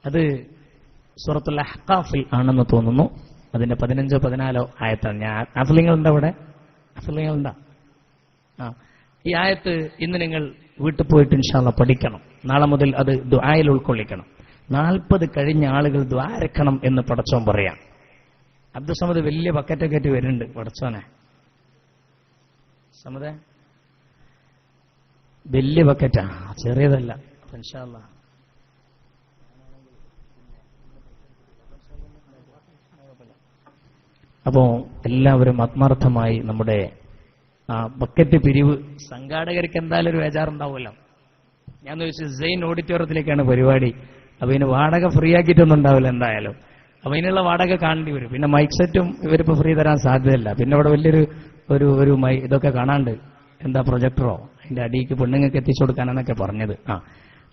അത് സൂറത്തുൽ അഹ്ഖാഫിൽ ആണെന്ന് തോന്നുന്നു. അതിന്റെ 15 14 ആയത്താണ്. ഞാൻ അഫ്ലിങ്ങളുണ്ടോ അവിടെ? അഫ്ലിങ്ങളുണ്ടോ? ഈ ആയത്ത് ഇന്ന് നിങ്ങൾ വീട്ടിൽ പോയിട്ട് ഇൻഷാ അല്ലാഹ് പഠിക്കണം. നാളെ മുതൽ അത് ദുആയിൽ ഉൾക്കൊള്ളിക്കണം. 40 കഴിഞ്ഞ ആളുകൾ ദ്വാരക്കണം എന്ന് പടച്ചോൻ പറയാം. അബ്ദുസമദ് വലിയ ബക്കറ്റൊക്കെ ആയിട്ട് വരുന്നുണ്ട്. പടച്ചോനെ സമദേ, വലിയ ബക്കറ്റാ, ചെറിയതല്ല. ഇൻഷാ അല്ലാഹ് അപ്പോ എല്ലാവരും ആത്മാർത്ഥമായി നമ്മുടെ ബക്കറ്റ് പിരിവ്, സംഘാടകർക്ക് എന്തായാലും ഒരു ബേജാറുണ്ടാവുമല്ലോ. ഞാൻ ചോദിച്ചു, സെയിൻ ഓഡിറ്റോറിയത്തിലേക്കാണ് പരിപാടി. അപ്പൊ ഇതിന് വാടക ഫ്രീ ആക്കിയിട്ടൊന്നും ഉണ്ടാവില്ല എന്തായാലും. അപ്പൊ ഇതിനുള്ള വാടക കാണേണ്ടി വരും. പിന്നെ മൈക്ക് സെറ്റും ഇവരിപ്പോ ഫ്രീ തരാൻ സാധ്യതയില്ല. പിന്നെ അവിടെ വലിയൊരു ഇതൊക്കെ കാണാണ്ട്, എന്താ പ്രൊജക്ടറോ അതിന്റെ അടിക്ക് പെണ്ണുങ്ങൾക്ക് എത്തിച്ചു കൊടുക്കാനെന്നൊക്കെ പറഞ്ഞത്.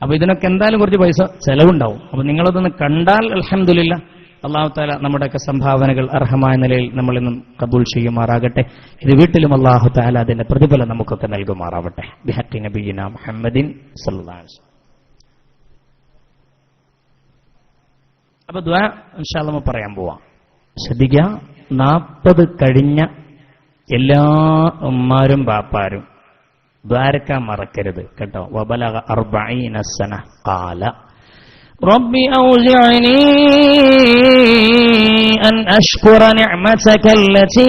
അപ്പൊ ഇതിനൊക്കെ എന്തായാലും കുറച്ച് പൈസ ചെലവുണ്ടാവും. അപ്പൊ നിങ്ങളതൊന്ന് കണ്ടാൽ അൽഹംദുലില്ലാ, അല്ലാഹു തആല നമ്മുടെയൊക്കെ സംഭാവനകൾ അർഹമായ നിലയിൽ നമ്മളിൽ നിന്നും കബൂൽ ചെയ്യുമാറാകട്ടെ. ഇത് വീട്ടിലും അല്ലാഹു തആല അതിന്റെ പ്രതിഫലം നമുക്കൊക്കെ നൽകുമാറാവട്ടെ. ബിഹഖി നബിയിന മുഹമ്മദിൻ സല്ലല്ലാഹു അലൈഹി വസല്ലം. അപ്പൊ ദുആ ഇൻഷാ അല്ലാഹ് പറയാൻ പോവാം. ശ്രദ്ധിക്കുക, 40 കഴിഞ്ഞ എല്ലാ ഉമ്മാരും ബാപ്പാരും ദ്വാരക്കാൻ മറക്കരുത് കേട്ടോ. വബലഗ 40 സന ഖാല റബ്ബി ഔസിഅനി അൻ അഷ്കുറ നിഅമതക അല്ലതി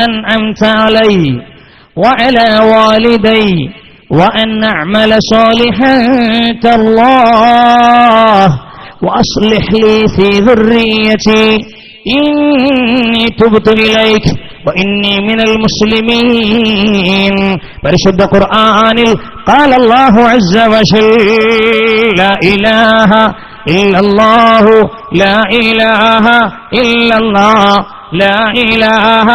അൻഅംത അലൈ വഅലാ വാലിദൈ വഅൻ അഅമല സാലിഹൻ തല്ലാഹ് വഅസ്ലിഹ് ലീ ഫീ ദുർരിയതി ഇന്നി തുബ്തു ഇലൈക وإني من المسلمين. പരിശുദ്ധ ഖുർആനിൽ قال الله عز وجل لا إله إلا الله لا إله إلا الله لا إله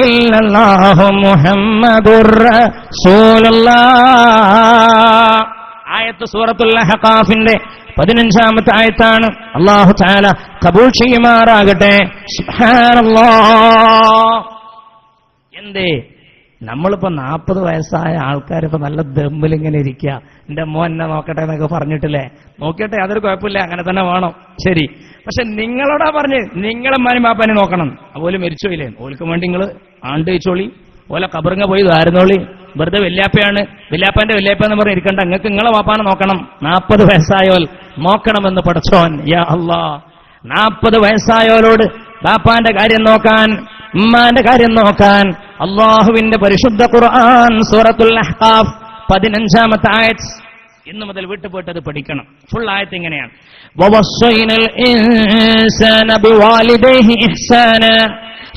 إلا الله محمد رسول الله. ആയത്ത് സൂറത്തുൽ അഹ്ഖാഫിന്റെ 15-ാമത്തെ ആയത്താണ്. അല്ലാഹു തആല ഖബൂൽ ചെയ്യുമാറാകട്ടെ. സുബ്ഹാനല്ലാഹ്. എന്തേ നമ്മളിപ്പോ 40 വയസ്സായ ആൾക്കാരിപ്പോ നല്ല ദമ്മിലിങ്ങനെ ഇരിക്കുക, എന്റെ മോൻ എന്നെ നോക്കട്ടെ എന്നൊക്കെ പറഞ്ഞിട്ടില്ലേ? നോക്കട്ടെ, അതൊരു കുഴപ്പമില്ല, അങ്ങനെ തന്നെ വേണം, ശരി. പക്ഷെ നിങ്ങളോടാ പറഞ്ഞ് നിങ്ങളെ മാനും പാപ്പാനെ നോക്കണം. അതുപോലെ മരിച്ചോയില്ലേ, ഓൽക്ക് വേണ്ടി നിങ്ങൾ ആണ്ട് വെച്ചോളി, ഓലെ കബറിങ്ങ പോയി ധാരുന്നോളി. വെറുതെ വല്യാപ്പയാണ്, വല്യാപ്പാന്റെ വല്യാപ്പ എന്ന് പറഞ്ഞ് ഇരിക്കണ്ട. നിങ്ങൾക്ക് നിങ്ങളെ പാപ്പാനെ നോക്കണം. 40 വയസ്സായോൽ നോക്കണമെന്ന് പഠിച്ചോൻ. യാ അല്ലാ, 40 വയസ്സായോലോട് ബാപ്പാന്റെ കാര്യം നോക്കാൻ, ഉമ്മാന്റെ കാര്യം നോക്കാൻ അല്ലാഹുവിന്റെ പരിശുദ്ധ ഖുർആൻ സൂറത്തുൽ അഹ്ഖാഫ് 15-ാമത്തെ ആയത്ത് ഇന്നു മുതൽ വീട്ടുപോയിട്ടത് പഠിക്കണം. ഫുൾ ആയത്ത് ഇങ്ങനെയാണ്: വവസ്സൈനൽ ഇൻസാന ബിവാലിദൈഹി ഇഹ്സാന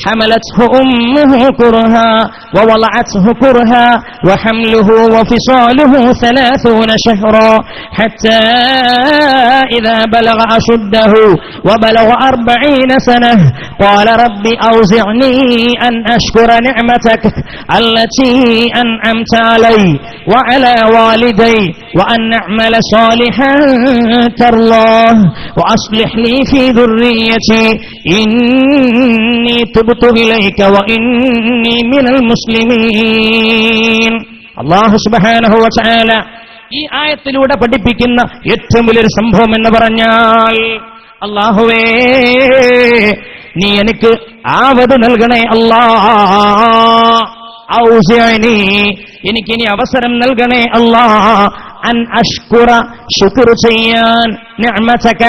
حملته أمه كرها ووضعته كرها وحمله وفصاله 30 شهرا حتى إذا بلغ أشده وبلغ 40 سنة قال رب أوزعني أن أشكر نعمتك التي أنعمت علي وعلى والدي وأن أعمل صالحا ترضاه وأصلح لي في ذريتي إني تبت إليك وإني من المسلمين. അല്ലാഹു സുബ്ഹാനഹു വ തആല ഈ ആയത്തിലൂടെ പഠിപ്പിക്കുന്ന ഏറ്റവും വലിയൊരു സംഭവം എന്ന് പറഞ്ഞാൽ, അല്ലാഹുവേ നീ എനിക്ക് ആവത് നൽകണേ അല്ലാഹ്. ഔസിഅനി, എനിക്കിനി അവസരം നൽകണേ അല്ലാഹ്. അൻ അഷ്കുറ, ശുക്ർ ചെയ്യാൻ, നിഅമതക,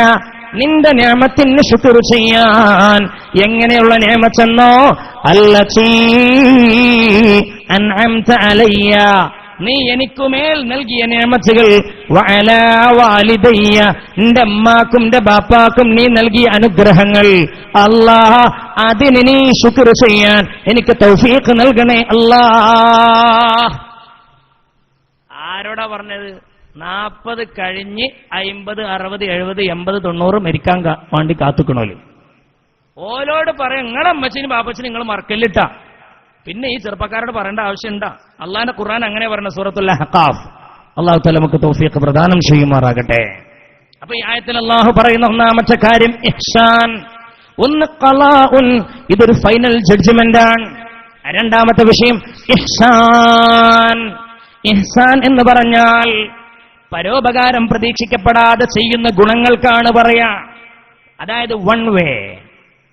നിന്റെ നിഅമത്തിന് ശുക്ർ ചെയ്യാൻ. എങ്ങനെയുള്ള നിഅമത്തെന്നോ, അല്ലതീ അൻഅംത അലയ്യ, നീ എനിക്കുമേൽ നൽകിയ നിഅമത്തുകൾ, വഅലാ വാലിദയ്യ, നിന്റെ അമ്മാക്കും നിന്റെ ബാപ്പാക്കും നീ നൽകിയ അനുഗ്രഹങ്ങൾ. അല്ലാഹ്, അതിന് നീ ശുക്ർ ചെയ്യാൻ എനിക്ക് തൗഫീഖ് നൽകണേ അല്ലാഹ്. ആരോടാ പറഞ്ഞത്? 40 കഴിഞ്ഞ് 50, 60, 70, 80, 90 മരിക്കാൻ വേണ്ടി കാത്തുക്കണോല്. ഓലോട് പറയാം, നിങ്ങളെ അമ്മച്ചിനും ബാപ്പച്ചിനും നിങ്ങൾ മറക്കല്ലിട്ടാ. പിന്നെ ഈ ചെറുപ്പക്കാരോട് പറയേണ്ട ആവശ്യമുണ്ടാ? അള്ളാന്റെ ഖുർആൻ അങ്ങനെ പറഞ്ഞ സൂറത്തുൽ അഹ്ഖാഫ്. അല്ലാഹു തആല നമുക്ക് തൗഫീഖ് പ്രദാനം ചെയ്യുമാറാകട്ടെ. അപ്പൊ ഈ ആയത്തിൽ അല്ലാഹു പറയുന്ന ഒന്നാമത്തെ കാര്യം ഇഹ്സാൻ. ഒന്ന് ഖലാഉൻ, ഇതൊരു ഫൈനൽ ജഡ്ജ്മെന്റ് ആണ്. രണ്ടാമത്തെ വിഷയം ഇഹ്സാൻ. ഇഹ്സാൻ എന്ന് പറഞ്ഞാൽ പരോപകാരം പ്രതീക്ഷിക്കപ്പെടാതെ ചെയ്യുന്ന ഗുണങ്ങൾക്കാണ് പറയാ. അതായത് വൺ വേ,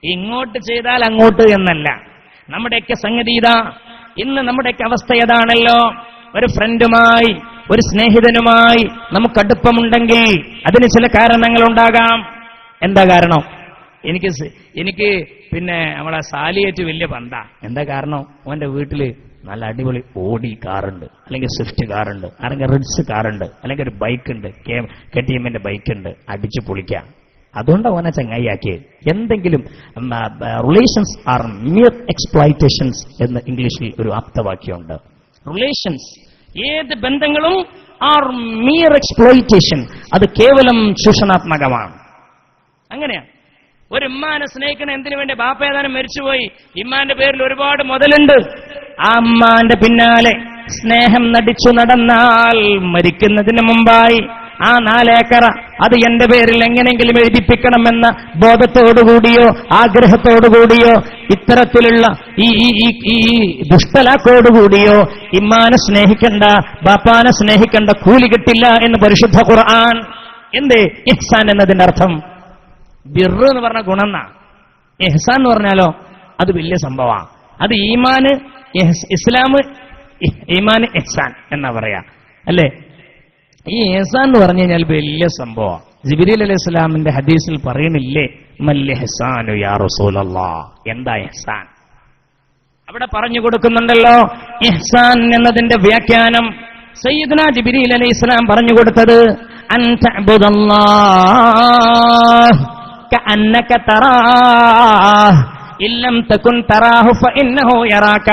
ഇങ്ങോട്ട് ചെയ്താൽ അങ്ങോട്ട് എന്നല്ല. നമ്മുടെയൊക്കെ സംഗതി ഇതാ, ഇന്ന് നമ്മുടെയൊക്കെ അവസ്ഥ ഏതാണല്ലോ. ഒരു ഫ്രണ്ടുമായി, ഒരു സ്നേഹിതനുമായി നമുക്കടുപ്പമുണ്ടെങ്കിൽ അതിന് ചില കാരണങ്ങളുണ്ടാകാം. എന്താ കാരണം? എനിക്ക് പിന്നെ നമ്മളെ സാലിയേറ്റ് വലിയ ബന്ധാ. എന്താ കാരണം? ഓന്റെ വീട്ടില് നല്ല അടിപൊളി ഓഡി കാറുണ്ട്, അല്ലെങ്കിൽ സ്വിഫ്റ്റ് കാറുണ്ട്, അല്ലെങ്കിൽ റിഡ്സ് കാറുണ്ട്, അല്ലെങ്കിൽ ഒരു ബൈക്കുണ്ട്, KTM-ന്റെ ബൈക്കുണ്ട്, അടിച്ചു പൊളിക്കാം. അതുകൊണ്ട് അവനെ ചങ്ങായിയാക്കിയത്. എന്തെങ്കിലും റിലേഷൻസ് ആർ മിയർ എക്സ്പ്ലോയിറ്റേഷൻസ് എന്ന് ഇംഗ്ലീഷിൽ ഒരു ആപ്തവാക്യമുണ്ട്. റിലേഷൻസ്, ഏത് ബന്ധങ്ങളും ആർ മിയർ എക്സ്പ്ലോയിറ്റേഷൻ, അത് കേവലം ചൂഷണാത്മകമാണ്. അങ്ങനെയാണ്. ഒരു ഉമ്മാനെ സ്നേഹിക്കണ എന്തിനു വേണ്ടി? ബാപ്പ ഏതാനും മരിച്ചുപോയി, ഇമ്മാന്റെ പേരിൽ ഒരുപാട് മുതലുണ്ട്. ആ അമ്മാന്റെ പിന്നാലെ സ്നേഹം നടിച്ചു നടന്നാൽ മരിക്കുന്നതിന് മുമ്പായി ആ 4 ഏക്കർ അത് എന്റെ പേരിൽ എങ്ങനെയെങ്കിലും എഴുതിപ്പിക്കണമെന്ന ബോധത്തോടുകൂടിയോ ആഗ്രഹത്തോടുകൂടിയോ ഇത്തരത്തിലുള്ള ഈ ദുഷ്ടലാക്കോടുകൂടിയോ ഇമ്മാനെ സ്നേഹിക്കണ്ട, ബാപ്പാനെ സ്നേഹിക്കണ്ട, കൂലി കിട്ടില്ല എന്ന് പരിശുദ്ധ ഖുർആൻ. എന്തേ ഇഹ്സാൻ എന്നതിന്റെ അർത്ഥം? ബിർറ് എന്ന് പറഞ്ഞ ഗുണമെന്നാ. ഇഹ്സാൻ എന്ന് പറഞ്ഞാലോ അത് വലിയ സംഭവമാണ്. അത് ഈമാന് ഇസ്ലാം, ഈമാൻ ഇഹ്സാൻ എന്നാ പറയാ അല്ലേ? ഈ ഇഹ്സാൻ എന്ന് പറഞ്ഞു കഴിഞ്ഞാൽ വലിയ സംഭവമാണ്. ജിബ്രീൽ അലൈഹി സ്വലാമിന്റെ ഹദീസിൽ പറയണില്ലേ, മൽ ഇഹ്സാനു യാ റസൂലല്ലാഹ്, എന്താ ഇഹ്സാൻ? അവിടെ പറഞ്ഞു കൊടുക്കുന്നുണ്ടല്ലോ ഇഹ്സാൻ എന്നതിന്റെ വ്യാഖ്യാനം. സയ്യിദുനാ ജിബ്രീൽ അലൈഹി സ്വലാം പറഞ്ഞു കൊടുത്തത് അൻ തഅബുദല്ലാഹ് കഅന്നക തറാഹ് ഇല്ലം തകുൻ തറാഹു ഫഇന്നഹു യറാക.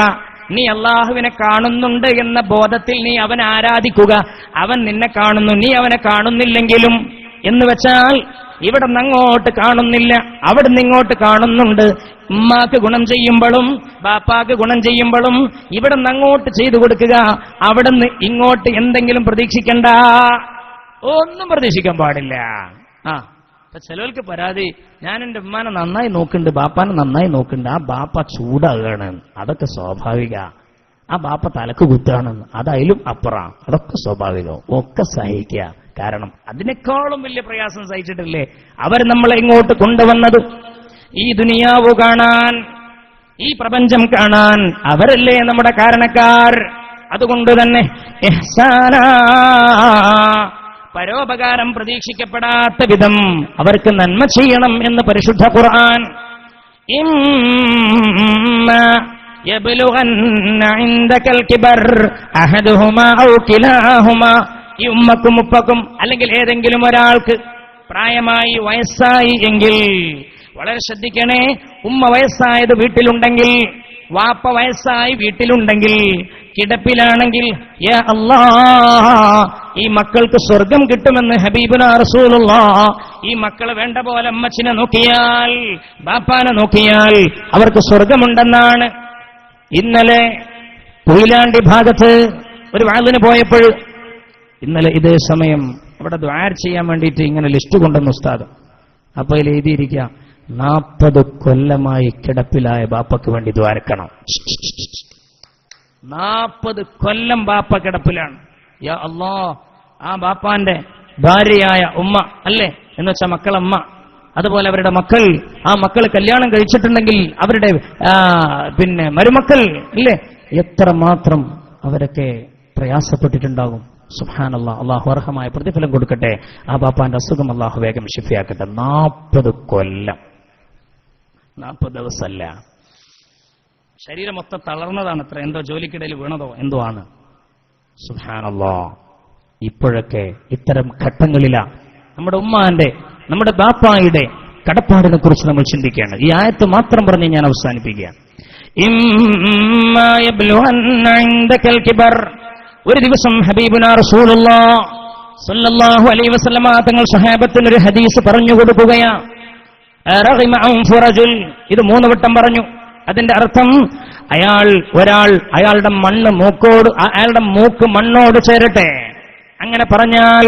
നീ അല്ലാഹുവിനെ കാണുന്നുണ്ട് എന്ന ബോധത്തിൽ നീ അവനെ ആരാധിക്കുക. അവൻ നിന്നെ കാണുന്നു, നീ അവനെ കാണുന്നില്ലെങ്കിലും. എന്ന് വെച്ചാൽ ഇവിടെ നിന്ന് അങ്ങോട്ട് കാണുന്നില്ല, അവിടെ നിന്ന് ഇങ്ങോട്ട് കാണുന്നുണ്ട്. ഉമ്മാക്ക് ഗുണം ചെയ്യുമ്പോഴും ബാപ്പാക്ക് ഗുണം ചെയ്യുമ്പോഴും ഇവിടെ നിന്ന് അങ്ങോട്ട് ചെയ്തു കൊടുക്കുക, അവിടെ നിന്ന് ഇങ്ങോട്ട് എന്തെങ്കിലും പ്രതീക്ഷിക്കണ്ട, ഒന്നും പ്രതീക്ഷിക്കാൻ പാടില്ല. അപ്പൊ ചിലർക്ക് പരാതി, ഞാൻ എന്റെ ഉമ്മാനെ നന്നായി നോക്കുന്നുണ്ട്, ബാപ്പാനെ നന്നായി നോക്കുന്നുണ്ട്, ആ ബാപ്പ ചൂടാകുകയാണ്, അതൊക്കെ സ്വാഭാവിക. ആ ബാപ്പ തലക്ക് കുത്താണ്, അതായാലും അപ്പുറം, അതൊക്കെ സ്വാഭാവികം, ഒക്കെ സഹിക്കുക. കാരണം അതിനേക്കാളും വലിയ പ്രയാസം സഹിച്ചിട്ടില്ലേ അവർ നമ്മളെ ഇങ്ങോട്ട് കൊണ്ടുവന്നത്? ഈ ദുനിയാവ് കാണാൻ, ഈ പ്രപഞ്ചം കാണാൻ അവരല്ലേ നമ്മുടെ കാരണക്കാർ. അതുകൊണ്ട് തന്നെ ഇഹ്സാന, പരോപകാരം പ്രതീക്ഷിക്കപ്പെടാത്ത വിധം അവർക്ക് നന്മ ചെയ്യണം എന്ന് പരിശുദ്ധ ഖുർആൻ. ഇമ്മ യബ്ലുഗന്ന ഇൻദകൽ കിബർ അഹദുഹുമാ ഔ കിലാഹുമാ. ഈ ഉമ്മക്കും ഉപ്പക്കും അല്ലെങ്കിൽ ഏതെങ്കിലും ഒരാൾക്ക് പ്രായമായി വയസ്സായി എങ്കിൽ വളരെ ശ്രദ്ധിക്കണേ. ഉമ്മ വയസ്സായത് വീട്ടിലുണ്ടെങ്കിൽ, വാപ്പ വയസ്സായി വീട്ടിലുണ്ടെങ്കിൽ, കിടപ്പിലാണെങ്കിൽ, യാ അല്ലാഹ് ഈ മക്കൾക്ക് സ്വർഗം കിട്ടുമെന്ന് ഹബീബുനാ റസൂലുള്ളാഹ്. ഈ മക്കളെ വേണ്ട പോലെ അമ്മച്ചിനെ നോക്കിയാൽ, ബാപ്പാനെ നോക്കിയാൽ അവർക്ക് സ്വർഗമുണ്ടെന്നാണ്. ഇന്നലെ കൊയിലാണ്ടി ഭാഗത്ത് ഒരു വാളിന് പോയപ്പോൾ, ഇന്നലെ ഇതേ സമയം അവിടെ ദുആ ചെയ്യാൻ വേണ്ടിയിട്ട് ഇങ്ങനെ ലിസ്റ്റ് കൊണ്ടുവന്നു ഉസ്താദ്. അപ്പൊ അതിൽ എഴുതിയിരിക്കുക 40 കൊല്ലമായി കിടപ്പിലായ ബാപ്പയ്ക്ക് വേണ്ടി ദ്വാരക്കണം. 40 കൊല്ലം ബാപ്പ കിടപ്പിലാണ്. യാ അല്ലാഹ്, ആ ബാപ്പാന്റെ ഭാര്യയായ ഉമ്മ അല്ലേ, എന്ന് വെച്ചാൽ മക്കളമ്മ, അതുപോലെ അവരുടെ മക്കൾ, ആ മക്കൾ കല്യാണം കഴിച്ചിട്ടുണ്ടെങ്കിൽ അവരുടെ പിന്നെ മരുമക്കൾ ഇല്ലേ, എത്രമാത്രം അവരൊക്കെ പ്രയാസപ്പെട്ടിട്ടുണ്ടാകും. സുബ്ഹാനല്ലാഹ്, അല്ലാഹു അർഹമായ പ്രതിഫലം കൊടുക്കട്ടെ. ആ ബാപ്പാന്റെ അസുഖം അല്ലാഹു വേഗം ശിഫയാക്കട്ടെ. 40 കൊല്ലം, 40 ദിവസമല്ല, ശരീരം മൊത്തം തളർന്നതാണ് അത്ര, എന്തോ ജോലിക്കിടയിൽ വീണതോ എന്തോ ആണ്. സുബ്ഹാനല്ലാഹ്, ഇപ്പോഴൊക്കെ ഇത്തരം ഘട്ടങ്ങളിലാണ് നമ്മുടെ ഉമ്മാന്റെ, നമ്മുടെ ബാപ്പായുടെ കടപ്പാടിനെ കുറിച്ച് നമ്മൾ ചിന്തിക്കുകയാണ്. ഈ ആയത്ത് മാത്രം പറഞ്ഞ് ഞാൻ അവസാനിപ്പിക്കുകയാണ്. ഇമ്മാ യബ്ലുഗന്ന ഇൻദകൽ കിബർ. ഒരു ദിവസം ഹബീബുനാ റസൂലുള്ളാഹി സ്വല്ലല്ലാഹു അലൈഹി വസല്ലമ തങ്ങൾ സ്വഹാബത്തിന് ഒരു ഹദീസ് പറഞ്ഞു കൊടുക്കുകയാണ്. റഗിമ അൻഫു റജുൽ, ഇത് 3 വട്ടം പറഞ്ഞു. അതിന്റെ അർത്ഥം ഒരാൾ അയാളുടെ മണ്ണ് മൂക്കോട്, അയാളുടെ മൂക്ക് മണ്ണോട് ചേരട്ടെ. അങ്ങനെ പറഞ്ഞാൽ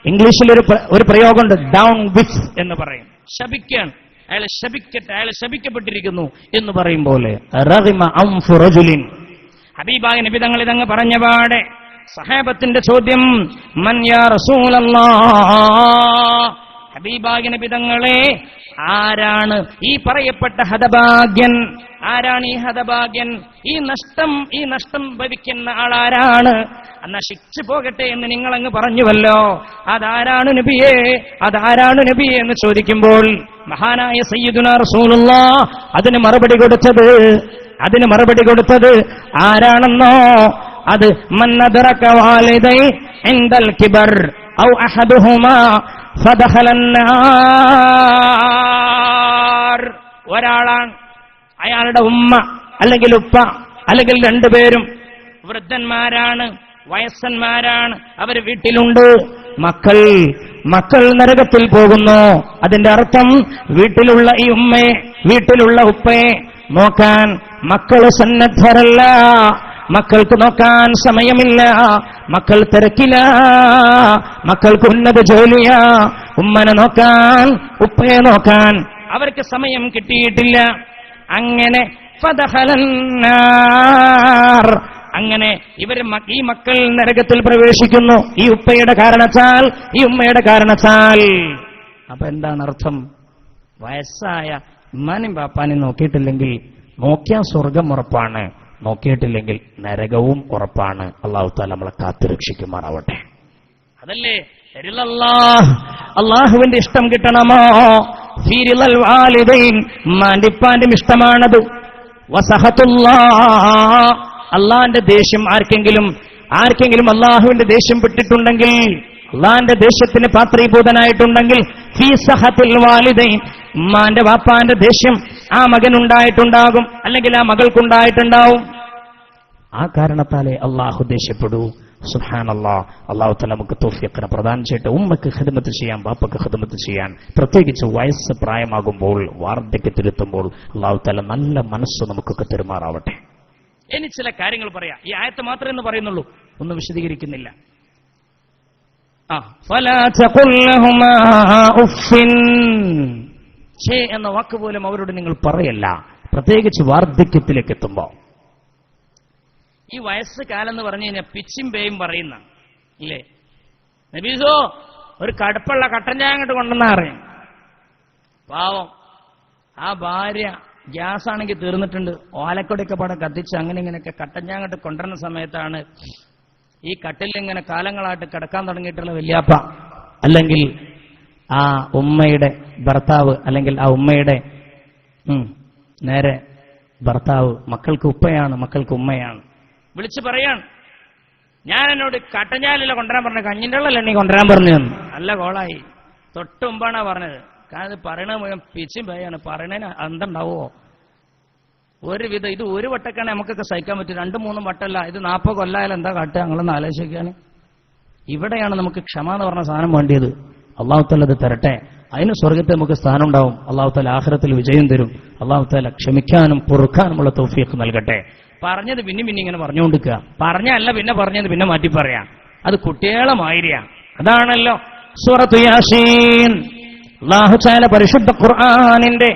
ഇംഗ്ലീഷിൽ ഒരു പ്രയോഗമുണ്ട്, ഡൗൺ വിത്ത് എന്ന് പറയും. ശപിക്കാൻ, അയാളെ ശപിക്കട്ടെ, അയാളെ ശപിക്കപ്പെട്ടിരിക്കുന്നു എന്ന് പറയും പോലെ. റഗിമ അൻഫു റജുലിൻ. ഹബീബായ നബി തങ്ങൾ ഇതങ്ങ് പറഞ്ഞപാടെ സഹാബത്തിന്റെ ചോദ്യം, മൻ യാ റസൂലല്ലാഹ്, ഹബീബായ നബി തങ്ങളെ ആരാണ് ഈ പറയപ്പെട്ട ഹതഭാഗ്യൻ? ആരാണ് ഈ ഹതഭാഗ്യൻ? ഈ നഷ്ടം ഭവിക്കുന്ന ആളാരാണ്? നശിച്ചു പോകട്ടെ എന്ന് നിങ്ങളങ്ങ് പറഞ്ഞുവല്ലോ, അതാരാണ് നബിയേ, അതാരാണ് നബിയേ എന്ന് ചോദിക്കുമ്പോൾ മഹാനായ സയ്യിദുനാ റസൂലുള്ളാഹ് അതിന് മറുപടി കൊടുത്തത് ആരാണെന്നോ, അത് മൻ അദ്റക വാലിദൈ ഇൻദൽ കിബർ ഔ അഹദുഹുമാ ഫദഖലൻ നാർ. ഒരാളാണ്, അയാളുടെ ഉമ്മ അല്ലെങ്കിൽ ഉപ്പ അല്ലെങ്കിൽ 2 പേരും വൃദ്ധന്മാരാണ്, വയസ്സന്മാരാണ്, അവർ വീട്ടിലുണ്ട്. മക്കൾ നരകത്തിൽ പോകുന്നു. അതിന്റെ അർത്ഥം വീട്ടിലുള്ള ഈ ഉമ്മയെ, വീട്ടിലുള്ള ഉപ്പയെ നോക്കാൻ മക്കള് സന്നദ്ധരല്ല. മക്കൾക്ക് നോക്കാൻ സമയമില്ല, മക്കൾ തിരക്കില, മക്കൾക്ക് ഉന്നത ജോലിയാ, ഉമ്മനെ നോക്കാൻ ഉപ്പയെ നോക്കാൻ അവർക്ക് സമയം കിട്ടിയിട്ടില്ല. അങ്ങനെ ഫദഖലന്നാർ, അങ്ങനെ ഇവര് ഈ മക്കൾ നരകത്തിൽ പ്രവേശിക്കുന്നു, ഈ ഉപ്പയുടെ കാരണത്താൽ, ഈ ഉമ്മയുടെ കാരണത്താൽ. അപ്പൊ എന്താണ് അർത്ഥം? വയസ്സായ ഉമ്മാനും പാപ്പാനും നോക്കിയിട്ടില്ലെങ്കിൽ നോക്കിയാൽ സ്വർഗം ഉറപ്പാണ്, നോക്കിയിട്ടില്ലെങ്കിൽ നരകവും ഉറപ്പാണ്. അല്ലാഹു തആല നമ്മളെ കാത്തുരക്ഷിക്കുമാറാവട്ടെ. അതല്ലേ അള്ളാഹുവിന്റെ ഇഷ്ടം കിട്ടണമോ? ഫീരിൽ വാലിദൈൻ, ഉമ്മാന്റിപ്പാന്റെ ഇഷ്ടമാണത്. വസഹത്തുല്ലാഹ്, അള്ളാന്റെ ദേഷ്യം ആർക്കെങ്കിലും അള്ളാഹുവിന്റെ ദേഷ്യം പെട്ടിട്ടുണ്ടെങ്കിൽ, അള്ളാന്റെ ദേഷ്യത്തിന് പാത്രീഭൂതനായിട്ടുണ്ടെങ്കിൽ, ഫീ സഹത്തിൽ വാലിദൈൻ, ഉമ്മാന്റെ വാപ്പാന്റെ ദേഷ്യം ആ മകനുണ്ടായിട്ടുണ്ടാകും, അല്ലെങ്കിൽ ആ മകൾക്കുണ്ടായിട്ടുണ്ടാവും. ആ കാരണത്താലേ അള്ളാഹു ദേഷ്യപ്പെടൂ. സുബ്ഹാനല്ലാഹ്. അള്ളാഹു തആല നമുക്ക് തൗഫീഖിനെ പ്രദാനം ചെയ്യട്ടെ. ഉമ്മക്ക് ഖിദ്മത്ത് ചെയ്യാൻ, ബാപ്പക്ക് ഖിദ്മത്ത് ചെയ്യാൻ, പ്രത്യേകിച്ച് വയസ്സ് പ്രായമാകുമ്പോൾ, വാർദ്ധക്യത്തിലെത്തുമ്പോൾ അള്ളാഹു തആല നല്ല മനസ്സ് നമുക്കൊക്കെ തെരുമാറാവട്ടെ. ഇനി ചില കാര്യങ്ങൾ പറയാം. ഈ ആയത്ത് മാത്രമേ എന്ന് പറയുന്നുള്ളൂ, ഒന്നും വിശദീകരിക്കുന്നില്ല. ഫലാ തഖുൽ ലഹുമാ ഉഫ്ഫിൻ, ഛേ എന്ന വാക്ക് പോലും അവരോട് നിങ്ങൾ പറയല്ല, പ്രത്യേകിച്ച് വാർദ്ധക്യത്തിലേക്ക് എത്തുമ്പോ. ഈ വയസ്സ് കാലം എന്ന് പറഞ്ഞു കഴിഞ്ഞാൽ പിച്ചും പേയും പറയുന്ന ഇല്ലേ? നബീസോ ഒരു കടുപ്പുള്ള കട്ടൻ ചായ അങ്ങോട്ട് കൊണ്ടുവന്നാ അറിയാം. പാവം ആ ഭാര്യ ഗ്യാസ് ആണെങ്കിൽ തീർന്നിട്ടുണ്ട്, ഓലക്കൊടിയൊക്കെ പാടെ കത്തിച്ച് അങ്ങനെ ഇങ്ങനെയൊക്കെ കട്ടൻ ചായ അങ്ങോട്ട് കൊണ്ടുവരുന്ന സമയത്താണ് ഈ കട്ടിൽ ഇങ്ങനെ കാലങ്ങളായിട്ട് കിടക്കാൻ തുടങ്ങിയിട്ടുള്ള വല്യാപ്പ, അല്ലെങ്കിൽ ആ ഉമ്മയുടെ ഭർത്താവ്, അല്ലെങ്കിൽ ആ ഉമ്മയുടെ നേരെ ഭർത്താവ്, മക്കൾക്ക് ഉപ്പയാണ്, മക്കൾക്ക് ഉമ്മയാണ്, വിളിച്ചു പറയാണ്, ഞാൻ എന്നോട് കട്ടഞ്ഞാലില്ല കൊണ്ടുവരാൻ പറഞ്ഞ, കഞ്ഞിൻ്റെ വെള്ളമല്ല നീ കൊണ്ടുവരാൻ പറഞ്ഞു. നല്ല കോളായി. തൊട്ട് മുമ്പാണ് പറഞ്ഞത്. കാരണം പറയണത് മുഴുവൻ പിച്ചും പേയാണ്. പറയണതിന് അന്തണ്ടാവോ? ഒരുവിധം ഇത് ഒരു വട്ടക്കാണ് നമുക്കൊക്കെ സഹിക്കാൻ പറ്റും, 2-3 വട്ടമല്ല. ഇത് 40 കൊല്ലായാലും എന്താ കാട്ടുക? ഞങ്ങളൊന്ന് ആലോചിക്കാൻ. ഇവിടെയാണ് നമുക്ക് ക്ഷമ എന്ന് പറഞ്ഞ സാധനം വേണ്ടിയത്. അള്ളാഹു തആല അത് തരട്ടെ. അതിന് സ്വർഗത്തിൽ നമുക്ക് സ്ഥാനം ഉണ്ടാവും. അള്ളാഹു തആല ആഖിറത്തിൽ വിജയം തരും. അള്ളാഹു തആല ക്ഷമിക്കാനും പൊറുക്കാനുമുള്ള തൗഫീഖ് നൽകട്ടെ. പറഞ്ഞത് പിന്നെ ഇങ്ങനെ പറഞ്ഞുകൊണ്ടിരിക്കുക, പറഞ്ഞല്ല പിന്നെ പറഞ്ഞത് പിന്നെ മാറ്റി പറയാം. അത് കുട്ടികളെ മാതിരിയാ. അതാണല്ലോ സൂറത്തു യാസീൻ. അല്ലാഹു തആല പരിശുദ്ധ ഖുർആനിന്റെ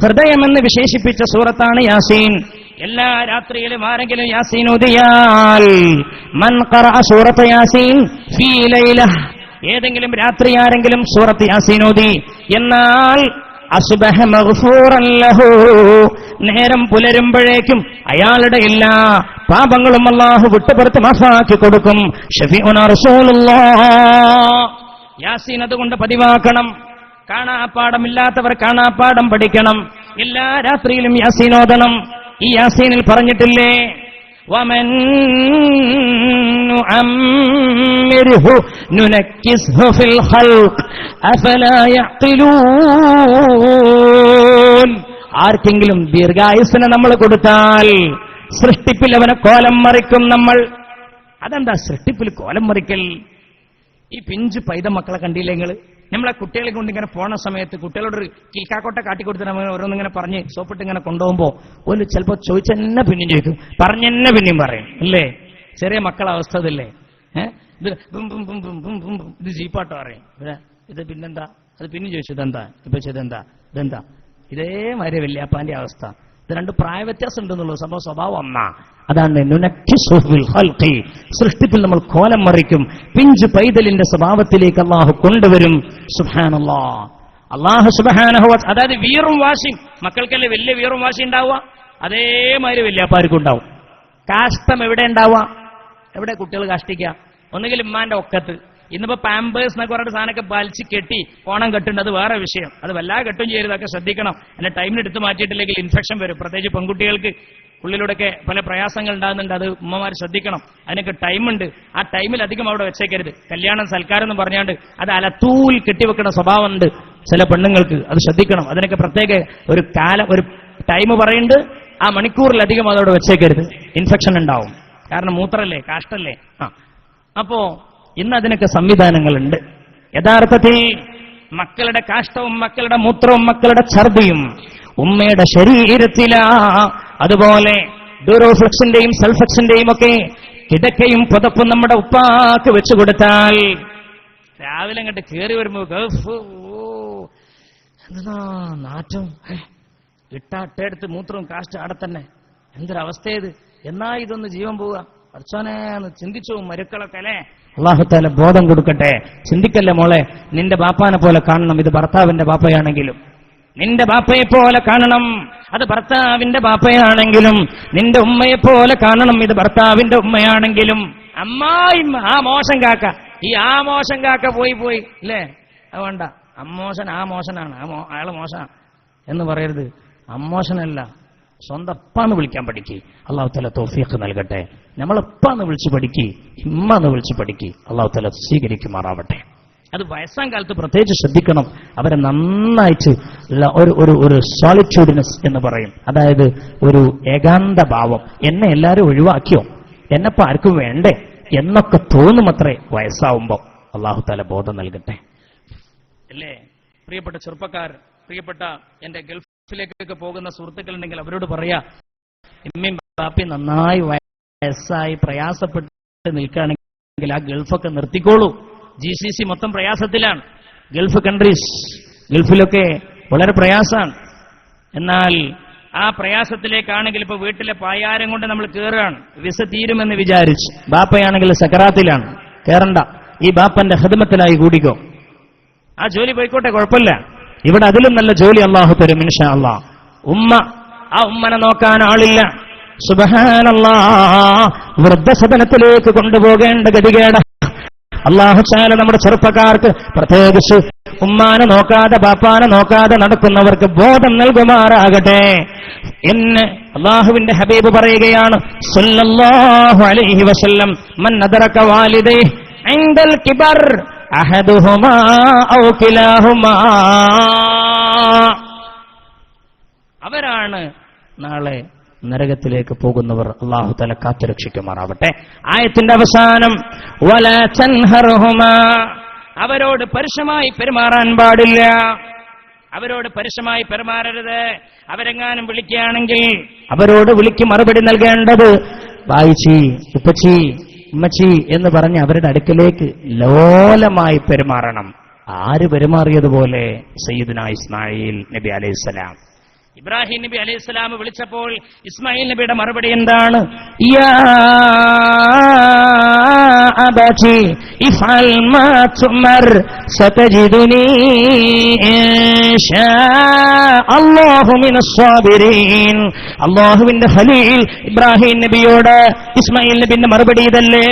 ഹൃദയമെന്ന് വിശേഷിപ്പിച്ച സൂറത്താണ് യാസീൻ. എല്ലാ രാത്രിയിലും ആരെങ്കിലും യാസീൻ ഓതിയാൽ, മൻ ഖറഅ സൂറത്ത് യാസീൻ ഫീ ലൈല, ഏതെങ്കിലും രാത്രി ആരെങ്കിലും സൂറത്ത് യാസീൻ ഓതി എന്നാൽ അസ്ബഹ മഗ്ഫൂറൻ ലഹു, നേരം പുലരുമ്പോഴേക്കും അയാളുടെ എല്ലാ പാപങ്ങളും അല്ലാഹു വിട്ടുപുറത്ത് മാഫാക്കി കൊടുക്കും. ഷഫീഉനാ റസൂലുള്ളാഹ്. യാസീൻ അതുകൊണ്ട് പതിവാക്കണം. കാണാപ്പാടമില്ലാത്തവർ കാണാപ്പാടം പഠിക്കണം. എല്ലാ രാത്രിയിലും യാസീൻ ഓതണം. ഈ യാസീനിൽ പറഞ്ഞിട്ടില്ലേ, വമൻ നുഅമ്മിർഹു നുനക്കിസ്ഹു ഫിൽ ഖൽഖ് അഫലാ യഅഖിലൂൻ. ആർക്കെങ്കിലും ദീർഘായുസ്സിനെ നമ്മൾ കൊടുത്താൽ സൃഷ്ടിപ്പിൽ അവനെ കോലം മറിക്കും നമ്മൾ. അതെന്താ സൃഷ്ടിപ്പിൽ കോലം മറിക്കൽ? ഈ പിഞ്ചു പൈത മക്കളെ കണ്ടില്ലേ നിങ്ങൾ? നമ്മളെ കുട്ടികളെ കൊണ്ട് ഇങ്ങനെ പോണ സമയത്ത് കുട്ടികളോട് കിൽക്കാക്കോട്ട കാട്ടിക്കൊടുത്ത് നമ്മൾ ഓരോന്നിങ്ങനെ പറഞ്ഞ് സോപ്പിട്ട് ഇങ്ങനെ കൊണ്ടുപോകുമ്പോ ഒരു ചിലപ്പോ ചോദിച്ചെന്നെ പിന്നെയും ചോദിക്കും, പറഞ്ഞെന്നെ പിന്നെയും പറയും അല്ലേ? ചെറിയ മക്കളെ അവസ്ഥ ഇതല്ലേ? ഇത് ജീപ്പാട്ടോ പറയും, ഇത് പിന്നെന്താ, അത് പിന്നെ ചോദിച്ചു ഇതെന്താ, ഇപ്പൊ ഇതെന്താ, ഇതെന്താ, ഇതേമാതിരി വല്യാപ്പാന്റെ അവസ്ഥ. ഇത് രണ്ട് പ്രായ വ്യത്യാസം ഉണ്ടെന്നുള്ളൂ. സ്വഭാവം ഒന്നാ. അതാണ് സൃഷ്ടിപ്പിൽ നമ്മൾ കോലം മറിക്കും. പിഞ്ചു പൈതലിന്റെ സ്വഭാവത്തിലേക്ക് അള്ളാഹു കൊണ്ടുവരും. സുബ്ഹാനല്ലാഹ്. അള്ളാഹു സുബ്ഹാനഹു വ തആല, അതായത് വീറും വാശിയും, മക്കൾക്കല്ലേ വലിയ വീറും വാശി ഉണ്ടാവുക, അതേമാതിരി വല്യാപ്പാർക്കും ഉണ്ടാവും. കാഷ്ടം എവിടെ ഉണ്ടാവുക? എവിടെ കുട്ടികൾ കാഷ്ടിക്കുക? ഒന്നുകിൽ ഉമ്മാന്റെ ഒക്കത്ത്. ഇന്നിപ്പോ പാമ്പേഴ്സ് എന്നൊക്കെ പറഞ്ഞ സാധനമൊക്കെ വലിച്ച് കെട്ടി ഓണം കെട്ടുണ്ട്, അത് വേറെ വിഷയം. അത് വല്ലാതെ കെട്ടും ചെയ്യരുതൊക്കെ ശ്രദ്ധിക്കണം. അതിന്റെ ടൈമിന് എടുത്ത് മാറ്റിയിട്ടില്ലെങ്കിൽ ഇൻഫെക്ഷൻ വരും. പ്രത്യേകിച്ച് പെൺകുട്ടികൾക്ക് ഉള്ളിലൂടെയൊക്കെ പല പ്രയാസങ്ങൾ ഉണ്ടാകുന്നുണ്ട്. അത് ഉമ്മമാർ ശ്രദ്ധിക്കണം. അതിനൊക്കെ ടൈമുണ്ട്. ആ ടൈമിൽ അധികം അവിടെ വെച്ചേക്കരുത്. കല്യാണം സൽക്കാരം എന്ന് പറഞ്ഞാണ്ട് അത് അലത്തൂൽ കെട്ടിവെക്കുന്ന സ്വഭാവമുണ്ട് ചില പെണ്ണുങ്ങൾക്ക്. അത് ശ്രദ്ധിക്കണം. അതിനൊക്കെ പ്രത്യേക ഒരു കാലം, ഒരു ടൈം പറയുന്നുണ്ട്. ആ മണിക്കൂറിലധികം അതവിടെ വെച്ചേക്കരുത്. ഇൻഫെക്ഷൻ ഉണ്ടാവും. കാരണം മൂത്രല്ലേ, കാഷ്ടല്ലേ. അപ്പോ ഇന്ന് അതിനൊക്കെ സംവിധാനങ്ങളുണ്ട്. യഥാർത്ഥത്തിൽ മക്കളുടെ കാഷ്ടവും മക്കളുടെ മൂത്രവും മക്കളുടെ ഛർദിയും ഉമ്മയുടെ ശരീരത്തിലാ. അതുപോലെ ഡ്യൂറോഫ്ലെക്സിന്റെയും സൾഫക്സിന്റെയും ഒക്കെ കിടക്കയും പുതപ്പും നമ്മുടെ ഉപ്പാക്ക് വെച്ചു കൊടുത്താൽ രാവിലെ അങ്ങോട്ട് കയറി വരുമ്പോ എന്താ നാറ്റം, ഇട്ടാട്ടെടുത്ത് മൂത്രവും കാസ്റ്റ് അവിടെ തന്നെ, എന്തൊരവസ്ഥയത്, എന്നാ ഇതൊന്ന് ജീവൻ പോവുക, പഠിച്ചോനെന്ന് ചിന്തിച്ചു മരുക്കളൊക്കെ അല്ലേ. അല്ലാഹു തആല ബോധം കൊടുക്കട്ടെ. ചിന്തിക്കല്ലേ മോളെ, നിന്റെ ബാപ്പാനെ പോലെ കാണണം. ഇത് ഭർത്താവിന്റെ ബാപ്പയാണെങ്കിലും നിന്റെ ബാപ്പയെ പോലെ കാണണം. അത് ഭർത്താവിന്റെ ബാപ്പയാണെങ്കിലും നിന്റെ ഉമ്മയെ പോലെ കാണണം. ഇത് ഭർത്താവിന്റെ ഉമ്മയാണെങ്കിലും. അമ്മായിമ്മ ആ മോശം കാക്ക, ഈ ആ മോശം കാക്ക പോയി അല്ലേ, അത് വേണ്ട. അമ്മോശൻ ആ മോശനാണ്, അയാള് മോശനാണ് എന്ന് പറയരുത്. അമ്മോശനല്ല, സ്വന്തം അപ്പാന്ന് വിളിക്കാൻ പഠിക്ക്. അല്ലാഹു തആല തൗഫീഖ് നൽകട്ടെ. നമ്മളെപ്പാന്ന് വിളിച്ച് പഠിക്ക്, ഇമ്മാന്ന് വിളിച്ച് പഠിക്ക്. അല്ലാഹു തആല സ്വീകരിക്കുമാറാവട്ടെ. അത് വയസ്സാം കാലത്ത് പ്രത്യേകിച്ച് ശ്രദ്ധിക്കണം. അവരെ നന്നായിട്ട് ഒരു സോളിറ്റ്യൂഡിനെസ് എന്ന് പറയും, അതായത് ഒരു ഏകാന്ത ഭാവം. എന്നെ എല്ലാവരും ഒഴിവാക്കിയോ, എന്നെപ്പോ ആർക്കും വേണ്ടേ എന്നൊക്കെ തോന്നുമത്രേ വയസ്സാവുമ്പോ. അല്ലാഹു തആല ബോധം നൽകട്ടെ. അല്ലേ പ്രിയപ്പെട്ട ചെറുപ്പക്കാർ, പ്രിയപ്പെട്ട എന്റെ ഗൾഫിലേക്കൊക്കെ പോകുന്ന സുഹൃത്തുക്കളുണ്ടെങ്കിൽ അവരോട് പറയാ, ഇമ്മയും ബാപ്പയും നന്നായി വയസ്സായി പ്രയാസപ്പെട്ട് നിൽക്കുകയാണെങ്കിൽ ആ ഗൾഫൊക്കെ നിർത്തിക്കോളൂ. GCC മൊത്തം പ്രയാസത്തിലാണ്. ഗൾഫ് കൺട്രീസ്, ഗൾഫിലൊക്കെ വളരെ പ്രയാസമാണ്. എന്നാൽ ആ പ്രയാസത്തിലേക്കാണെങ്കിൽ ഇപ്പൊ വീട്ടിലെ പായാരം കൊണ്ട് നമ്മൾ കയറുകയാണ്, വിസ തീരുമെന്ന് വിചാരിച്ച്. ബാപ്പയാണെങ്കിൽ സക്കറാത്തിലാണ്, കയറണ്ട, ഈ ബാപ്പന്റെ ഖിദ്മത്തിലായി കൂടിക്കോ. ആ ജോലി പോയിക്കോട്ടെ, കുഴപ്പമില്ല. ഇവിടെ അതിലും നല്ല ജോലി അല്ലാഹു തരും ഇൻഷാ അല്ലാഹ്. ഉമ്മ, ആ ഉമ്മനെ നോക്കാൻ ആളില്ല. സുബ്ഹാനല്ലാഹ്, വൃദ്ധസദനത്തിലേക്ക് കൊണ്ടുപോകേണ്ട ഗതികേട് അല്ലാഹു തആല നമ്മുടെ ചെറുപ്പക്കാർക്ക്, പ്രത്യേകിച്ച് ഉമ്മാനെ നോക്കാതെ ബാപ്പാനെ നോക്കാതെ നടക്കുന്നവർക്ക് ബോധം നൽകുമാറാകട്ടെ എന്ന് അല്ലാഹുവിന്റെ ഹബീബ് പറയുകയാണ് സല്ലല്ലാഹു അലൈഹി വസല്ലം. മൻ അദറക വാലിദൈഹി ഇൻദൽ കിബർ അഹദുഹുമാ ഔ കിലാഹുമാ, അവരാണ് നാളെ നരകത്തിലേക്ക് പോകുന്നവർ. അല്ലാഹു തആല കാത്തുരക്ഷിക്കുമാറാവട്ടെ. ആയത്തിന്റെ അവസാനം വലാ തൻഹർഹുമാ, അവരോട് പരുഷമായി പെരുമാറാൻ പാടില്ല. അവരോട് പരുഷമായി പെരുമാറരുത്. അവരെങ്ങാനും വിളിക്കുകയാണെങ്കിൽ അവരോട് വിളിക്ക് മറുപടി നൽകേണ്ടത് വായിച്ചി, ഉപ്പച്ചി, ഉമ്മച്ചി എന്ന് പറഞ്ഞ് അവരുടെ അടുക്കലേക്ക് ലോലമായി പെരുമാറണം. ആര് പെരുമാറിയതുപോലെ സയ്യിദുനാ ഇസ്മായിൽ നബി അലൈഹിസ്സലാം. ഇബ്രാഹിം നബി അലൈഹിസ്സലാം വിളിച്ചപ്പോൾ ഇസ്മായിൽ നബിയുടെ മറുപടി എന്താണ്? യാ അബതി ഇഫ്അൽ മാ തുമർ സതജിദുനി ഇൻഷാ അല്ലാഹു മിനസ് സാബിരീൻ. അല്ലാഹുവിന്റെ ഖലീൽ ഇബ്രാഹിം നബിയോട് ഇസ്മായിൽ നബിന്റെ മറുപടി ഇതല്ലേ?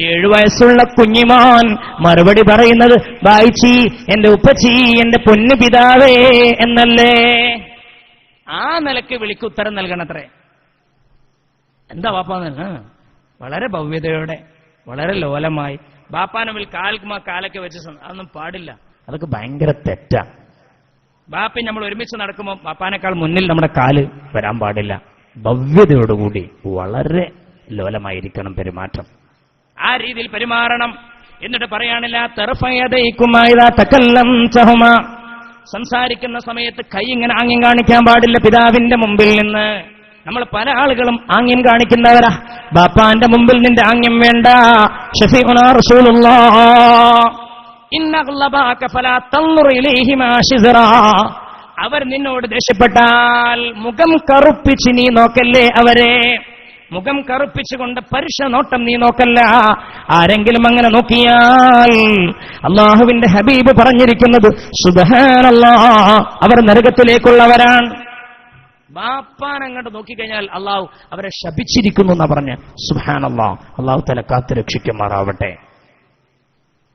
7 വയസ്സുള്ള കുഞ്ഞിമാൻ മറുപടി പറയുന്നത് ബായിച്ചി, എന്റെ ഉപ്പച്ചി, എന്റെ പൊന്നു പിതാവേ എന്നല്ലേ. ആ നിലയ്ക്ക് വിളിക്കുത്തരം നൽകണത്രേ. എന്താ ബാപ്പാന്ന്? വളരെ ഭവ്യതയോടെ, വളരെ ലോലമായി ബാപ്പാനെ കാലൊക്കെ വെച്ച് അതൊന്നും പാടില്ല. അതൊക്കെ ഭയങ്കര തെറ്റാ. ബാപ്പി നമ്മൾ ഒരുമിച്ച് നടക്കുമ്പോൾ ബാപ്പാനേക്കാൾ മുന്നിൽ നമ്മുടെ കാല് വരാൻ പാടില്ല. ഭവ്യതയോടുകൂടി വളരെ ലോലമായിരിക്കണം പെരുമാറ്റം. ആ രീതിയിൽ പെരുമാറണം. എന്നിട്ട് പറയാനില്ല സംസാരിക്കുന്ന സമയത്ത് കൈ ഇങ്ങനെ ആംഗ്യം കാണിക്കാൻ പാടില്ല പിതാവിന്റെ മുമ്പിൽ നിന്ന്. നമ്മൾ പല ആളുകളും ആംഗ്യം കാണിക്കുന്നവരാ. ബാപ്പാന്റെ മുമ്പിൽ നിന്റെ ആംഗ്യം വേണ്ട. ഷഫീഉനാ റസൂലുള്ളാഹ് ഇന്നഗ്ലബാക ഫലാ തൻദുർ ഇലൈഹിമാ ശിസ്റാ, അവർ നിന്നോട് ദേഷ്യപ്പെട്ടാൽ മുഖം കറുപ്പിച്ച് നീ നോക്കല്ലേ അവരെ. മുഖം കറുപ്പിച്ചുകൊണ്ട് പരുഷ നോട്ടം നീ നോക്കല്ല. ആരെങ്കിലും അങ്ങനെ നോക്കിയാൽ അല്ലാഹുവിന്റെ ഹബീബ് പറഞ്ഞിരിക്കുന്നത് സുബ്ഹാനല്ലാഹ്, അവർ നരകത്തിലേക്കുള്ളവരാണ്. ബാപ്പാൻ അങ്ങോട്ട് നോക്കിക്കഴിഞ്ഞാൽ അള്ളാഹു അവരെ ശപിച്ചിരിക്കുന്നു എന്നാ പറഞ്ഞ. സുബ്ഹാനല്ലാഹ്, അള്ളാഹു തആല കാത്തു രക്ഷിക്കുമാറാവട്ടെ.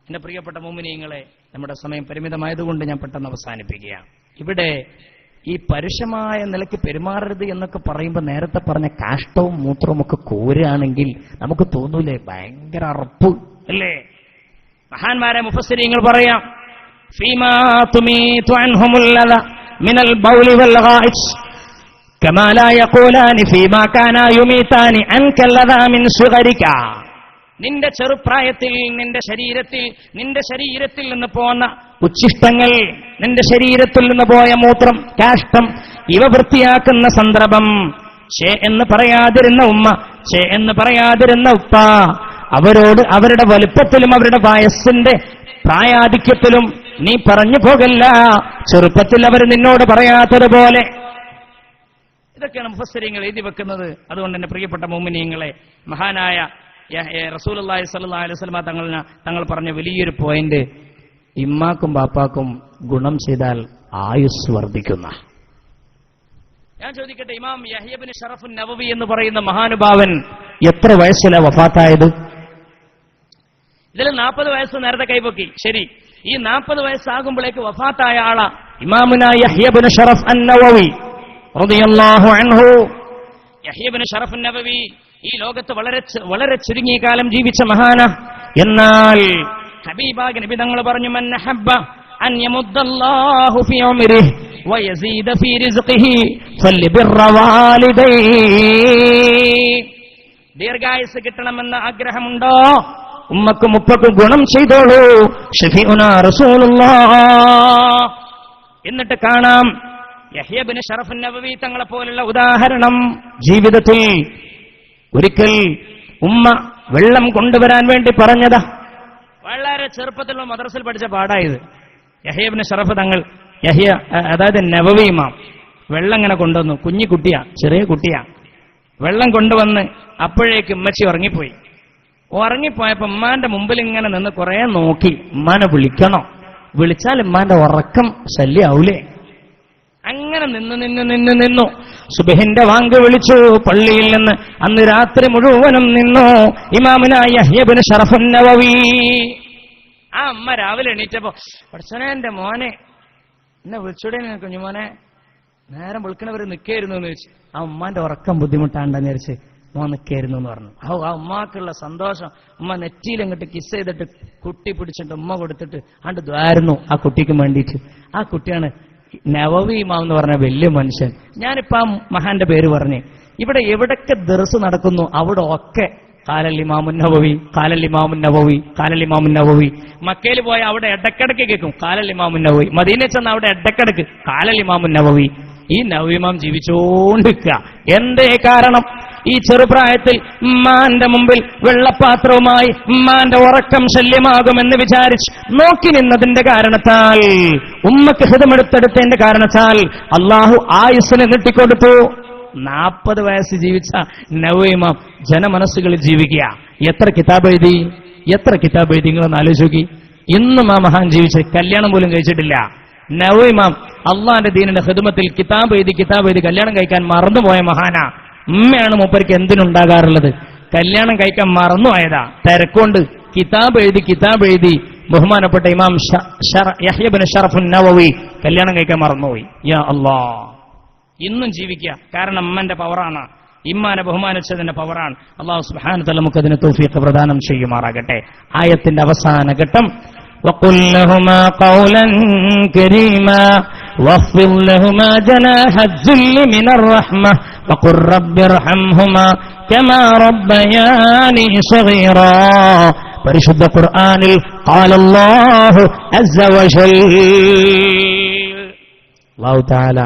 എന്റെ പ്രിയപ്പെട്ട മുഅ്മിനീങ്ങളെ, നമ്മുടെ സമയം പരിമിതമായതുകൊണ്ട് ഞാൻ പെട്ടെന്ന് അവസാനിപ്പിക്കുകയാണ്. ഇവിടെ ഈ പരുഷമായ നിലയ്ക്ക് പെരുമാറരുത് എന്നൊക്കെ പറയുമ്പോൾ നേരത്തെ പറഞ്ഞ കാഷ്ടവും മൂത്രവും ഒക്കെ കോരുകയാണെങ്കിൽ നമുക്ക് തോന്നൂലേ ഭയങ്കര അറപ്പ് അല്ലേ? മഹാന്മാരെ മുഫസ്സിരീങ്ങൾ പറയാം, ഫീമാ തുമീതു അൻഹുൽ ലദ മിനൽ ബൗലി വൽ ഗായിസ് കമാ ലാ യഖൂലാനി ഫീമാ കാനാ യുമീതാനി അൻക ലദ മിൻ സുഗരിക. നിന്റെ ചെറുപ്രായത്തിൽ നിന്റെ ശരീരത്തിൽ നിന്ന് പോന്ന ഉച്ഛിഷ്ടങ്ങൾ, നിന്റെ ശരീരത്തിൽ നിന്ന് പോയ മൂത്രം, കാഷ്ടം, ഇവ വൃത്തിയാക്കുന്ന സന്ദർഭം ഛേ എന്ന് പറയാതിരുന്ന ഉമ്മ, ഛേ എന്ന് പറയാതിരുന്ന ഉപ്പ, അവരോട് അവരുടെ വലുപ്പത്തിലും അവരുടെ വയസ്സിന്റെ പ്രായാധിക്യത്തിലും നീ പറഞ്ഞു പോകല്ല, ചെറുപ്പത്തിൽ അവർ നിന്നോട് പറയാത്തതുപോലെ. ഇതൊക്കെയാണ് മുഫസ്സിരീങ്ങൾ എഴുതി വെക്കുന്നത്. അതുകൊണ്ട് തന്നെ പ്രിയപ്പെട്ട മുഅ്മിനീങ്ങളെ, മഹാനായ റസൂലുള്ളാഹി സ്വല്ലല്ലാഹു അലൈഹി വസല്ലം തങ്ങൾ പറഞ്ഞ വലിയൊരു പോയിന്റ്, ഇമ്മാക്കും ബാപ്പാക്കും ഗുണം ചെയ്താൽ ആയുസ് വർദ്ധിക്കുന്ന. ഞാൻ ചോദിക്കട്ടെ, ഇമാം യഹ്യ ഇബ്നു ശറഫ് നവവി എന്ന് പറയുന്ന മഹാനുഭാവൻ എത്ര വയസ്സിലാണ് വഫാത്തായത്? ഇതിൽ 40 വയസ്സ് നേരത്തെ കൈപൊക്കി. ശരി, ഈ 40 വയസ്സാകുമ്പോഴേക്ക് വഫാത്തായ ആളാ ഇമാമുന യഹ്യ ഇബ്നു ശറഫ് അൻ-നവവി റളിയല്ലാഹു അൻഹു. യഹ്യ ഇബ്നു ശറഫ് അൻ-നവവി ഈ ലോകത്ത് വളരെ ചുരുങ്ങിയ കാലം ജീവിച്ച മഹാന. എന്നാൽ ഹബീബായ നബി തങ്ങൾ പറഞ്ഞു, മൻ ഹബ്ബ അൻ യമുദ്ദല്ലാഹു ഫീ ഉംരിഹി വയസീദ ഫീ റിസ്ഖിഹി ഫല്യബിർറ വാലിദൈഹി. ദീർഘായുസ് കിട്ടണമെന്ന ആഗ്രഹമുണ്ടോ? ഉമ്മക്കും ഉപ്പക്കും ഗുണം ചെയ്തോളൂ. ഷഫീഉനാ റസൂലുള്ളാഹ്. എന്നിട്ട് കാണാം യഹ്യ ഇബ്നു ശറഫ് നവവി തങ്ങളെ പോലുള്ള ഉദാഹരണം ജീവിതത്തിൽ. ഒരിക്കൽ ഉമ്മ വെള്ളം കൊണ്ടുവരാൻ വേണ്ടി പറഞ്ഞതാ. വളരെ ചെറുപ്പത്തിലുള്ള മദ്രസയിൽ പഠിച്ച പാടായത്. യഹ്യ ഇബ്നു ശറഫ് തങ്ങൾ, യഹ്യ അതായത് നവവി ഇമാം, വെള്ളം ഇങ്ങനെ കൊണ്ടുവന്നു. കുഞ്ഞി കുട്ടിയാ, ചെറിയ കുട്ടിയാ. വെള്ളം കൊണ്ടുവന്ന് അപ്പോഴേക്ക് ഉമ്മച്ചി ഉറങ്ങിപ്പോയി. ഉറങ്ങിപ്പോയപ്പോ ഉമ്മാന്റെ മുമ്പിൽ ഇങ്ങനെ നിന്ന് കുറെ നോക്കി. ഉമ്മാനെ വിളിക്കണോ? വിളിച്ചാൽ ഉമ്മാന്റെ ഉറക്കം ശല്യാവൂലേ? അങ്ങനെ നിന്നു. സുബഹിന്റെ വാങ്ക് വിളിച്ചു. പള്ളിയിൽ നിന്ന് അന്ന് രാത്രി മുഴുവനും നിന്നു ഇമാമുന യഹ്യ ഇബ്നു ശറഫ് നവവി. ആ അമ്മ രാവിലെ എണീറ്റപ്പോ, പടച്ചോനെ എന്റെ മോനെ എന്നെ വിളിച്ചൂടെ കുഞ്ഞുമോനെ, നേരം വിളിക്കണവര് നിൽക്കായിരുന്നു എന്ന് ചോദിച്ചു. ആ ഉമ്മാന്റെ ഉറക്കം ബുദ്ധിമുട്ടാണ്ടെന്ന് വിചാരിച്ച് മോൻ നിൽക്കായിരുന്നു എന്ന് പറഞ്ഞു. ആ ഉമ്മാക്കുള്ള സന്തോഷം, ഉമ്മ നെറ്റിയിൽ അങ്ങോട്ട് കിസ് ചെയ്തിട്ട് കുട്ടി പിടിച്ചിട്ട് ഉമ്മ കൊടുത്തിട്ട് ആണ്ട് ദ്വാരുന്നു ആ കുട്ടിക്ക് വേണ്ടിയിട്ട്. ആ കുട്ടിയാണ് നവവി ഇമാം എന്ന് പറഞ്ഞ വലിയ മനുഷ്യൻ. ഞാനിപ്പോ ആ മഹാന്റെ പേര് പറഞ്ഞു. ഇവിടെ എവിടൊക്കെ ദർസ് നടക്കുന്നു അവിടെ ഒക്കെ ഖാലൽ ഇമാമുൻ നവവി, ഖാലൽ ഇമാമുൻ നവവി, ഖാലൽ ഇമാമുൻ നവവി. മക്കയിൽ പോയ അവിടെ ഇടക്കിടക്ക് കേൾക്കും ഖാലൽ ഇമാമുൻ നവവി. മദീനയിൽ ചെന്ന് അവിടെ ഇടക്കിടക്ക് ഖാലൽ ഇമാമുൻ നവവി. ഈ നവവി ഇമാം ജീവിച്ചോണ്ടിരിക്കുക. എന്തേ കാരണം? ഈ ചെറുപ്രായത്തിൽ ഉമ്മാന്റെ മുമ്പിൽ വെള്ളപ്പാത്രവുമായി ഉമ്മാന്റെ ഉറക്കം ശല്യമാകുമെന്ന് വിചാരിച്ച് നോക്കി നിന്നതിന്റെ കാരണത്താൽ, ഉമ്മക്ക് ഹിതമെടുത്തെടുത്തതിന്റെ കാരണത്താൽ അള്ളാഹു ആയുസ്സിനെ നീട്ടിക്കൊടുത്തു. 40 വയസ്സ് ജീവിച്ച നവവി ഇമാം ജനമനസ്സുകളിൽ ജീവിക്കുക. എത്ര കിതാബ് എഴുതി, എത്ര കിതാബ് എഴുതി നിങ്ങളൊന്ന് ആലോചിക്കി. ഇന്നും ആ മഹാൻ ജീവിച്ച് കല്യാണം പോലും കഴിച്ചിട്ടില്ല. നവവി ഇമാം അള്ളാന്റെ ദീനിന്റെ ഖിദ്മത്തിൽ കിതാബ് എഴുതി കല്യാണം കഴിക്കാൻ മറന്നുപോയ മഹാനാ. ഉമ്മയാണ് മൂപ്പർക്ക് എന്തിനുണ്ടാകാറുള്ളത്? കല്യാണം കഴിക്കാൻ മറന്നുപോയതാ. തിരക്കൊണ്ട് കിതാബ് എഴുതി ബഹുമാനപ്പെട്ട ഇമാം യഹ്യ ഇബ്നു ശറഫ് നവവി കല്യാണം കഴിക്കാൻ മറന്നുപോയി. യാ അല്ലാഹ്. ഇന്നും ജീവിക്കുക. കാരണം ഉമ്മന്റെ പവറാണ്, ഇമ്മാനെ ബഹുമാനിച്ചതിന്റെ പവറാണ്. അല്ലാഹു സുബ്ഹാനഹു വ തആല നമുക്ക് അതിന് തൗഫീഖ് പ്രദാനം ചെയ്യുമാറാകട്ടെ. ആയത്തിന്റെ അവസാന ഘട്ടം, وقل لهما قولا كريما واخفض لهما جناح الذل من الرحمة وقل رب ارحمهما كما ربياني صغيرا. പരിശുദ്ധ ഖുർആനിൽ قال الله عز وجل. അല്ലാഹു തആല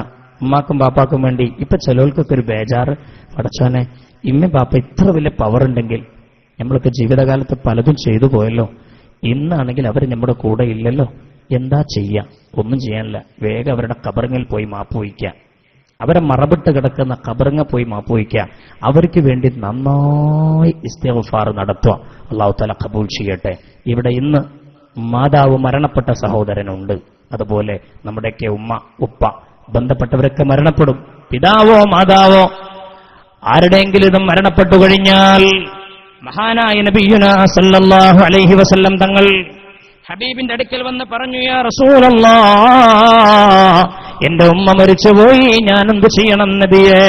ഉമ്മാക്കും ബാപ്പാക്കും വേണ്ടി ഇപ്പൊ ചിലവർക്കൊക്കെ ഒരു ബേജാറ്, പടച്ചോനെ ഇമ്മ ബാപ്പ ഇത്ര വലിയ പവർ ഉണ്ടെങ്കിൽ നമ്മളൊക്കെ ജീവിതകാലത്ത് പലതും ചെയ്തു പോയല്ലോ, ഇന്നാണെങ്കിൽ അവർ നമ്മുടെ കൂടെ ഇല്ലല്ലോ, എന്താ ചെയ്യാ? ഒന്നും ചെയ്യാനില്ല. വേഗം അവരുടെ ഖബറിങ്ങിൽ പോയി മാപ്പ് വയ്ക്കുക. അവരെ മറവിട്ട് കിടക്കുന്ന ഖബറിങ്ങ പോയി മാപ്പ് വയ്ക്കുക. അവർക്ക് വേണ്ടി നന്നായി ഇസ്തിഗ്ഫാർ നടത്തുക. അല്ലാഹു തആല ഖബൂൽ ചെയ്യട്ടെ. ഇവിടെ ഇന്ന് മാതാവ് മരണപ്പെട്ട സഹോദരനുണ്ട്. അതുപോലെ നമ്മുടെയൊക്കെ ഉമ്മ ഉപ്പ ബന്ധപ്പെട്ടവരൊക്കെ മരണപ്പെടും. പിതാവോ മാതാവോ ആരുടെയെങ്കിലും ഇത് മരണപ്പെട്ടു കഴിഞ്ഞാൽ മഹാനായ നബിയുനാ സല്ലല്ലാഹു അലൈഹി വസല്ലം തങ്ങൾ ഹബീബിന്റെ അടുക്കൽ വന്ന് പറഞ്ഞു, യാ റസൂലല്ലാഹ്, എന്റെ ഉമ്മ മരിച്ചുപോയി, ഞാൻ എന്ത് ചെയ്യണം നബിയേ?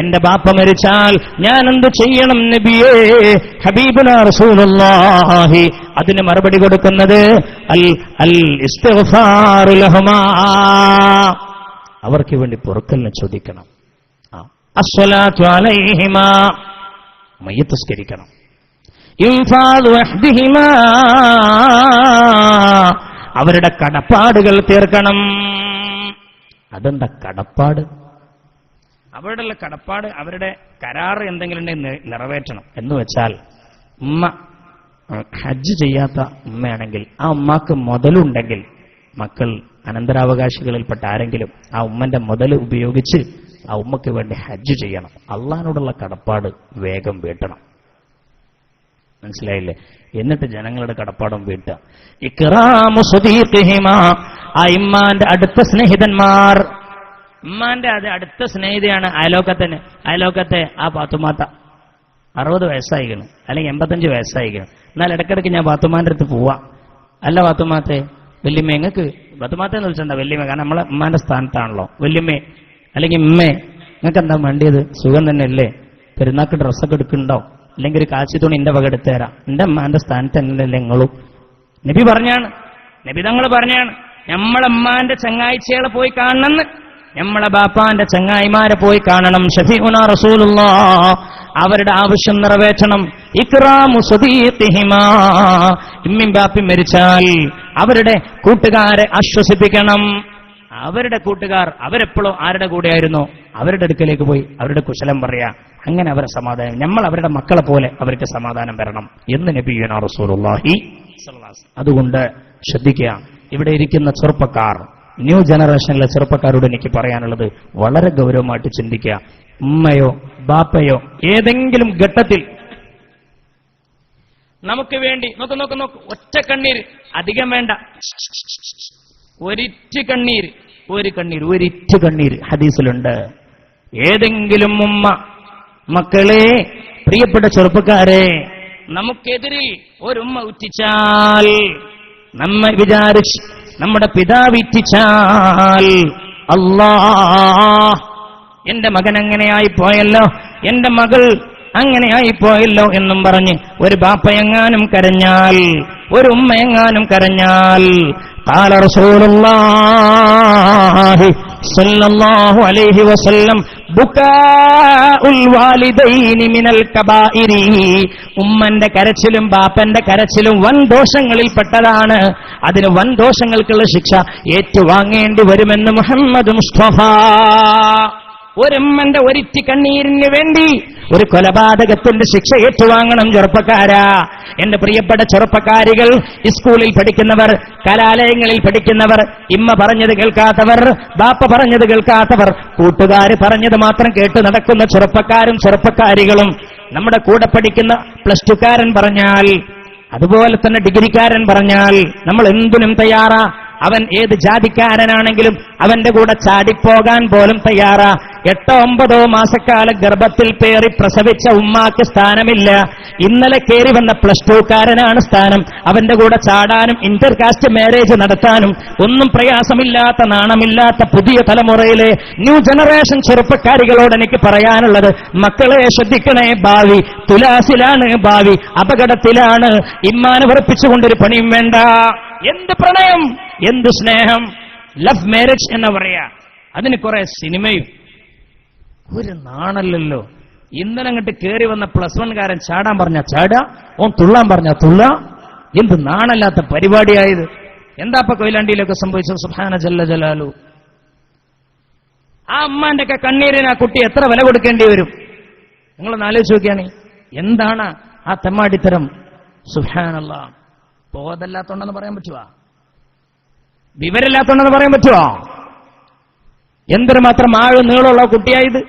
എന്റെ ബാപ്പ മരിച്ചാൽ ഞാൻ എന്ത് ചെയ്യണം നബിയേ? ഹബീബുനാ റസൂലുള്ളാഹി അതിന് മറുപടി കൊടുക്കുന്നത് അൽ ഇസ്തിഗ്ഫാറു ലഹുമാ, അവർക്ക് വേണ്ടി പൊറുക്കലിനെ ചോദിക്കണം. അസ്സലാത്തു അലൈഹിമാ, മയ്യിത്ത് നിസ്കരിക്കണം. ഇൻഫാദു അഹ്ദിഹിമാ, അവരുടെ കടപ്പാടുകൾ തീർക്കണം. അതെന്താ കടപ്പാട്? അവരുടെയുള്ള കടപ്പാട്, അവരുടെ കരാറ് എന്തെങ്കിലും ഉണ്ടെങ്കിൽ നിറവേറ്റണം. എന്ന് വെച്ചാൽ ഉമ്മ ഹജ്ജ് ചെയ്യാത്ത ഉമ്മയാണെങ്കിൽ ആ ഉമ്മാക്ക് മുതലുണ്ടെങ്കിൽ മക്കൾ അനന്തരാവകാശികളിൽപ്പെട്ട ആരെങ്കിലും ആ ഉമ്മന്റെ മുതൽ ഉപയോഗിച്ച് ആ ഉമ്മക്ക് വേണ്ടി ഹജ്ജ് ചെയ്യണം. അള്ളാഹിനോടുള്ള കടപ്പാട് വേഗം വീട്ടണം. മനസ്സിലായില്ലേ? എന്നിട്ട് ജനങ്ങളുടെ കടപ്പാടും വീട്ടുക. ഇക്റാമു സദീഖിഹിമാ, ആ ഇമ്മാന്റെ അടുത്ത സ്നേഹിതന്മാർ, ഉമ്മാന്റെ അത് അടുത്ത സ്നേഹിതയാണ് അയലോക്കത്തെ ആ പാത്തുമാത്ത. 60 വയസ്സായിക്കണം, അല്ലെങ്കിൽ 85 വയസ്സായിക്കണം. എന്നാൽ ഇടയ്ക്കിടയ്ക്ക് ഞാൻ പാത്തുമാന്റെ അടുത്ത് പോവാം. അല്ല പാത്തുമാത്തെ, വല്യമ്മ എങ്ങൾക്ക് പാത്തുമാത്തെ എന്ന് വിളിച്ചിട്ടുണ്ടോ വല്യമ്മ? കാരണം നമ്മളെ ഉമ്മാന്റെ സ്ഥാനത്താണല്ലോ. വല്യമ്മേ അല്ലെങ്കിൽ ഉമ്മേ, നിങ്ങൾക്ക് എന്താ വേണ്ടിയത്? സുഖം തന്നെയല്ലേ? പെരുന്നാക്ക് ഡ്രസ്സൊക്കെ എടുക്കുന്നുണ്ടോ? അല്ലെങ്കിൽ ഒരു കാച്ചി തുണി എന്റെ വക എടുത്തു തരാം. എന്റെ ഉമ്മാന്റെ സ്ഥാനത്ത് തന്നെയല്ലേ നിങ്ങളും? നബി പറഞ്ഞാണ്, നബി തങ്ങൾ പറഞ്ഞാണ്, നമ്മളെ ഉമ്മാന്റെ ചങ്ങാഴ്ചകളെ പോയി കാണണമെന്ന്, നമ്മളെ ബാപ്പാന്റെ ചങ്ങായിമാരെ പോയി കാണണം. ഷഫീഉനാ റസൂലുള്ളാഹ് അവരുടെ ആവശ്യം നിറവേറ്റണം. ഇക്റാമു സദീഖിഹിമാ, ഇമ്മിൻ ബാപ്പി മരിച്ചാൽ അവരുടെ കൂട്ടുകാരെ ആശ്വസിപ്പിക്കണം. അവരുടെ കൂട്ടുകാർ അവരെപ്പോഴും ആരുടെ കൂടെയായിരുന്നോ അവരുടെ അടുക്കലേക്ക് പോയി അവരുടെ കുശലം പറയാ. അങ്ങനെ അവരെ സമാധാനം, നമ്മൾ അവരുടെ മക്കളെ പോലെ അവർക്ക് സമാധാനം വരണം എന്ന് നബിയുനാ റസൂലുള്ളാഹി സ്വല്ലല്ലാഹു അലൈഹി വസല്ലം. അതുകൊണ്ട് ശ്രദ്ധിക്കുക, ഇവിടെ ഇരിക്കുന്ന ചെറുപ്പക്കാർ, ന്യൂ ജനറേഷനിലെ ചെറുപ്പക്കാരോട് എനിക്ക് പറയാനുള്ളത് വളരെ ഗൗരവമായിട്ട് ചിന്തിക്കുക. ഉമ്മയോ ബാപ്പയോ ഏതെങ്കിലും ഘട്ടത്തിൽ നമുക്ക് വേണ്ടി നോക്ക് ഒറ്റ കണ്ണീര്, അധികം വേണ്ട, ഒരിറ്റ് കണ്ണീര് ഹദീസിലുണ്ട്. ഏതെങ്കിലും ഉമ്മ, മക്കളെ, പ്രിയപ്പെട്ട ചെറുപ്പക്കാരെ, നമുക്കെതിരിൽ ഒരുമ്മ ഉറ്റിച്ചാൽ, നമ്മെ വിചാരിച്ച് നമ്മുടെ പിതാവ് ഇറ്റിച്ചാൽ, അല്ലാഹ് എന്റെ മകൻ അങ്ങനെയായി പോയല്ലോ, എന്റെ മകൾ അങ്ങനെയായി പോയല്ലോ എന്നും പറഞ്ഞ് ഒരു ബാപ്പയെങ്ങാനും കരഞ്ഞാൽ, ഒരു ഉമ്മയെങ്ങാനും കരഞ്ഞാൽ, ഖാല റസൂലുള്ളാഹി സ്വല്ലല്ലാഹു അലൈഹി വസല്ലം ബുകാഉൽ വാലിദൈനി മിനൽ കബായിരി, ഉമ്മന്റെ കരച്ചിലും ബാപ്പന്റെ കരച്ചിലും വൻ ദോഷങ്ങളിൽപ്പെട്ടതാണ്. അതിന് വൻ ദോഷങ്ങൾക്കുള്ള ശിക്ഷ ഏറ്റുവാങ്ങേണ്ടി വരുമെന്ന് മുഹമ്മദ് മുസ്തഫ. ഒരുമ്മന്റെ ഒരിറ്റി കണ്ണീരിന് വേണ്ടി ഒരു കൊലപാതകത്തിന്റെ ശിക്ഷ ഏറ്റുവാങ്ങണം ചെറുപ്പക്കാരാ. എന്റെ പ്രിയപ്പെട്ട ചെറുപ്പക്കാരികൾ, സ്കൂളിൽ പഠിക്കുന്നവർ, കലാലയങ്ങളിൽ പഠിക്കുന്നവർ, ഇമ്മ പറഞ്ഞത് കേൾക്കാത്തവർ, ബാപ്പ പറഞ്ഞത് കേൾക്കാത്തവർ, കൂട്ടുകാർ പറഞ്ഞത് മാത്രം കേട്ട് നടക്കുന്ന ചെറുപ്പക്കാരും ചെറുപ്പക്കാരികളും, നമ്മുടെ കൂടെ പഠിക്കുന്ന പ്ലസ് ടുക്കാരൻ പറഞ്ഞാൽ, അതുപോലെ തന്നെ ഡിഗ്രിക്കാരൻ പറഞ്ഞാൽ നമ്മൾ എന്തിനും തയ്യാറാ. അവൻ ഏത് ജാതിക്കാരനാണെങ്കിലും അവന്റെ കൂടെ ചാടിപ്പോകാൻ പോലും തയ്യാറാ. 8-9 മാസക്കാലം ഗർഭത്തിൽ പേറി പ്രസവിച്ച ഉമ്മാക്ക് സ്ഥാനമില്ല. ഇന്നലെ കയറി വന്ന പ്ലസ് ടുക്കാരനാണ് സ്ഥാനം. അവന്റെ കൂടെ ചാടാനും ഇന്റർകാസ്റ്റ് മാരേജ് നടത്താനും ഒന്നും പ്രയാസമില്ലാത്ത, നാണമില്ലാത്ത പുതിയ തലമുറയിലെ ന്യൂ ജനറേഷൻ ചെറുപ്പക്കാരികളോട് എനിക്ക് പറയാനുള്ളത്, മക്കളെ ശ്രദ്ധിക്കണേ. ഭാവി തുലാസിലാണ്, ഭാവി അപകടത്തിലാണ്. ഇമ്മാനെ വെറുപ്പിച്ചുകൊണ്ടൊരു പണിയും വേണ്ട. എന്ത് പ്രണയം, എന്ത് സ്നേഹം, ലവ് മാരേജ് എന്ന് പറയാ. അതിന് കുറെ സിനിമയും. ഒരു നാണല്ലല്ലോ. ഇന്നലെ അങ്ങോട്ട് കയറി വന്ന +1 കാരൻ ചാടാൻ പറഞ്ഞ ചാടാ, ഓൻ തുള്ളാൻ പറഞ്ഞ തുള്ള. എന്ത് നാണല്ലാത്ത പരിപാടിയായത്. എന്താപ്പ കൊയിലാണ്ടിയിലൊക്കെ സംഭവിച്ചത്? സുബ്ഹാന ജല്ല ജലാലു. ആ അമ്മാന്റെ ഒക്കെ കണ്ണീരിന് ആ കുട്ടി എത്ര വില കൊടുക്കേണ്ടി വരും? നിങ്ങളൊന്ന് ആലോചിച്ച് നോക്കിയാണ്. എന്താണ് ആ തെമ്മാടിത്തരം? സുബ്ഹാനല്ലാഹ്. ബോധമില്ലാത്തോണ്ടെന്ന് പറയാൻ പറ്റുവാ? വിവരമില്ലാത്തോണ്ടെന്ന് പറയാൻ പറ്റുവാ? എന്തൊരു മാത്രം ആഴ് നീളമുള്ള കുട്ടിയായത്.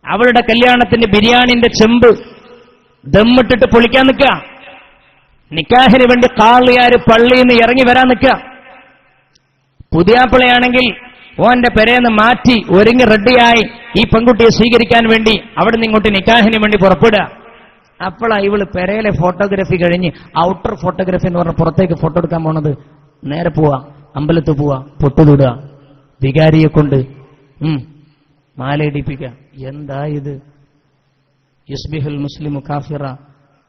അവളുടെ കല്യാണത്തിന് ബിരിയാണിന്റെ ചെമ്പ് ദമ്മിട്ടിട്ട് പൊളിക്കാൻ നിൽക്കുക. നിക്കാഹിന് വേണ്ടി കാളിയാര് പള്ളിയിൽ നിന്ന് ഇറങ്ങി വരാൻ നിൽക്കുക. പുതിയാപ്പിളയാണെങ്കിൽ ഓന്റെ പെരേന്ന് മാറ്റി ഒരുങ്ങി റെഡിയായി ഈ പെൺകുട്ടിയെ സ്വീകരിക്കാൻ വേണ്ടി അവിടെ നിന്ന് ഇങ്ങോട്ട് നിക്കാഹിന് വേണ്ടി പുറപ്പെടുക. അപ്പോഴാ ഇവള് പെരയിലെ ഫോട്ടോഗ്രാഫി കഴിഞ്ഞ് ഔട്ടർ ഫോട്ടോഗ്രാഫി എന്ന് പറഞ്ഞ പുറത്തേക്ക് ഫോട്ടോ എടുക്കാൻ പോണത്. നേരെ പോവാ, അമ്പലത്തിൽ പോവാ, പൊട്ടുതൊടുക, വികാരിയെ കൊണ്ട് മാലയിടിപ്പിക്കുക. എന്താ ഇത്? യുസ്ബിഹുൽ മുസ്ലിമു കാഫിറ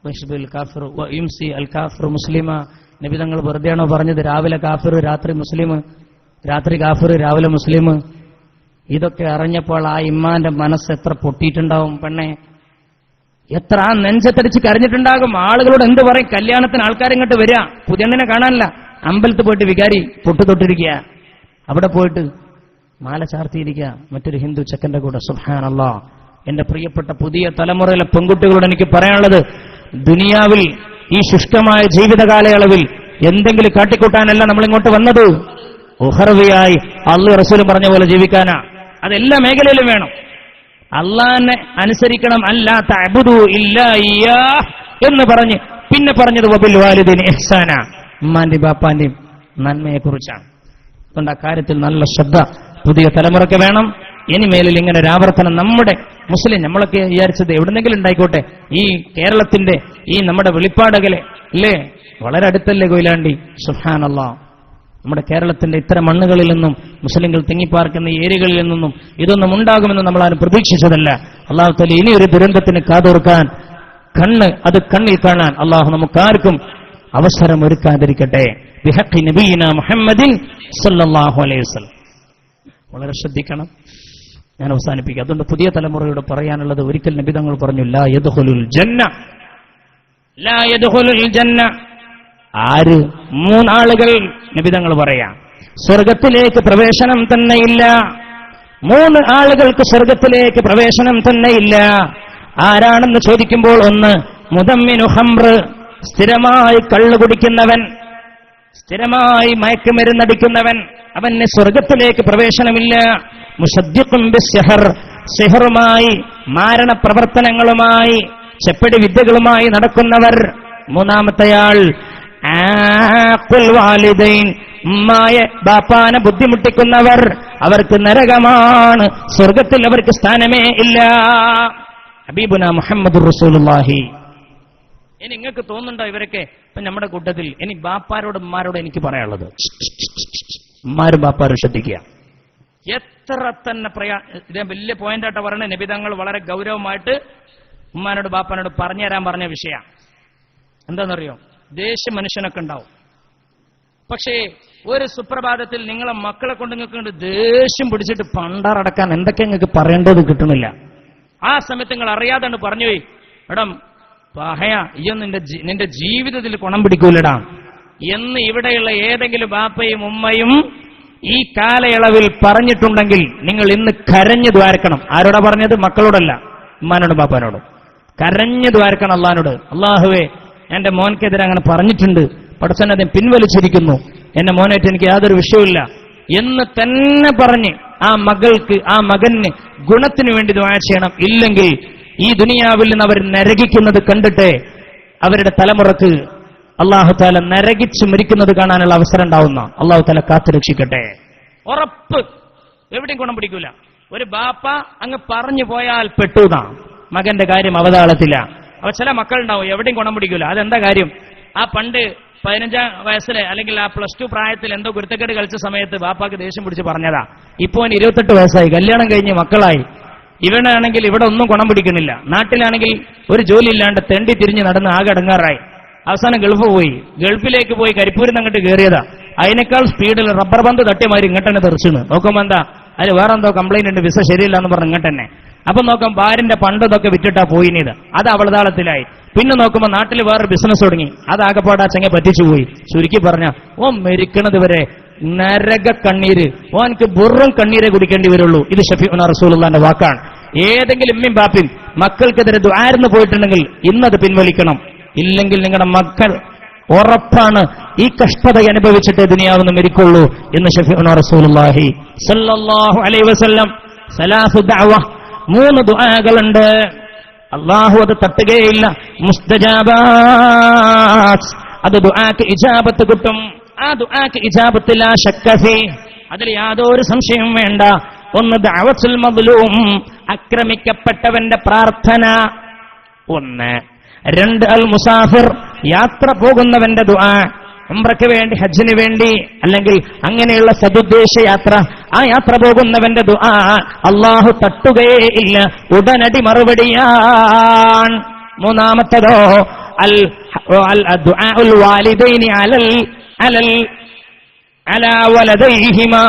വയുസ്ബിഹുൽ കാഫിറു വയുംസി അൽ കാഫിറു മുസ്ലിമ. നബി തങ്ങൾ വെറുതെയാണോ പറഞ്ഞത്? രാവിലെ കാഫിർ, രാത്രി മുസ്ലിം, രാത്രി കാഫിർ, രാവിലെ മുസ്ലിം. ഇതൊക്കെ അറിഞ്ഞപ്പോൾ ആ ഇമ്മാന്റെ മനസ്സ് എത്ര പൊട്ടിയിട്ടുണ്ടാവും പെണ്ണെ, എത്ര ആ നെഞ്ചത്തടിച്ച് കരഞ്ഞിട്ടുണ്ടാകും. ആളുകളോട് എന്ത് പറയും? കല്യാണത്തിന് ആൾക്കാരിങ്ങോട്ട് വരിക, പുതിയണ്ണിനെ കാണാനല്ല, അമ്പലത്തിൽ പോയിട്ട് വികാരി പൊട്ടു തൊട്ടിരിക്കുക. അവിടെ പോയിട്ട് മാല ചാർത്തിയിരിക്കുക മറ്റൊരു ഹിന്ദു ചെക്കന്റെ കൂടെ. സുബ്ഹാനല്ലാഹ്. എന്റെ പ്രിയപ്പെട്ട പുതിയ തലമുറയിലെ പെൺകുട്ടികളോട് എനിക്ക് പറയാനുള്ളത്, ദുനിയാവിൽ ഈ ശുഷ്കമായ ജീവിത കാലയളവിൽ എന്തെങ്കിലും കാട്ടിക്കൂട്ടാനല്ല നമ്മൾ ഇങ്ങോട്ട് വന്നത്. ഉഹർവിയായി അല്ലാഹു റസൂൽ പറഞ്ഞ പോലെ ജീവിക്കാനാ. അതെല്ലാ മേഖലയിലും വേണം. അള്ളാഹിനെ അനുസരിക്കണം. അല്ലാ തഅബുദു ഇല്ലാ ഇയ്യാഹ് എന്ന് പറഞ്ഞ് പിന്നെ പറഞ്ഞത് വബിൽ വാലിദൈനി ഇഹ്സാന, ഉമ്മാന്റെയും ബാപ്പാന്റെയും നന്മയെക്കുറിച്ചാണ്. അതുകൊണ്ട് ആ കാര്യത്തിൽ നല്ല ശ്രദ്ധ പുതിയ തലമുറയ്ക്ക് വേണം. ഇനി മേലിൽ ഇങ്ങനെ ഒരു ആവർത്തനം നമ്മുടെ മുസ്ലിം, നമ്മളൊക്കെ വിചാരിച്ചത് എവിടെന്നെങ്കിലും ഉണ്ടായിക്കോട്ടെ, ഈ കേരളത്തിന്റെ ഈ നമ്മുടെ വെളിപ്പാടകലെ അല്ലേ, വളരെ അടുത്തല്ലേ കൊയിലാണ്ടി. സുബ്ഹാനല്ലാഹ്. നമ്മുടെ കേരളത്തിന്റെ ഇത്തരം മണ്ണുകളിൽ നിന്നും മുസ്ലിങ്ങൾ തിങ്ങിപ്പാർക്കുന്ന ഈ ഏരിയകളിൽ നിന്നും ഇതൊന്നും ഉണ്ടാകുമെന്ന് നമ്മളാരും പ്രതീക്ഷിച്ചതല്ല. അല്ലാഹു തആല ഇനി ഒരു ദുരന്തത്തിന് കാതോർക്കാൻ, അത് കണ്ണിൽ കാണാൻ അല്ലാഹു നമുക്കാർക്കും അവസരം ഒരുക്കാതിരിക്കട്ടെ. ബിഹഖി നബിയിന മുഹമ്മദിൻ സല്ലല്ലാഹു അലൈഹി വസല്ലം. വളരെ ശ്രദ്ധിക്കണം. ഞാൻ അവസാനിപ്പിക്കാം. അതുകൊണ്ട് പുതിയ തലമുറയോട് പറയാനുള്ളത്, ഒരിക്കൽ നബി തങ്ങൾ പറഞ്ഞു, ലാ യദ്ഖുലുൽ ജന്ന, ലാ യദ്ഖുലുൽ ജന്ന. ആര്? മൂന്നാളുകൾ നബി തങ്ങൾ പറയാം, സ്വർഗത്തിലേക്ക് പ്രവേശനം തന്നെയില്ല. 3 ആളുകൾക്ക് സ്വർഗത്തിലേക്ക് പ്രവേശനം തന്നെയില്ല. ആരാണെന്ന് ചോദിക്കുമ്പോൾ, ഒന്ന് മുദമ്മിനു ഖംർ, സ്ഥിരമായി കള്ളു കുടിക്കുന്നവൻ, സ്ഥിരമായി മയക്കുമരുന്നടിക്കുന്നവൻ, അവന് സ്വർഗത്തിലേക്ക് പ്രവേശനമില്ല. മുസദ്ദിഖുൻ ബിസ്സിഹർ, സിഹറുമായി മാരണ പ്രവർത്തനങ്ങളുമായി ചെപ്പടി വിദ്യകളുമായി നടക്കുന്നവർ. മൂന്നാമത്തെയാൾ ആഖുൽ വാലിദൈൻ, ഉമ്മായെ ബാപ്പാനെ ബുദ്ധിമുട്ടിക്കുന്നവർ, അവർക്ക് നരകമാണ്, സ്വർഗത്തിൽ അവർക്ക് സ്ഥാനമേ ഇല്ല. ഹബീബുന മുഹമ്മദുർ റസൂലുള്ളാഹി. ഇനി നിങ്ങൾക്ക് തോന്നുന്നുണ്ടോ ഇവരൊക്കെ ഇപ്പൊ നമ്മുടെ കൂട്ടത്തിൽ? ഇനി ബാപ്പാരോടും ഉമ്മാരോടും എനിക്ക് പറയാനുള്ളത്, ഉമ്മാരും ബാപ്പാരും ശ്രദ്ധിക്കുക. എത്ര തന്നെ ഇതേ വലിയ പോയിന്റായിട്ട് പറഞ്ഞ നബിതങ്ങൾ വളരെ ഗൗരവമായിട്ട് ഉമ്മാനോട് ബാപ്പാനോട് പറഞ്ഞു തരാൻ പറഞ്ഞ വിഷയം എന്താണെന്നറിയോ? ദേഷ്യം മനുഷ്യനൊക്കെ ഉണ്ടാവും. പക്ഷേ ഒരു സുപ്രഭാതത്തിൽ നിങ്ങളെ മക്കളെ കൊണ്ട് നിങ്ങൾക്ക് ദേഷ്യം പിടിച്ചിട്ട് പണ്ടാറടക്കാൻ എന്തൊക്കെ നിങ്ങൾക്ക് പറയേണ്ടത് കിട്ടുന്നില്ല. ആ സമയത്ത് നിങ്ങൾ അറിയാതാണ് പറഞ്ഞുപോയി, എടാ പഹയ ഇയൊന്നും നിന്റെ ജീവിതത്തിൽ ഗുണം പിടിക്കൂലടാ എന്ന് ഇവിടെയുള്ള ഏതെങ്കിലും ബാപ്പയും ഉമ്മയും ഈ കാലയളവിൽ പറഞ്ഞിട്ടുണ്ടെങ്കിൽ നിങ്ങൾ ഇന്ന് കരഞ്ഞു ദ്വാരക്കണം. ആരോടാ പറഞ്ഞത്? മക്കളോടല്ല, ഉമ്മാനോടും ബാപ്പാനോടും. കരഞ്ഞു ദ്വാരക്കണം അള്ളാഹിനോട്. അള്ളാഹുവേ, എന്റെ മോൻക്കെതിരെ അങ്ങനെ പറഞ്ഞിട്ടുണ്ട്, പടച്ചവൻ അതിനെ പിൻവലിച്ചിരിക്കുന്നു, എന്റെ മോനായിട്ട് എനിക്ക് യാതൊരു വിഷയമില്ല എന്ന് തന്നെ പറഞ്ഞ് ആ മകൾക്ക്, ആ മകന് ഗുണത്തിന് വേണ്ടി ദുആ ചെയ്യണം. ഇല്ലെങ്കിൽ ഈ ദുനിയാവിൽ നിന്ന് അവർ നരകിക്കുന്നത് കണ്ടിട്ട് അവരുടെ തലമുറക്ക് അല്ലാഹു തആല നരകിച്ചു മരിക്കുന്നത് കാണാനുള്ള അവസരം ഉണ്ടാവുന്ന അല്ലാഹു തആല കാത്തുരക്ഷിക്കട്ടെ. ഉറപ്പ്, എവിടെയും ഗുണം പിടിക്കൂല. ഒരു ബാപ്പ അങ്ങ് പറഞ്ഞു പോയാൽ പെട്ടുതാ, മകന്റെ കാര്യം അവതാളത്തില്ല. അപ്പൊ ചില മക്കളുണ്ടാവും എവിടെയും ഗുണം പിടിക്കൂല. അതെന്താ കാര്യം? ആ പണ്ട് 15 വയസ്സിലെ അല്ലെങ്കിൽ ആ +2 പ്രായത്തിൽ എന്തോ കുരുത്തക്കേട് കളിച്ച സമയത്ത് ബാപ്പാക്ക് ദേഷ്യം പിടിച്ച് പറഞ്ഞതാ. ഇപ്പോ 28 വയസ്സായി, കല്യാണം കഴിഞ്ഞ് മക്കളായി. ഇവനാണെങ്കിൽ ഇവിടെ ഒന്നും ഗുണം പിടിക്കുന്നില്ല. നാട്ടിലാണെങ്കിൽ ഒരു ജോലി ഇല്ലാണ്ട് തെണ്ടി തിരിഞ്ഞ് നടന്ന് ആകെ അടങ്ങാറായി. അവസാനം ഗൾഫ് പോയി. ഗൾഫിലേക്ക് പോയി കരിപ്പൂരിൽ നിന്ന് അങ്ങോട്ട് കയറിയതാ. അതിനേക്കാൾ സ്പീഡിൽ റബ്ബർ ബന്ധ് തട്ടിയമാതിരി ഇങ്ങോട്ട് തന്നെ തെറിച്ചിന്. നോക്കുമ്പോ എന്താ, അതിൽ വേറെ എന്തോ കംപ്ലൈന്റ് ഉണ്ട്, വിസ ശരിയില്ല എന്ന് പറഞ്ഞ് ഇങ്ങോട്ട് തന്നെ. അപ്പൊ നോക്കാം ഭാര്യന്റെ പണ്ടതൊക്കെ വിറ്റിട്ടാ പോയിനത്, അത് അവളതാളത്തിലായി. പിന്നെ നോക്കുമ്പോ നാട്ടിൽ വേറൊരു ബിസിനസ് തുടങ്ങി, അത് ആകെപ്പാടാ ചെങ്ങ പറ്റിച്ചുപോയി. ചുരുക്കി പറഞ്ഞ ഓ മരിക്കണത് വരെ നരക കണ്ണീര്, ഓനക്ക് വെറും കണ്ണീരെ കുടിക്കേണ്ടി വരുള്ളൂ. ഇത് ഷഫീഉന റസൂലുള്ളാഹിന്റെ വാക്കാണ്. ഏതെങ്കിലും ഉമ്മയും ബാപ്പയും മക്കൾക്കെതിരെ ദുആർന്ന് പോയിട്ടുണ്ടെങ്കിൽ ഇന്നത് പിൻവലിക്കണം. ഇല്ലെങ്കിൽ നിങ്ങളുടെ മക്കൾ ഉറപ്പാണ് ഈ കഷ്ടത അനുഭവിച്ചിട്ട് ദുനിയാവെന്ന് മരിക്കുള്ളൂ എന്ന് ഷഫീഉന റസൂലുള്ളാഹി സ്വല്ലല്ലാഹു അലൈഹി വസല്ലം. സലാസു ദഅവ, 3 ദുആകളുണ്ട്, അല്ലാഹു അത് തട്ടുകയില്ല. മുസ്തജാബാത്ത്, അത് ദുആക്ക് ഇജാബത്ത് കിട്ടും. ആ ദുആക്ക് ഇജാബത്ത് ലാ ശക്ക ഫീ, അതിൽ യാതൊരു സംശയവും വേണ്ട. ഒന്ന് ദഅവത്തുൽ മദ്ലൂം, ആക്രമിക്കപ്പെട്ടവന്റെ പ്രാർത്ഥന. 1. 2 അൽ മുസാഫിർ, യാത്ര പോകുന്നവന്റെ ദുആ. ഉംറയ്ക്ക് വേണ്ടി, ഹജ്ജിന് വേണ്ടി, അല്ലെങ്കിൽ അങ്ങനെയുള്ള സദുദ്ദേശ യാത്ര, ആ യാത്ര പോകുന്നവന്റെ ദുആ അല്ലാഹു തട്ടുകയേ ഇല്ല, ഉടനടി മറുപടിയാണ്. 3-മത്തേതോ അൽ ദുആഉൽ വാലിദൈനി അലാ വലദൈഹിമാ,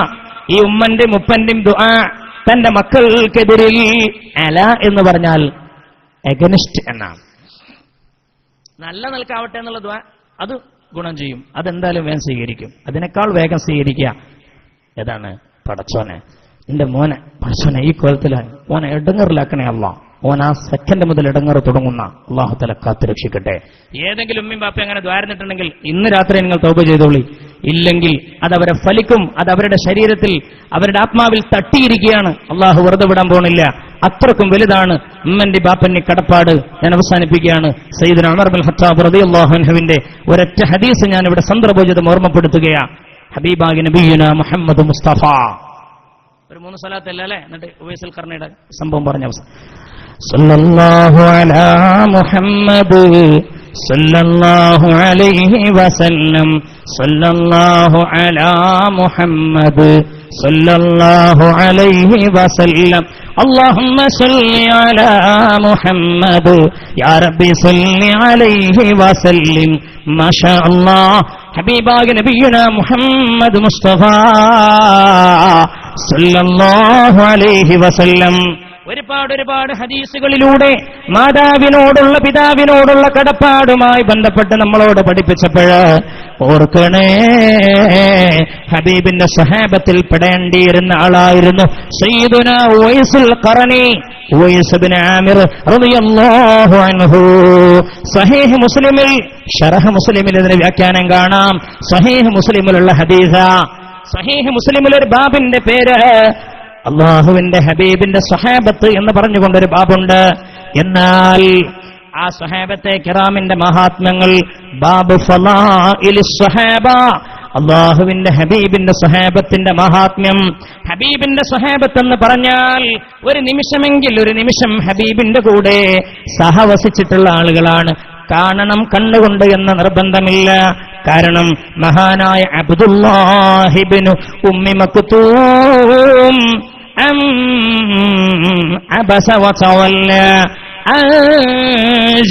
ഈ ഉമ്മന്റെയും ഉപ്പന്റെയും ദുആ തന്റെ മക്കൾക്കെതിരിൽ. അല എന്ന് പറഞ്ഞാൽ എഗനിസ്റ്റ് എന്നാണ്. നല്ല നിൽക്കാവട്ടെ എന്നുള്ള ദുആ അത് ഗുണം ചെയ്യും, അതെന്തായാലും വേഗം സ്വീകരിക്കും. അതിനേക്കാൾ വേഗം സ്വീകരിക്കുക ഏതാണ്? പടച്ചോനെ എന്റെ മോനെ പശുവിനെ ഈ കോലത്തിലായി മോനെ ഇടങ്ങറിലാക്കണേ അല്ല. ഓൻ ആ സെക്കൻഡ് മുതൽ ഇടങ്ങറ് തുടങ്ങുന്ന അള്ളാഹു തആല കാത്തുരക്ഷിക്കട്ടെ. ഏതെങ്കിലും ഉമ്മയും ബാപ്പയും അങ്ങനെ ദ്വാരന്നിട്ടുണ്ടെങ്കിൽ ഇന്ന് രാത്രി നിങ്ങൾ തൗബ ചെയ്തോളി. ഇല്ലെങ്കിൽ അതവരെ ഫലിക്കും. അത് അവരുടെ ശരീരത്തിൽ, അവരുടെ ആത്മാവിൽ തട്ടിയിരിക്കുകയാണ്. അള്ളാഹു വെറുതെ വിടാൻ പോണില്ല. അത്രക്കും വലുതാണ് ഉമ്മന്റെ ബാപ്പന്റെ കടപ്പാട്. ഞാൻ അവസാനിപ്പിക്കുകയാണ്. സയ്യിദുനാ ഉമർ ഇബ്നുൽ ഖത്താബ് റളിയല്ലാഹു അൻഹുവിന്റെ ഒരൊറ്റ ഹദീസ് ഞാൻ ഇവിടെ സന്ദർഭോചിതം ഓർമ്മപ്പെടുത്തുകയാണ്. ഹബീബായ നബിയുനാ മുഹമ്മദ് മുസ്തഫ ഒരു 3 സ്വലാത്തല്ല അല്ലേ? എന്നിട്ട് ഉവൈസുൽ ഖർണിയുടെ സംഭവം പറഞ്ഞ അവസാനം സല്ലല്ലാഹു അലാ മുഹമ്മദ് സല്ലല്ലാഹു അലൈഹി വസല്ലം സല്ലല്ലാഹു അലാ മുഹമ്മദ് സല്ലല്ലാഹു അലൈഹി വസല്ലം اللهم صل على محمد يا ربي صل عليه وسلم ما شاء الله حبيباയ നബിയുനാ മുഹമ്മദ് മുസ്തഫ സല്ലല്ലാഹു അലൈഹി വസല്ലം ഒരുപാട് ഹദീസുകളിലൂടെ മാതാവിനോടുള്ള പിതാവിനോടുള്ള കടപ്പാടുമായി ബന്ധപ്പെട്ട് നമ്മളോട് പഠിപ്പിച്ചപ്പോൾ ഓർക്കണേ, ഹബീബിന്റെ സ്വഹാബത്തിൽ പെടേണ്ടിയിരുന്ന ആളായിരുന്നു സയ്യിദുനാ ഉവൈസുൽ ഖറനി, ഉവൈസ് ഇബ്നു ആമിർ റളിയല്ലാഹു അൻഹു. സഹീഹ് മുസ്ലിമിൽ, ശറഹ് മുസ്ലിമിൽ ഇതിന് വ്യാഖ്യാനം കാണാം. സഹീഹ് മുസ്ലിമിലുള്ള ഹദീസാ. സഹീഹ് മുസ്ലിമിൽ ഒരു ബാബിന്റെ പേര് അള്ളാഹുവിന്റെ ഹബീബിന്റെ സ്വഹാബത്ത് എന്ന് പറഞ്ഞുകൊണ്ടൊരു ബാബുണ്ട്. എന്നാൽ ആ സ്വഹാബത്തെ കിറാമിന്റെ മഹാത്മ്യങ്ങൾ ബാബു ഫളാഇലിസ് സ്വഹാബ, അള്ളാഹുവിന്റെ ഹബീബിന്റെ സ്വഹാബത്തിന്റെ മഹാത്മ്യം. ഹബീബിന്റെ സ്വഹാബത്ത് എന്ന് പറഞ്ഞാൽ ഒരു നിമിഷം ഹബീബിന്റെ കൂടെ സഹവസിച്ചിട്ടുള്ള ആളുകളാണ്. കാണണം കണ്ണുകൊണ്ട് എന്ന നിർബന്ധമില്ല. കാരണം മഹാനായ അബ്ദുല്ലാഹി ഇബ്നു ഉമ്മി മക്തൂം അബസ വതവല്ല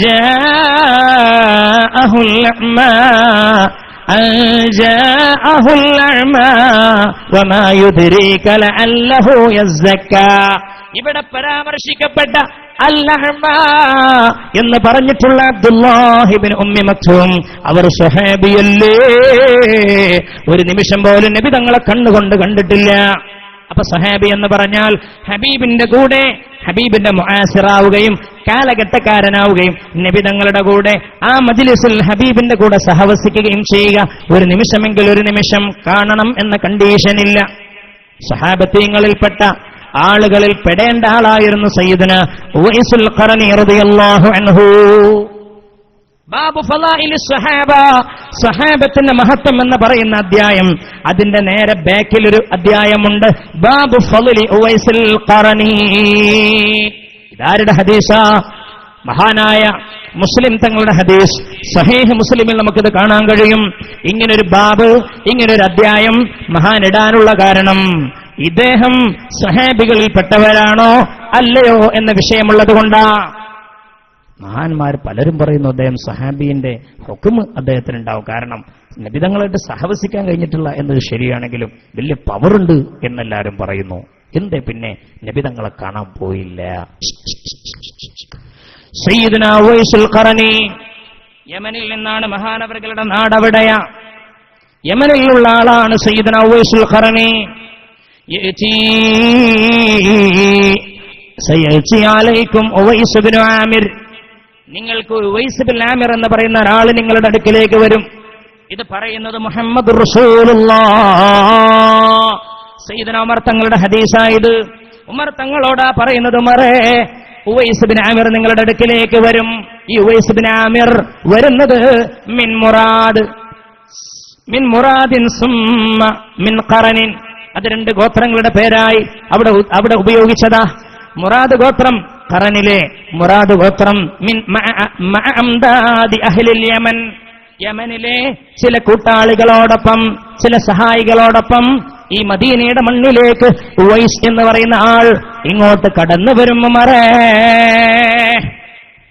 ജാഅഹുൽ അഅ്മാ വമാ യുദ്രീക ലഅല്ലഹു യസ്സക്കാ. ഇവിടെ പരാമർശിക്കപ്പെട്ട അൽ-അഅ്മ എന്ന് പറഞ്ഞിട്ടുള്ള അബ്ദുല്ലാഹി ഇബ്നു ഉമ്മി മക്തൂം അവർ സ്വഹാബിയല്ലേ. ഒരു നിമിഷം പോലും നബി തങ്ങളെ കണ്ണുകൊണ്ട് കണ്ടിട്ടില്ല. അപ്പൊ സ്വഹാബി എന്ന് പറഞ്ഞാൽ ഹബീബിന്റെ കൂടെ, ഹബീബിന്റെ മുആസിറാവുകയും കാലഘട്ടക്കാരനാവുകയും നബി തങ്ങളുടെ കൂടെ ആ മജ്ലിസിൽ ഹബീബിന്റെ കൂടെ സഹവസിക്കുകയും ചെയ്യുക. ഒരു നിമിഷമെങ്കിൽ ഒരു നിമിഷം കാണണം എന്ന കണ്ടീഷനില്ല. സ്വഹാബത്തീങ്ങളിൽപ്പെട്ട ആളുകളിൽ പെടേണ്ട ആളായിരുന്നു സയ്യിദുനാ ഉവൈസുൽ ഖറനി റളിയല്ലാഹു അൻഹു. ബാബു ഫളാഇലിസ് സ്വഹാബ, സ്വഹാബത്തിന്റെ മഹത്വം എന്ന് പറയുന്ന അധ്യായം, അതിന്റെ നേരെ ബാക്കിൽ ഒരു അധ്യായമുണ്ട്, ബാബു ഫളലി ഉവൈസുൽ ഖറനി. ഇതാരുടെ ഹദീസാ? മഹാനായ മുസ്ലിം തങ്ങളുടെ ഹദീസ്. സഹീഹ് മുസ്ലിമിൽ നമുക്കിത് കാണാൻ കഴിയും. ഇങ്ങനൊരു ബാബ്, ഇങ്ങനൊരു അധ്യായം മഹാൻ ഇടാനുള്ള കാരണം ഇദ്ദേഹം സ്വഹാബികളിൽപ്പെട്ടവരാണോ അല്ലയോ എന്ന വിഷയമുള്ളത് കൊണ്ടാ. മഹാന്മാർ പലരും പറയുന്നു അദ്ദേഹം സ്വഹാബിന്റെ ഹുക്മ് അദ്ദേഹത്തിനുണ്ടാവും. കാരണം നബിതങ്ങളായിട്ട് സഹവസിക്കാൻ കഴിഞ്ഞിട്ടില്ല എന്നത് ശരിയാണെങ്കിലും വലിയ പവറുണ്ട് എന്നെല്ലാവരും പറയുന്നു. എന്തേ പിന്നെ നബിതങ്ങളെ കാണാൻ പോയില്ല? സയ്യിദുനാ ഉവൈസുൽ ഖറനി യമനിൽ നിന്നാണ് മഹാനവറുകളുടെ നാടവിടെയാ. യമനിലുള്ള ആളാണ് സയ്യിദുനാ ഉവൈസുൽ ഖറനി. സയഅതി അലൈക്കും ഉവൈസ് ഇബ്നു ആമിർ, നിങ്ങൾക്ക് ഉവൈസ് ഇബ്നു ആമിർ എന്ന് പറയുന്ന ഒരാൾ നിങ്ങളുടെ അടുക്കിലേക്ക് വരും. ഇത് പറയുന്നത് മുഹമ്മദ് റസൂലുള്ളാഹ്. സയ്യിദുനാ ഉമർ തങ്ങളുടെ ഹദീസായത്. ഉമർ തങ്ങളോടാ പറയുന്നത്, ഉമറേ, ഉവൈസ് ഇബ്നു ആമിർ നിങ്ങളുടെ അടുക്കിലേക്ക് വരും. ഈ ഉവൈസ് ഇബ്നു ആമിർ വരുന്നത് മിൻ മുറാദിൻ സുമ്മ മിൻ ഖറനിൻ. അത് 2 ഗോത്രങ്ങളുടെ പേരായി അവിടെ ഉപയോഗിച്ചതാ. മുറാദ് ഗോത്രം, ഖറനിലെ മുറാദ് ഗോത്രം. മിൻ മഅംദാദി അഹ്ലിൽ യമൻ, യമനിലെ ചില കൂട്ടാളികളോടൊപ്പം, ചില സഹായികളോടൊപ്പം ഈ മദീനയുടെ മണ്ണിലേക്ക് ഉവൈസ് എന്ന് പറയുന്ന ആൾ ഇങ്ങോട്ട് കടന്നു വരും. ഉമറേ,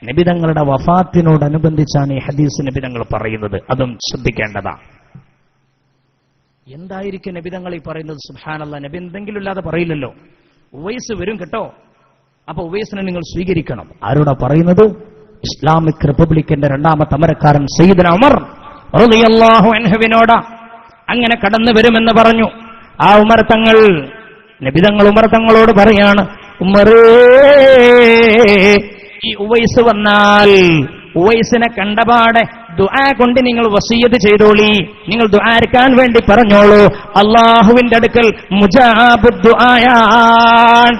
നബിതങ്ങളുടെ വഫാത്തിനോടനുബന്ധിച്ചാണ് ഈ ഹദീസ് നബിതങ്ങൾ പറയുന്നത്. അതും ശ്രദ്ധിക്കേണ്ടതാ. എന്തായിരിക്കും നബിതങ്ങൾ ഈ പറയുന്നത്? സുബ്ഹാനല്ലാഹ്, നബി എന്തെങ്കിലും ഇല്ലാതെ പറയില്ലല്ലോ. ഉവൈസ് വരും കേട്ടോ, അപ്പൊ ഉവൈസിനെ നിങ്ങൾ സ്വീകരിക്കണം. ആരോടാ പറയുന്നത്? ഇസ്ലാമിക് റിപ്പബ്ലിക്കിന്റെ 2ാമത്തെ അമരക്കാരൻ സയ്യിദുനാ ഉമർ റളിയല്ലാഹു അൻഹുവിനോടാ. അങ്ങനെ കടന്നു വരുമെന്ന് പറഞ്ഞു. ആ ഉമർ തങ്ങൾ നബി തങ്ങൾ ഉമർ തങ്ങളോട് പറയാണ്, ഉമറേ, ഈ ഉവൈസ് വന്നാൽ ഉവൈസിനെ കണ്ടപാടെ ദുആ കൊണ്ട് നിങ്ങൾ വസിയ്യത്ത് ചെയ്തോളി, നിങ്ങൾ ദുആർക്കാൻ വേണ്ടി പറഞ്ഞോളൂ. അല്ലാഹുവിന്റെ അടുക്കൽ മുജാബുദ് ദുആയാൻ.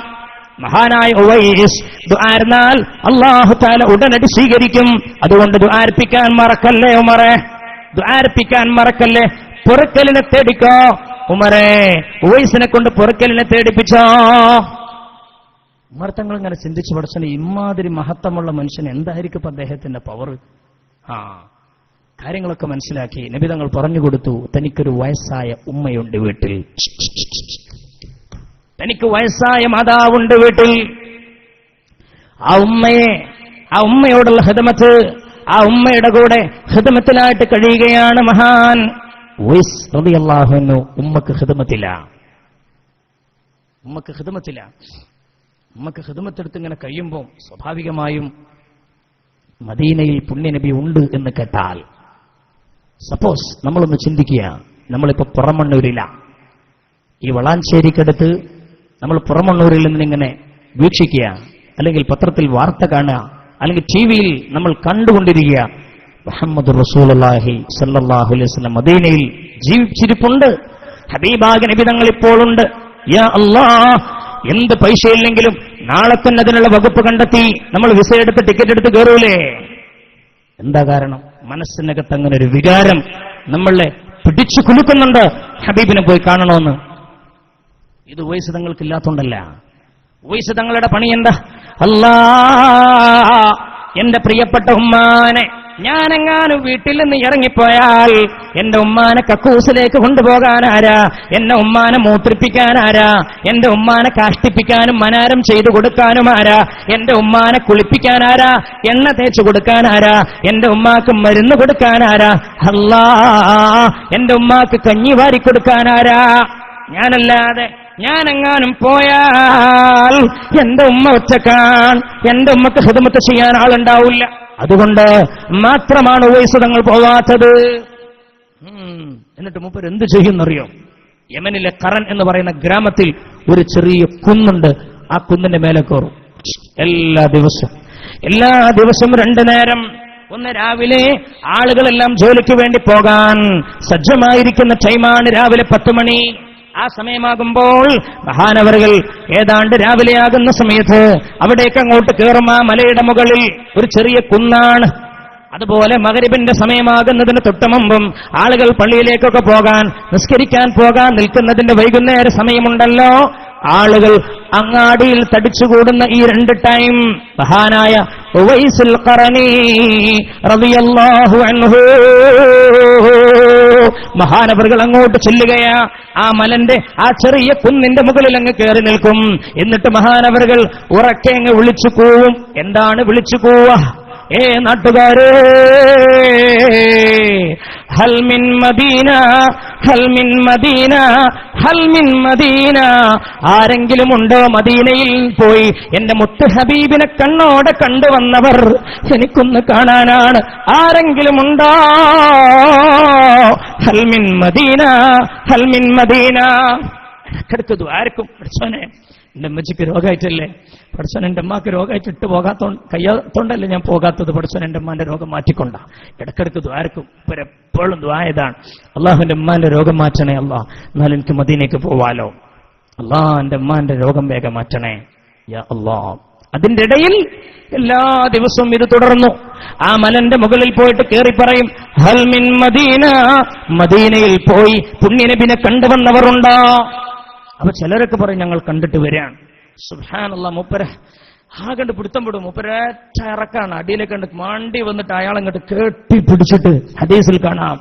മഹാനായ ഉവൈസ് ദുആർന്നാൽ അല്ലാഹു തആല ഉടനടി സ്വീകരിക്കും. അതുകൊണ്ട് ദുആർപ്പിക്കാൻ മറക്കല്ലേ ഉമറേ, ദുആർപ്പിക്കാൻ മറക്കല്ലേ. പൊറുക്കലിനെ തേടിക്കോ ഉമറേ, ഉവൈസിനെ കൊണ്ട് പൊറുക്കലിനെ തേടിപ്പിച്ചോ. ഉമർ തങ്ങൾ ഇങ്ങനെ ചിന്തിച്ചു, പഠിച്ചനെ ഇമാതിരി മഹത്വമുള്ള മനുഷ്യൻ എന്തായിരിക്കും അദ്ദേഹത്തിന്റെ പവർ. കാര്യങ്ങളൊക്കെ മനസ്സിലാക്കി നബി തങ്ങൾ പറഞ്ഞു കൊടുത്തു, തനിക്കൊരു വയസ്സായ ഉമ്മയുണ്ട് വീട്ടിൽ, തനിക്ക് വയസ്സായ മാതാവുണ്ട് വീട്ടിൽ. ആ ഉമ്മയോടുള്ള ഖിദ്മത്ത്, ആ ഉമ്മയുടെ കൂടെ ഖിദ്മത്തിലായിട്ട് കഴിയുകയാണ് മഹാൻ ഉവൈസ് റളിയല്ലാഹു അൻഹു. ഉമ്മക്ക് ഖിദ്മത്തില്ല. ഉമ്മക്ക് ഖിദ്മത്തെടുത്ത് ഇങ്ങനെ കഴിയുമ്പോൾ സ്വാഭാവികമായും മദീനയിൽ പുണ്യനബി ഉണ്ട് എന്ന് കേട്ടാൽ, സപ്പോസ് നമ്മളൊന്ന് ചിന്തിക്കുക, നമ്മളിപ്പോ പുറമണ്ണൂരില്ല, ഈ വളാഞ്ചേരിക്കടുത്ത് നമ്മൾ പുറമണ്ണൂരിൽ നിന്നിങ്ങനെ വീക്ഷിക്കുക, അല്ലെങ്കിൽ പത്രത്തിൽ വാർത്ത കാണുക, അല്ലെങ്കിൽ ടിവിയിൽ നമ്മൾ കണ്ടുകൊണ്ടിരിക്കുക, മുഹമ്മദ് റസൂലുള്ളാഹി സ്വല്ലല്ലാഹു അലൈഹി വസല്ലം മദീനയിൽ ജീവിച്ചിരിപ്പുണ്ട്, ഹബീബായ നബി തങ്ങൾ ഇപ്പോഴുണ്ട്. യാ അല്ലാഹ്, എന്ത് പൈസയില്ലെങ്കിലും നാളെ തന്നെ അതിനുള്ള വകുപ്പ് കണ്ടെത്തി നമ്മൾ വിസ എടുത്ത് ടിക്കറ്റ് എടുത്ത് കയറൂലേ. എന്താ കാരണം? മനസ്സിനകത്ത് അങ്ങനെ ഒരു വികാരം നമ്മളെ പിടിച്ചു കുലുക്കുന്നുണ്ട്, ഹബീബിനെ പോയി കാണണമെന്ന്. ഇത് ഉവൈസ് തങ്ങൾക്ക് ഇല്ലാത്തോണ്ടല്ല. ഉവൈസ് തങ്ങളുടെ പണി എന്താ? അല്ലാ, എന്റെ പ്രിയപ്പെട്ട ഉമ്മാനെ ഞാനെങ്ങാനും വീട്ടിൽ നിന്ന് ഇറങ്ങിപ്പോയാൽ എന്റെ ഉമ്മാനെ കക്കൂസിലേക്ക് കൊണ്ടുപോകാനാരാ, എന്നെ ഉമ്മാനെ മൂത്രിപ്പിക്കാനാരാ, എന്റെ ഉമ്മാനെ കാഷ്ടിപ്പിക്കാനും മനാരം ചെയ്തു കൊടുക്കാനുമാരാ, എന്റെ ഉമ്മാനെ കുളിപ്പിക്കാനാരാ, എണ്ണ തേച്ചു കൊടുക്കാനാരാ, എന്റെ ഉമ്മാക്ക് മരുന്ന് കൊടുക്കാനാരാ, അല്ലാ, എന്റെ ഉമ്മാക്ക് കഞ്ഞി വാരി കൊടുക്കാനാരാ. ഞാനല്ലാതെ ഞാനെങ്ങാനും പോയാൽ എന്റെ ഉമ്മ ഒറ്റക്കാൻ, എന്റെ ഉമ്മക്ക് ഖിദ്മത്ത് ചെയ്യാൻ ആളുണ്ടാവില്ല. അതുകൊണ്ട് മാത്രമാണ് ഉവൈസ് തങ്ങൾ പോവാത്തത്. എന്നിട്ട് മൂപ്പർ എന്ത് ചെയ്യുന്നറിയോ? യമനിലെ കറൻ എന്ന് പറയുന്ന ഗ്രാമത്തിൽ ഒരു ചെറിയ കുന്നുണ്ട്. ആ കുന്നിന്റെ മേലെ കയറും എല്ലാ ദിവസവും 2 നേരം. ഒന്ന് രാവിലെ ആളുകളെല്ലാം ജോലിക്ക് വേണ്ടി പോകാൻ സജ്ജമായിരിക്കുന്ന ടൈമാണ് രാവിലെ 10 മണി. ആ സമയമാകുമ്പോൾ മഹാനവറുകൾ ഏതാണ്ട് രാവിലെയാകുന്ന സമയത്ത് അവിടേക്ക് അങ്ങോട്ട് കയറും. ആ മലയുടെ മുകളിൽ ഒരു ചെറിയ കുന്നാണ്. അതുപോലെ മഗ്രിബിന്റെ സമയമാകുന്നതിന് തൊട്ട് മുമ്പും ആളുകൾ പള്ളിയിലേക്കൊക്കെ പോകാൻ, നിസ്കരിക്കാൻ പോകാൻ നിൽക്കുന്നതിന്റെ വൈകുന്നേര സമയമുണ്ടല്ലോ, ആളുകൾ അങ്ങാടിയിൽ തടിച്ചുകൂടുന്ന ഈ 2 ടൈം മഹാനായ ഉവൈസുൽ ഖറനി റളിയല്ലാഹു അൻഹു മഹാനവറുകൾ അങ്ങോട്ട് ചെല്ലുകയാ. ആ മലന്റെ ആ ചെറിയ കുന്നിന്റെ മുകളിൽ അങ്ങ് കയറി നിൽക്കും. എന്നിട്ട് മഹാനവറുകൾ ഉറക്കെ അങ്ങ് വിളിച്ചു കൂവും. എന്താണ് വിളിച്ചു കൂവ? ഏ നാട്ടുകാരേ, ഹൽ മിൻ മദീന, ഹൽ മിൻ മദീന, ഹൽ മിൻ മദീന. ആരെങ്കിലും ഉണ്ടോ മദീനയിൽ പോയി എന്റെ മുത്ത് ഹബീബിനെ കണ്ണോടെ കണ്ടുവന്നവർ? എനിക്കൊന്ന് കാണാനാണ്. ആരെങ്കിലും ഉണ്ടോ? ഹൽ മിൻ മദീന, ഹൽ മിൻ മദീന. ഇടയ്ക്കിടയ്ക്ക് ദ്വാരക്കും, പഠിച്ചോനെ എന്റെ അമ്മച്ചിക്ക് രോഗമായിട്ടല്ലേ, പഠിച്ചോൻ എന്റെ അമ്മക്ക് രോഗമായിട്ട് ഇട്ട് കഴിയാത്തോണ്ടല്ലേ ഞാൻ പോകാത്തത്, പഠിച്ചോൻ എന്റെ അമ്മാന്റെ രോഗം മാറ്റിക്കൊണ്ട. ഇടയ്ക്കിടയ്ക്ക് ദ്വാരക്കും. ഇവരെപ്പോഴും ദ്വായതാണ്, അള്ളാഹുവിന്റെ അമ്മാന്റെ രോഗം മാറ്റണേ അല്ലാ, എന്നാൽ എനിക്ക് മദീനയ്ക്ക് പോവാലോ, അല്ലാ എന്റെ അമ്മാന്റെ രോഗം വേഗം മാറ്റണേ യാ അല്ലാ. അതിന്റെ ഇടയിൽ എല്ലാ ദിവസവും ഇത് തുടർന്നു. ആ മലന്റെ മുകളിൽ പോയിട്ട് കേറി പറയും, ഹൽ മിൻ മദീന, മദീനയിൽ പോയി പുണ്യനബിനെ കണ്ടുവന്നവരുണ്ടോ? അപ്പൊ ചിലരൊക്കെ പറയും ഞങ്ങൾ കണ്ടിട്ട് വരികയാണ്. സുബ്ഹാനല്ലാഹ്, മൂപ്പര കണ്ട് പിടുത്തം വിടും. മൂപ്പരേറ്റ ഇറക്കാണ്, അടിയിലേക്ക് കണ്ട് മാണ്ടി വന്നിട്ട് അയാളങ്ങോട്ട് കെട്ടിപ്പിടിച്ചിട്ട് ഹദീസിൽ കാണാം,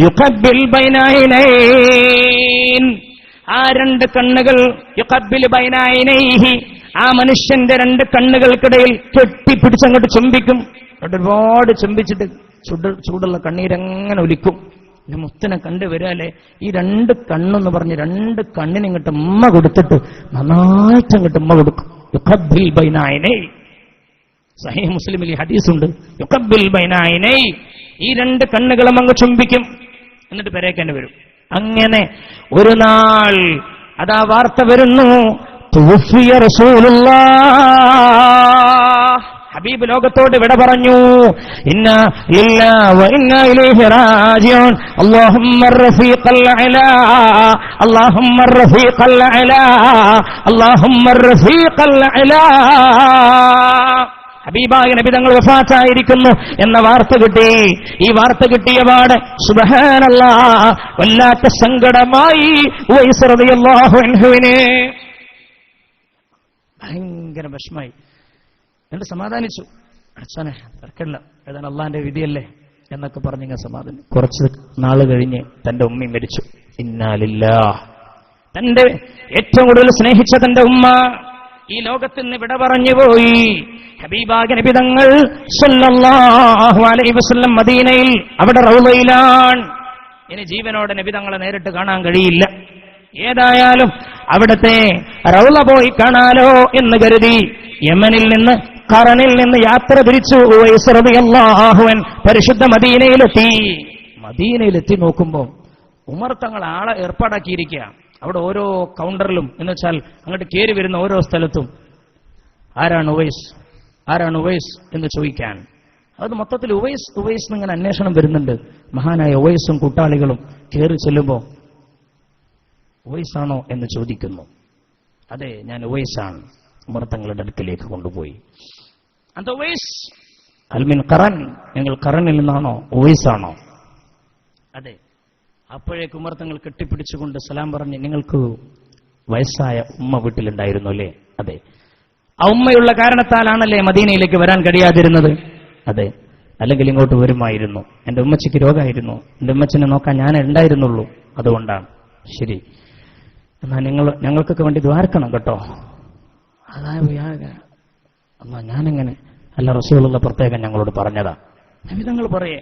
യുഖബ്ബിൽ ബൈനൈനൈൻ. ആ 2 കണ്ണുകൾ യുഖബ്ബിൽ ബൈനൈനൈഹി, ആ മനുഷ്യന്റെ 2 കണ്ണുകൾക്കിടയിൽ കെട്ടിപ്പിടിച്ചങ്ങോട്ട് ചുംബിക്കും. ഒരുപാട് ചുംബിച്ചിട്ട് ചൂടുള്ള കണ്ണീരങ്ങനെ ഒലിക്കും. മുത്തിനെ കണ്ടുവരാല്ലേ, ഈ 2 കണ്ണെന്ന് പറഞ്ഞ് 2 കണ്ണിന് ഇങ്ങോട്ട് ഉമ്മ കൊടുത്തിട്ട് നന്നായിട്ട് അങ്ങോട്ട് ഉമ്മ കൊടുക്കും. യുഖബ്ബിൽ ബൈനൈനൈ, സഹീഹ് മുസ്ലിമിൽ ഈ ഹദീസുണ്ട്. യുഖബ്ബിൽ ബൈനൈനൈ, ഈ 2 കണ്ണുകളും അങ്ങ് ചുംബിക്കും. എന്നിട്ട് പെരേക്കന്നെ വരും. അങ്ങനെ ഒരു നാൾ അതാ വാർത്ത വരുന്നു, തുവഫിയ റസൂലുള്ളാഹ്, ഹബീബ് ലോകത്തോട് വിട പറഞ്ഞു. ഇന്നാ ലില്ലാഹി വ ഇന്നാ ഇലൈഹി റാജിഊൻ. അല്ലാഹുമ്മ റഫീഖൽ അലാ, അല്ലാഹുമ്മ റഫീഖൽ അലാ, അല്ലാഹുമ്മ റഫീഖൽ അലാ. ഹബീബായ നബി തങ്ങൾ വഫാത്തായിരിക്കുന്നു എന്ന വാർത്ത കിട്ടി. ഈ വാർത്ത കിട്ടിയപാട് സുബ്ഹാനല്ലാഹ് വല്ലാത്ത സങ്കടമായി ഉവൈസ് റളിയല്ലാഹു അൻഹുവിനെ. ഭയങ്കര വിഷമായി. എന്നിട്ട് സമാധാനിച്ചു. അച്ഛനെ തിരക്കില്ല, ഏതാണ് അള്ളാന്റെ വിധിയല്ലേ എന്നൊക്കെ പറഞ്ഞിങ്ങ സമാധാനം. കുറച്ച് നാള് കഴിഞ്ഞ് തന്റെ ഉമ്മ മരിച്ചു. ഇന്നാ ലില്ലാഹ്. തന്റെ ഏറ്റവും കൂടുതൽ സ്നേഹിച്ച തന്റെ ഉമ്മ ഈ ലോകത്തിൽ നിന്ന് വിട പറഞ്ഞുപോയി. ഹബീബായ നബി തങ്ങൾ സല്ലല്ലാഹു അലൈഹി വസല്ലം മദീനയിൽ അവിടെ റൗളയിലാണ്. ഇനി ജീവനോടെ നബി തങ്ങളെ നേരിട്ട് കാണാൻ കഴിയില്ല. ഏതായാലും അവിടുത്തെ റൗള പോയി കാണാലോ എന്ന് കരുതി യമനിൽ നിന്ന് ഖറനിൽ നിന്ന് യാത്ര തിരിച്ചു ഉവൈസ് റളിയല്ലാഹു അൻഹു പരിശുദ്ധ മദീനയിലെത്തി. മദീനയിലെത്തി നോക്കുമ്പോൾ ഉമർ തങ്ങൾ ആളെ ഏർപ്പാടാക്കിയിരിക്കുക. അവിടെ ഓരോ കൗണ്ടറിലും എന്ന് വെച്ചാൽ അങ്ങോട്ട് കയറി വരുന്ന ഓരോ സ്ഥലത്തും ആരാണ് ഉവൈസ്, ആരാണ് ഉവൈസ് എന്ന് ചോദിക്കാൻ. അത് മൊത്തത്തിൽ ഉവൈസ് ഉവൈസ് എന്നിങ്ങനെ അന്വേഷണം വരുന്നുണ്ട്. മഹാനായ ഉവൈസും കൂട്ടാളികളും കയറി ചെല്ലുമ്പോൾ ഉവൈസാണോ എന്ന് ചോദിക്കുന്നു. അതെ, ഞാൻ ഉവൈസാണ്. ഉമർ തങ്ങളുടെ അടുക്കലേക്ക് കൊണ്ടുപോയി. അത് ഉവൈസ് അൽമിൻ ഖറൻ, നിങ്ങൾ ഖറനിൽ നിന്നാണോ, ഉവൈസാണോ? അതെ. അപ്പോഴേക്ക് ഉമർ തങ്ങൾ കെട്ടിപ്പിടിച്ചുകൊണ്ട് സലാം പറഞ്ഞ്, നിങ്ങൾക്ക് വയസ്സായ ഉമ്മ വീട്ടിലുണ്ടായിരുന്നു അല്ലേ? അതെ. ആ ഉമ്മയുള്ള കാരണത്താലാണല്ലേ മദീനയിലേക്ക് വരാൻ കഴിയാതിരുന്നത്? അതെ. അല്ലെങ്കിൽ ഇങ്ങോട്ട് വരുമായിരുന്നു. എന്റെ ഉമ്മച്ചിക്ക് രോഗമായിരുന്നു, എന്റെ ഉമ്മച്ചിനെ നോക്കാൻ ഞാൻ ഉണ്ടായിരുന്നുള്ളൂ, അതുകൊണ്ടാണ്. ശരി, എന്നാ ഞങ്ങൾക്കൊക്കെ വേണ്ടി ദ്വാരക്കണം കേട്ടോ. അതായത് ഞാനെങ്ങനെ? അല്ല, റസൂലുള്ള പ്രത്യേകം ഞങ്ങളോട് പറഞ്ഞതാ. നബി തങ്ങൾ പറയേ.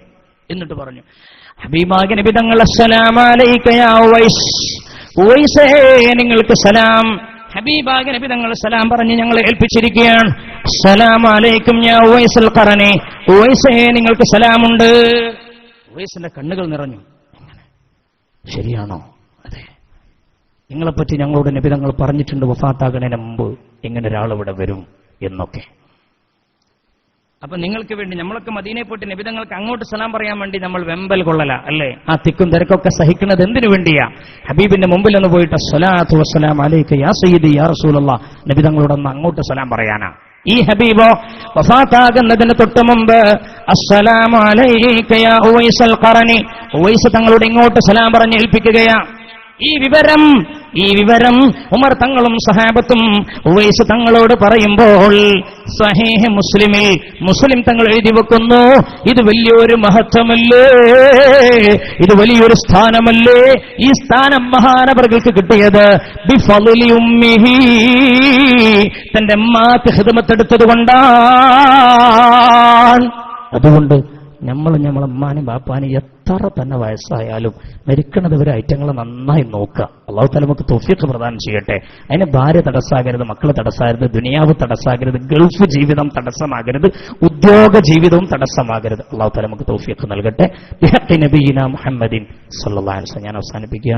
എന്നിട്ട് പറഞ്ഞു, ഹബീബായ നബി തങ്ങൾ അസ്സലാമു അലൈക യാ ഉവൈസ്, ഉവൈസേ നിങ്ങൾക്ക് സലാം. ഹബീബായ നബി തങ്ങൾ സലാം പറഞ്ഞ് ഞങ്ങളെ ഏൽപ്പിച്ചിരിക്കുകയാണ്. അസ്സലാമു അലൈക്കും യാ ഉവൈസുൽ ഖറനി, ഉവൈസേ നിങ്ങൾക്ക് സലാമുണ്ട്. ഉവൈസിന്റെ കണ്ണുകൾ നിറഞ്ഞു. ശരിയാണോ? അതെ. നിങ്ങളെപ്പറ്റി ഞങ്ങളോട് നബി തങ്ങൾ പറഞ്ഞിട്ടുണ്ട്, വഫാത്താകുന്നതിന് മുമ്പ് ഇങ്ങനെ ഒരാൾ ഇവിടെ വരും എന്നൊക്കെ. അപ്പൊ നിങ്ങൾക്ക് വേണ്ടി നമ്മളൊക്കെ മദീനയിൽ പോയിട്ട് നബി തങ്ങൾക്ക് അങ്ങോട്ട് സലാം പറയാൻ വേണ്ടി നമ്മൾ വെമ്പൽ കൊള്ളല അല്ലേ? ആ തിക്കും തിരക്കൊക്കെ സഹിക്കുന്നത് എന്തിനു വേണ്ടിയാ? ഹബീബിന്റെ മുമ്പിൽ ഒന്ന് പോയിട്ട് അസ്സലാത്തു വസ്സലാമു അലൈക യാ സയ്യിദി യാ റസൂലല്ലാഹ്, നബി തങ്ങളോടൊന്ന് അങ്ങോട്ട് സലാം പറയാനാ. ഈ ഹബീബോ വഫാത്താകുന്നതിന് തൊട്ട് മുമ്പ് അസ്സലാമു അലൈക യാ ഉവൈസുൽ ഖറനി, ഉവൈസ് തങ്ങളോട് ഇങ്ങോട്ട് സലാം പറഞ്ഞ് ഏൽപ്പിക്കുകയാ. ഈ വിവരം ഉമർ തങ്ങളും സഹാബത്തും ഉവൈസ് തങ്ങളോട് പറയുമ്പോൾ സ്വഹീഹ് മുസ്ലിമിൽ മുസ്ലിം തങ്ങൾ എഴുതി വെക്കുന്നു, ഇത് വലിയൊരു മഹത്വമല്ലേ, ഇത് വലിയൊരു സ്ഥാനമല്ലേ? ഈ സ്ഥാനം മഹാനവർക്ക് കിട്ടിയത് ബിഫളി ഉമ്മിഹി, തന്റെ അമ്മാക്ക് ഖിദ്മത്തെടുത്തത് കൊണ്ടാണ്. അതുകൊണ്ട് നമ്മളെ ഉമ്മാനും ബാപ്പാനും എത്ര തന്നെ വയസ്സായാലും മരിക്കണത് വരെ ഐറ്റങ്ങളെ നന്നായി നോക്കുക. അല്ലാഹു തആല നമുക്ക് തൗഫീഖ് പ്രദാനം ചെയ്യട്ടെ. അതിന് ഭാര്യ തടസ്സാകരുത്, മക്കള് തടസ്സാകരുത്, ദുനിയാവ് തടസ്സാകരുത്, ഗൾഫ് ജീവിതം തടസ്സമാകരുത്, ഉദ്യോഗ ജീവിതവും തടസ്സമാകരുത്. അല്ലാഹു തആല നമുക്ക് തൗഫീഖ് നൽകട്ടെ. ബിഹഖി നബിയിനാ മുഹമ്മദിൻ സ്വല്ലല്ലാഹു അലൈഹി വസല്ലം. ഞാൻ അവസാനിപ്പിക്കുക.